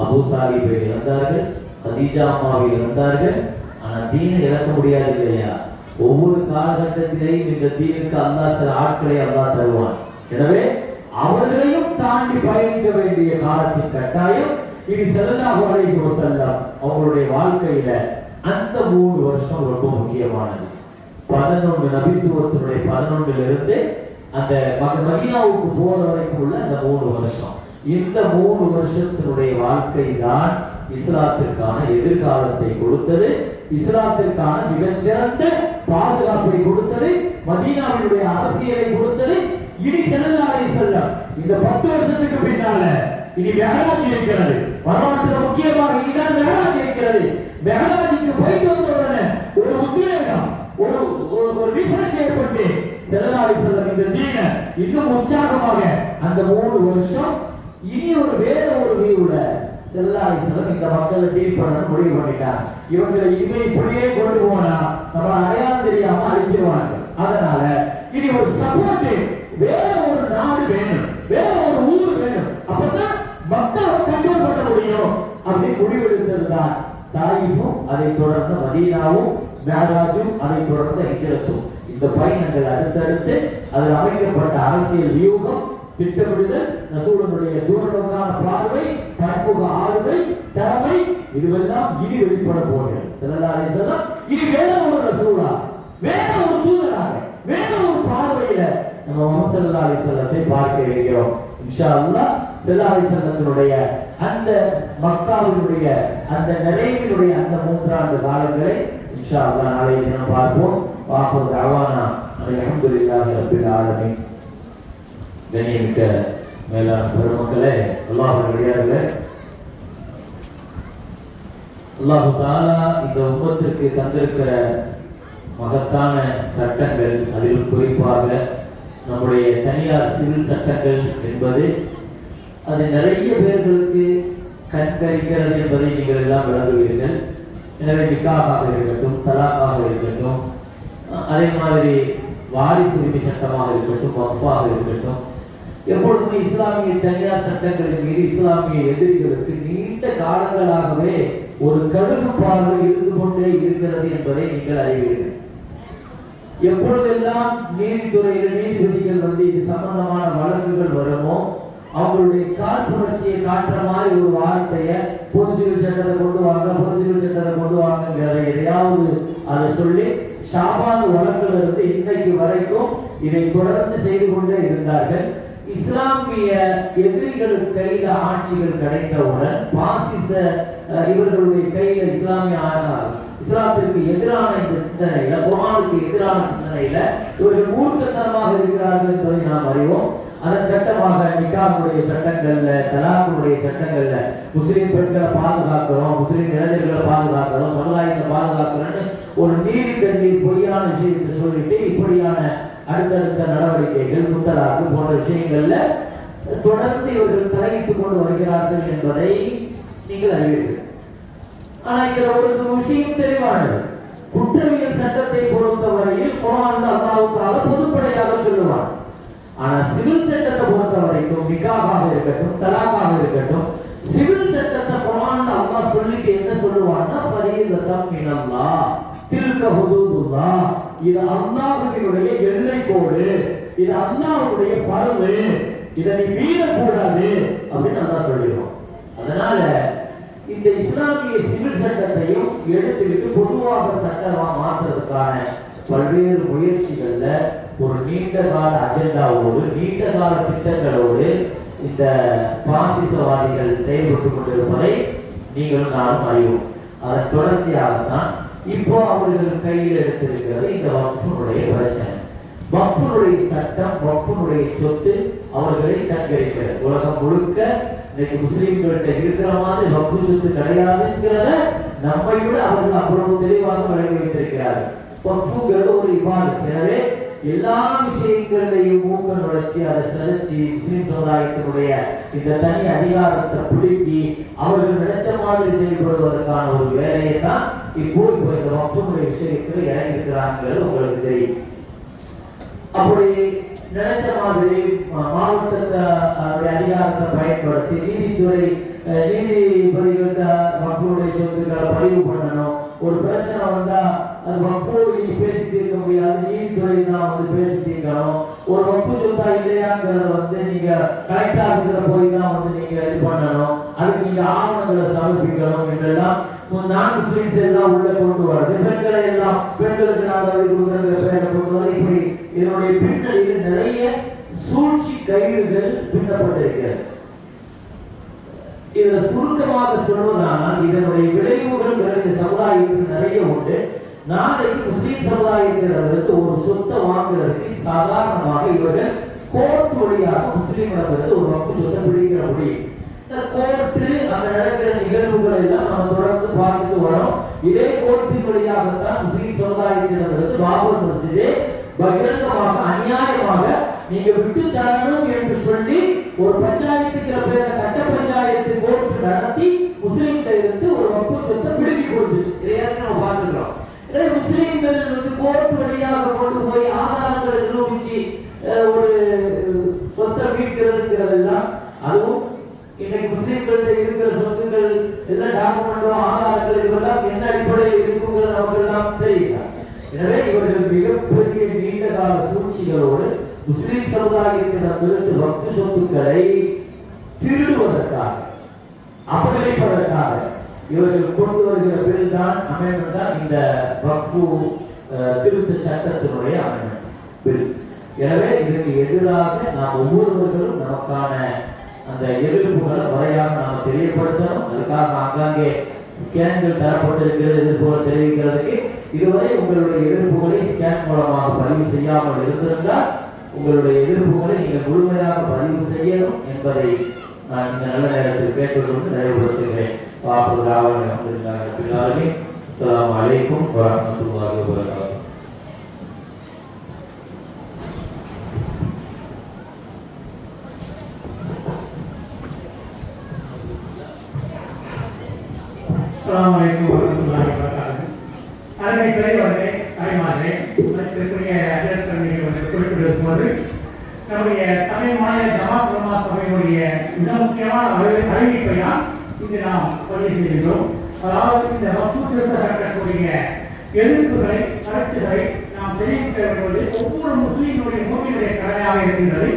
அபூ தாலிபை இழந்தார்கள், கதீஜா அம்மாவை இழந்தார்கள். ஆனா தீனை இழக்க முடியாது இல்லையா? ஒவ்வொரு காலகட்டத்திலேயும் இந்த தீனுக்கு அல்லாஹ் சில ஆட்களை அல்லாஹ் தருவான். எனவே அவர்களையும் தாண்டி பயணிக்க வேண்டிய காலத்தின் கட்டாயம் இனி ஸல்லல்லாஹு அலைஹி வஸல்லம் அவங்களுடைய வாழ்க்கையில அந்த 3 வருஷம் ரொம்ப முக்கியமானது. 11 நபித்துவத்தினுடைய 11ல இருந்து அந்த மதீனாவுக்கு போற வரைக்கும் உள்ள அந்த 3 வருஷம். இந்த 3 வருஷத்தினுடைய வாழ்க்கை தான் இஸ்லாத்திற்கான எதிர்காலத்தை கொடுத்தது, இஸ்லாத்திற்கான மிகச்சிறந்த பாதுகாப்பை கொடுத்தது, மதீனாவினுடைய அரசியலை கொடுத்தது. இனி ஸல்லல்லாஹு அலைஹி வஸல்லம் இந்த 10 வருஷத்துக்கு பின்னால இனி மிஹ்ராஜ் இருக்கிறது. வரலாற்றுல முக்கியமாக இனிதான் மிஹ்ராஜ் இருக்கிறது. மிஹ்ராஜுக்கு போயிட்டு வந்த உடனே ஒரு உத்வேகம், ஒரு ரிஃப்ரெஷ் ஏற்பட்டு ஸல்லல்லாஹு அலைஹி வஸல்லம் இந்த தீனை இன்னும் உற்சாகமாக அந்த 3 வருஷம் இனி வேற ஒரு வியூல ஸல்லல்லாஹு அலைஹி வஸல்லம் இந்த மக்களை டீல் பண்ண முடிவு பண்ணிட்டாங்க. இவங்களை இனிமே இப்படியே கொண்டு போனா நம்ம அடையாளம் தெரியாம அழிச்சிருவாங்க. அதனால இனி ஒரு சப்போர்ட், வேற ஒரு நாடு வேணும், வேற ஒரு ஊர் வேணும், அப்பதான் மக்களை கண்ட்ரோல் பண்ண முடியும் அப்படி முடிவெடுத்திருந்தார். தாயிஃபும் அதை தொடர்ந்து மதீனாவும், மிஹ்ராஜும் அதை தொடர்ந்து ஹிஜ்ரத்தும், இந்த பயணங்கள் அடுத்தடுத்து அதில் அமைக்கப்பட்ட அரசியல் வியூகம், திட்டமிடுதல், ரசூலுடைய தூரநோக்கான பார்வை, பன்முக ஆளுமை, திறமை, இதுவெல்லாம் இனி வெளிப்பட போகிறது. ஸல்லல்லாஹு அலைஹி வஸல்லம் இனி வேற ஒரு ரசூலா, வேற ஒரு தூதராக, வேற ஒரு பார்வையில நம்ம முஹம்மது ஸல்லல்லாஹு அலைஹி வஸல்லத்தை பார்க்க வைக்கிறோம். இன்ஷா அல்லாஹ் ஸல்லல்லாஹு அலைஹி வஸல்லத்தினுடைய அந்த மக்காவினுடைய அந்த நிறைவினுடைய அந்த 3 ஆண்டு காலங்களை இன்ஷா அல்லாஹ் நாளைய தினம் பார்ப்போம். வாஹிரு தஅவானா அல்ஹம்துலில்லாஹி ரப்பில் ஆலமீன். கண்ணியமிக்க மேலான பெருமக்களே, அல்லாஹ்வுடைய அல்லாஹு தஆலா இந்த உம்மத்திற்கு தந்திருக்கிற மகத்தான சட்டங்கள், அதில் குறிப்பாக நம்முடைய தனியார் சிவில் சட்டங்கள் என்பது அது நிறைய பேர்களுக்கு கண்கரிக்கிறது என்பதை நீங்கள் எல்லாம் விளங்குவீர்கள். எனவே நிக்காஹாக இருக்கட்டும், தலாக்காக இருக்கட்டும், அதே மாதிரி வாரிசு உரிமை சட்டமாக இருக்கட்டும், வக்ஃபாக இருக்கட்டும், எப்பொழுதுமே இஸ்லாமிய தனியார் சட்டங்களின் மீது இஸ்லாமிய எதிரிகளுக்கு நீண்ட காலங்களாகவே ஒரு கடுகு பார்வை இருந்து கொண்டே இருக்கிறது என்பதை நீங்கள் அறிவீர்கள். எப்பொழுதெல்லாம் நீதித்துறையில் நீதிபதிகள் வந்து இது சம்பந்தமான வழக்குகள் வருமோ, அவங்களுடைய காழ்ப்புணர்ச்சியை காட்டுற மாதிரி ஒரு வார்த்தையை பொது சிவில் சட்டத்தை கொண்டு வாங்க, பொது சிவில் சட்டத்தை கொண்டு வாங்குங்கிற எதையாவது அதை சொல்லி ஷாபான் வழக்குல இருந்து இன்னைக்கு வரைக்கும் இதை தொடர்ந்து செய்து கொண்டே இருந்தார்கள். இஸ்லாமிய எதிரிகள் கையில ஆட்சிகள் கிடைத்தவுடன் பாசிச இவர்களுடைய கையில இஸ்லாத்திற்கு எதிரான இந்த சிந்தனையில, குர்ஆனுக்கு எதிரான சிந்தனையில இவர்கள் மூர்க்கத்தனமாக இருக்கிறார்கள் என்பதை நாம் அறிவோம். அதன் கட்டமாக நிக்காஹுடைய சட்டங்கள்ல, தலாக்குடைய சட்டங்கள்ல முஸ்லிம் பெண்களை பாதுகாக்கிறோம், முஸ்லிம் இளைஞர்களை பாதுகாக்கிறோம், சமுதாயத்தை பாதுகாக்கிறோம்னு ஒரு நீதி கண்ணீர் பொய்யான விஷயத்தை சொல்லிட்டு இப்படியான அடுத்தடுத்த நடவடிக்கைகள், முத்தலாக்கு போன்ற விஷயங்கள்ல தொடர்ந்து இவர்கள் தலையிட்டுக் கொண்டு வருகிறார்கள் என்பதை நீங்கள் அறிவீர்கள். ஆனா இதுல ஒரு விஷயம் தெளிவானது. குற்றவியல் சட்டத்தை பொறுத்தவரையில் குர்ஆன்ல அல்லாஹ் தஆலா பொதுப்படையாக சொல்லுவான். ஆனா சிவில் சட்டத்தை பொறுத்த வரைக்கும், நிக்காஹாக இருக்கட்டும், தலாக்காக இருக்கட்டும், சிவில் சட்டத்தை குர்ஆன்ல அல்லாஹ் சொல்லிட்டு என்ன சொல்லுவான்னா, ஃபரீதத்தம் மினல்லாஹ் தில்க ஹுதூதுல்லாஹ், இது அல்லாஹ்வுடைய எல்லை கோடு, இது அல்லாஹ்வுடைய ஃபர்து, இதை நீ மீறக்கூடாது அப்படின்னு அல்லாஹ் சொல்லிடுவான். அதனால இந்த இஸ்லாமிய சிவில் சட்டத்தையும் எடுத்துக்கிட்டு பொதுவாக சட்டமா மாற்றுறதுக்கான பல்வேறு முயற்சிகள்ல ஒரு நீண்ட கால அஜெண்டாவோடு, நீண்ட கால திட்டங்களோடு இந்த பாசிசவாதிகள் செயல்பட்டு கொண்டிருப்பதை நீங்களும் நானும் அறிவோம். அதன் தொடர்ச்சியாகத்தான் இப்போ அவர்கள் கையில் எடுத்திருக்கிறது இந்த வக்ஃபுடைய பிரச்சனை. வக்ஃபுடைய சட்டம், வக்ஃபுடைய சொத்து அவர்களை கண்கரிக்கிறது. உலகம் முழுக்க இன்னைக்கு முஸ்லிம்கள்கிட்ட இருக்கிற மாதிரி வக்ஃபு சொத்து கிடையாதுங்கிறத நம்மை விட அவர்கள் அவ்வளவு தெளிவாக வழங்கி வைத்திருக்கிறார்கள். வக்ஃபுங்கிறது ஒரு இபாதத். எனவே எல்லா விஷயங்களையும் மூக்க நுழைச்சி அதை செலுத்தி முஸ்லிம் சமுதாயத்தினுடைய இந்த தனி அதிகாரத்தை பிடிக்கி அவர்கள் நினைச்ச மாதிரி செயல்படுவதற்கான ஒரு வேலையை தான் இப்போ இந்த வக்ஃபுடைய விஷயத்தில் இறங்கியிருக்கிறாங்கிறது உங்களுக்கு தெரியும். அப்படி நினைச்ச மாதிரி மாவட்டத்தை அதிகாரத்தை பயன்படுத்தி நீதித்துறை நீதிபதிகள்கிட்ட வக்ஃபுடைய சொத்துக்களை பதிவு பண்ணணும். ஒரு பிரச்சனை வந்தா அது வக்ஃபோடு நீ பேசி தீர்க்க முடியாது, நீதித்துறை தான் வந்து பேசி தீர்க்கணும். ஒரு வக்ஃபு சொத்தா இல்லையாங்கிறத வந்து நீங்க கலெக்டர் ஆபீஸ்ல போய் தான் வந்து நீங்க இது பண்ணணும், அதுக்கு நீங்க ஆவணங்களை சமர்ப்பிக்கணும் என்றெல்லாம் நான் முஸ்லிம்ஸ் எல்லாம் உள்ள கொண்டு வருது. பெண்களை எல்லாம் பெண்களுக்கு நாங்கள் கொண்டு வந்து இப்படி இதனுடைய பின்னணியில் நிறைய சூழ்ச்சி கயிறுகள் பின்னப்பட்டிருக்கிறது. இதை சுருக்கமாக சொல்வதானால் இதனுடைய விளைவுகள் இந்த சமுதாயத்துக்கு நிறைய உண்டு. நாளைக்கு முஸ்லிம் சமுதாயத்திலிருந்து ஒரு சொத்தை வாங்குறதுக்கு சாதாரணமாக இவர்கள் கோர்ட் வழியாக முஸ்லிம்களிடமிருந்து ஒரு வக்ஃபு சொத்தை பிடிக்கிற முடியும். இந்த கோர்ட்டு அங்க நடக்கிற நிகழ்வுகள் எல்லாம் நம்ம தொடர்ந்து பார்த்துட்டு வரோம். இதே கோர்ட்டின் வழியாகத்தான் முஸ்லிம் சமுதாயத்திலிருந்து பாபர் மஸ்ஜிதே பகிரங்கமாக அநியாயமாக நீங்க விட்டு தரணும் என்று சொல்லி ஒரு பஞ்சாயத்துக்கு பேர கட்ட பஞ்சாயத்து கோர்ட் நடத்தி முஸ்லிம்கிட்ட இருந்து ஒரு வக்ஃபு சொத்தை பிடுங்கி கொடுத்துச்சு. இதையெல்லாம் நம்ம பார்த்துக்கிறோம். முஸ்லிம்கள் வந்து கோர்ட் வழியாக கொண்டு போய் ஆதாரங்களை நிரூபிச்சு ஒரு சொத்தை மீட்கிறதுங்கிறதெல்லாம், அதுவும் இன்னைக்கு முஸ்லிம்கள்ட்ட இருக்கிற சொத்துக்கள் எல்லாம் டாக்குமெண்டோ ஆதாரங்கள் இதெல்லாம் என்ன அடிப்படையில் இருக்குங்கிறது நமக்கு எல்லாம் தெரியல. எனவே இவர்கள் மிகப்பெரிய நீண்ட கால சூழ்ச்சிகளோடு முஸ்லிம் சமுதாயத்திடமிருந்து வக்ஃபு சொத்துக்களை திருடுவதற்காக, அபகரிப்பதற்காக இவர்கள் கொண்டு வருகிற பில் தான் அமெண்ட்மெண்ட் தான் இந்த வக்ஃபு திருத்த சட்டத்தினுடைய அமெண்ட்மெண்ட் பில். எனவே இதற்கு எதிராக நாம் ஒவ்வொருவர்களும் நமக்கான அந்த எதிர்ப்புகளை முறையாக நாம் தெரியப்படுத்தணும். அதுக்காக ஆங்காங்கே ஸ்கேன்கள் தரப்பட்டிருக்கிறது. இது போல தெரிவிக்கிறதுக்கு இதுவரை உங்களுடைய எதிர்ப்புகளை ஸ்கேன் மூலமாக பதிவு செய்யாமல் இருந்திருந்தால் உங்களுடைய எதிர்ப்புகளை நீங்கள் முழுமையாக பதிவு செய்யணும் என்பதை நான் இந்த நல்ல நேரத்தில் கேட்டுக்கொண்டு நிறைவுபடுத்துகிறேன். அஸ்ஸலாமு அலைக்கும் வரஹ்மத்துல்லாஹி வபரகாத்துஹு. அஸ்ஸலாமு அலைக்கும் வரஹ்மத்துல்லாஹி வபரகாத்துஹு. அருமை பெரியவர்களே, தாய்மார்களே, மதிப்பிற்குரிய அஜர்த்தர்கள் குறிப்பிடுவது போது நம்முடைய தமிழ் மாநில ஜமாத் உலமா சபையினுடைய மிக முக்கியமான அறிவிப்பை தான் இங்கு நாம் பதிவு செய்கின்றோம். அதாவது இந்த வக்ஃப் திருத்த சட்டக்கூடிய எதிர்ப்புகளை கருத்துக்களை நாம் தெரிவிக்க வருவது ஒவ்வொரு முஸ்லீம்களுடைய மூவினுடைய கடமையாக இருக்கின்றது.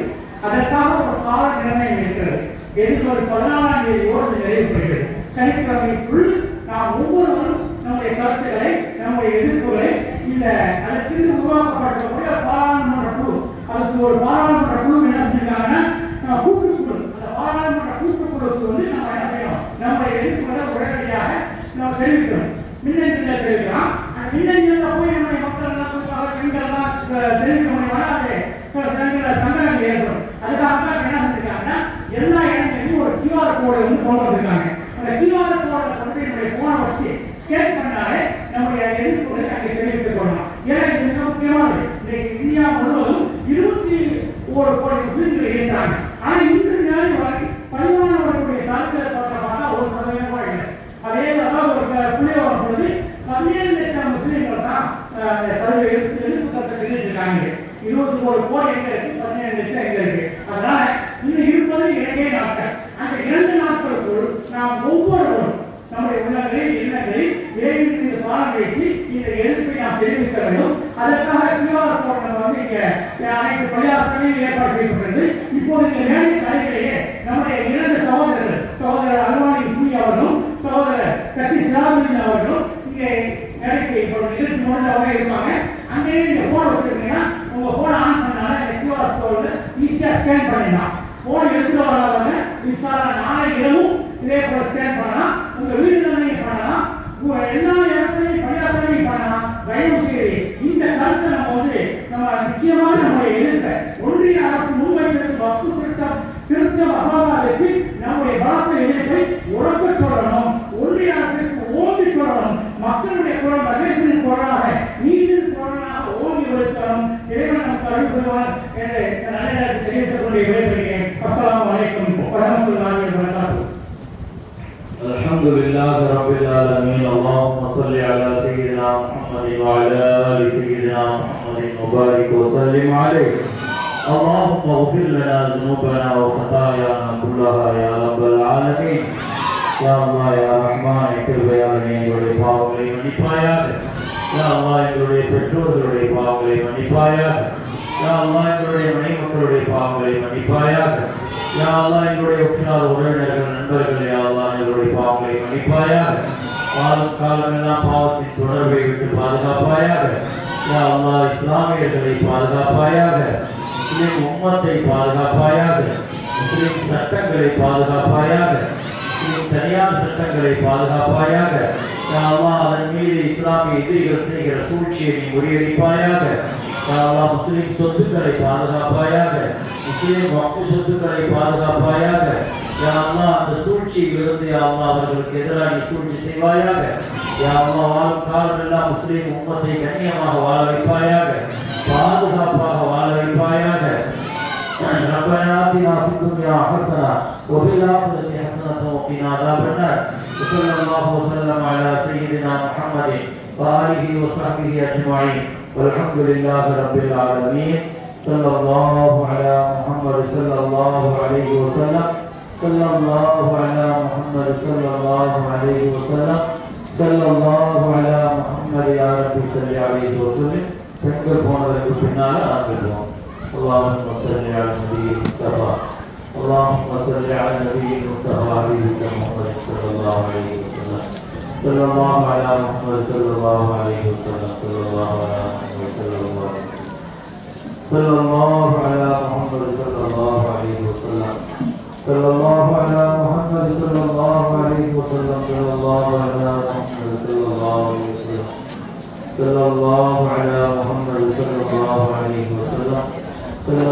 அதற்காக ஒரு கால நிர்ணயம் இருக்கிறது. எதிர்வரும் 14ஆம் தேதியோடு நிறைவுபடுகிறது. சனிக்கிழமைக்குள் நாம் ஒவ்வொருவரும் நம்முடைய கருத்துக்களை நம்முடைய எதிர்ப்புகளை இந்த அதற்கு உருவாக்கப்படக்கூடிய பாராளுமன்ற குழு, அதுக்கு ஒரு பாராளுமன்ற குழு என்ன செஞ்சிருக்காங்கன்னா கூட்டுக்குழு, அந்த பாராளுமன்ற கூட்டுக்குழுக்கு நம்ம என்ன செய்யணும், நம்முடைய எதிர்ப்புகளை உடனடியாக நம்ம தெரிவிக்கணும். மின்னஞ்சலில் தெரிவிக்கலாம். மின்னஞ்சலில் போய் நம்முடைய மக்கள் பெண்கள்லாம் தெரிவிக்க முடியாது. அது சில சங்கடங்கள் ஏற்படும். அதுக்காக தான் என்ன செஞ்சிருக்காங்கன்னா எல்லா இடங்களையும் ஒரு QR கோடை கொண்டு வந்திருக்காங்க. அந்த QR கோடை கொண்டு என்னுடைய போனை வச்சு ஸ்கேன் பண்ணாலே நம்முடைய எதிர்ப்புகளை அங்கே தெரிவித்துக் கொள்ளலாம். ஏன்னா இது மிக முக்கியமானது. இன்றைக்கு இந்தியா முழுவதும் 21 கோடி முஸ்லிம்கள் இருக்கிறாங்க. ஆனால் இன்று நாள் வரை 13 சாதிகளை பார்த்தா 1% கூட இல்லை. அதே அதாவது ஒரு புள்ளியவரம் சொல்லுது 17 லட்சம் முஸ்லிம்கள் தான் எதிர்ப்பு கருத்தை தெரிவிச்சிருக்காங்க. 21 கோடி எங்க இருக்கு, 17 லட்சம் எங்க இருக்கு. அதனால இன்னும் இருப்பது 2 நாட்கள். அந்த 2 நாட்களுக்குள் நாம் ஒவ்வொருவரும் நம்முடைய உள்ளங்களில் எண்ணங்களில் வேலைக்கு பாடம் வைத்து இந்த எதிர்ப்பை நாம் தெரிவிக்க வேண்டும். அதற்காக QR கோட் இங்க அனைத்து பணியாளர்களையும் ஏற்பாடு செய்யப்பட்டது. இப்போது இந்த மேடை தலைவரையே நம்முடைய 2 சகோதரர் அல்வானி இஸ்மி அவர்களும் சகோதரர் கட்சி சிராஜுதீன் அவர்களும் இங்கே மேடைக்கு இப்போ நிகழ்ச்சி முடிஞ்சவங்க இருப்பாங்க. அங்கேயே நீங்க போன் வச்சிருக்கீங்கன்னா உங்க போன் ஆன் பண்ணால இந்த QR கோட் ஈஸியா ஸ்கேன் பண்ணிடலாம். போன் எடுத்துட்டு வராதவங்க நாளை இரவும் இதே போல ஸ்கேன் பண்ணலாம். உங்க வீடுகளில் நீங்க பண்ணலாம், எல்லா இடத்துலையும் பணியாளர்களையும் பண்ணலாம். தயவு செய்து இந்த கருத்தை நம்ம நிச்சயமாக நம்முடைய எதிர்ப்பை ஒன்றிய அரசு முன்வைத்திருக்கும் வக்ஃப் திருத்த மசோதாவிற்கு நம்முடைய பலத்த எதிர்ப்பை உறக்க சொல்லணும். ஒன்றிய அரசுக்கு ஓங்கி சொல்லணும். மக்களுடைய குரல் மகேசனின் குரலாக நீதியின் குரலாக ஓங்கி ஒழிக்கணும். இறைவன் நமக்கு அருள் புரிவார் என்று நல்ல நேரத்தில் தெரிவித்துக் கொண்டு விடைபெறுகிறேன். அஸ்ஸலாமு அலைக்கும் வரஹ்மத்துல்லாஹி வபரகாத்துஹு. الحمد لله رب العالمين. اللهم صل على سيدنا محمد وعلى آل سيدنا محمد وبارك وسلم عليه. اللهم اغفر لنا ذنوبنا وخطايانا كلها يا رب العالمين. يا الله يا رحمن கிருபையாளனே, எங்களுடைய பாவங்களை மன்னிப்பாயாக. யா அல்லாஹ் எங்களுடைய பெற்றோர்களுடைய பாவங்களை மன்னிப்பாயாக. யா அல்லாஹ் எங்களுடைய மனைவி மக்களுடைய பாவங்களை மன்னிப்பாயாக. யா அல்லாஹ் எங்களுடைய உற்றார் உறவினர்கள் நண்பர்கள் யா அல்லாஹ் எங்களுடைய பாவங்களை மன்னிப்பாயாக. காலமெல்லாம் பாவத்தின் தொடர்பை விட்டு பாதுகாப்பாயாக. யா அல்லாஹ் இஸ்லாமியர்களை பாதுகாப்பாயாக. முஸ்லிம் உம்மத்தை பாதுகாப்பாயாக. முஸ்லிம் சட்டங்களை பாதுகாப்பாயாக. முஸ்லிம் தனியார் சட்டங்களை பாதுகாப்பாயாக. யா அல்லாஹ் அதன் மீது இஸ்லாமிய எதிரிகள் செய்கிற சூழ்ச்சியை நீ முறியடிப்பாயாக. யா அல்லாஹ் முஸ்லிம் சொத்துக்களை பாதுகாப்பாயாக. முஸ்லிம் வக்ஃப் சொத்துக்களை பாதுகாப்பாயாக. யா அல்லாஹ் அந்த சூழ்ச்சியிலிருந்து யா அல்லாஹ் அவர்களுக்கு எதிராக நீ சூழ்ச்சி செய்வாயாக. யா அல்லாஹ் வாழும் காலமெல்லாம் முஸ்லிம் உம்மத்தை கண்ணியமாக வாழ வைப்பாயாக, பாதுகாப்பாக வாழ வைப்பாயாக. ربنا آتنا في الدنيا حسنة وفي الآخرة حسنة وقنا عذاب النار. وصلى الله وسلم على سيدنا محمد وآله وصحبه أجمعين والحمد لله رب العالمين. صلى الله على محمد صلى الله عليه وسلم. صلى الله على محمد صلى الله عليه وسلم. صلى الله على محمد يا رب صل عليه وسلم. பெண்கள் போனதற்கு பின்னால ஆரம்பிப்போம். اللهم صل على النبي المصطفى. اللهم صل على النبي المصطفى حبيبك محمد صلى الله عليه وسلم. صلى الله على محمد صلى الله عليه وسلم. صلى الله على محمد صلى الله عليه وسلم. صلى الله على محمد صلى الله عليه وسلم. صلى الله على محمد صلى الله عليه وسلم. صلى الله على محمد صلى الله عليه وسلم. صلى الله على محمد صلى الله عليه وسلم. صلى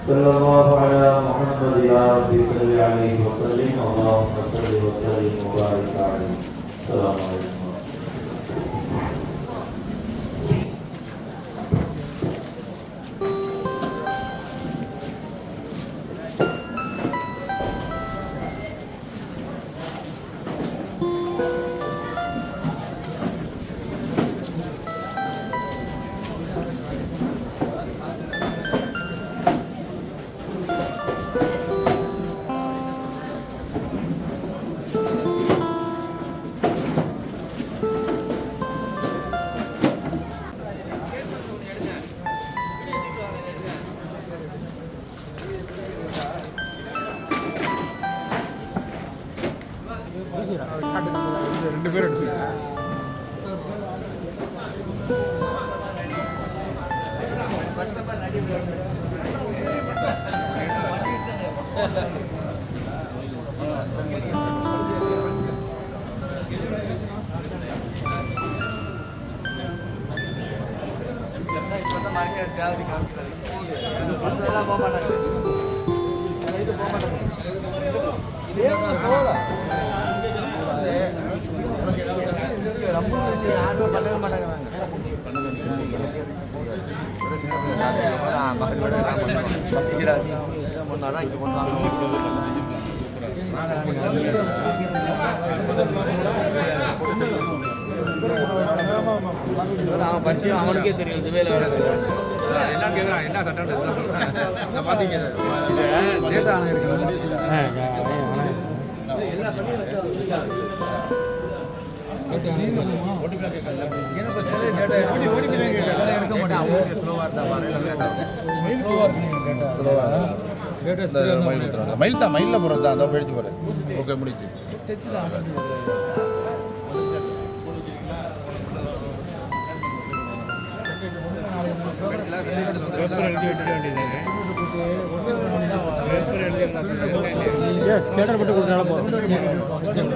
صلى الله على محمد يا ربي صل عليه وسلم اللهم صل وسلم وبارك عليه. السلام عليكم. ரெண்டு பேரும் எடுத்து அவனுக்கே தெரியும் வேலை என்ன கேட்குறான் என்ன சட்டம் பார்த்தீங்க மயில் தான் மயிலில் போகிறது தான் அந்த போயிடுச்சு போகிறேன். ஓகே முடிச்சு கேட்டர் போட்டு கொடுத்தாலும் போதும்.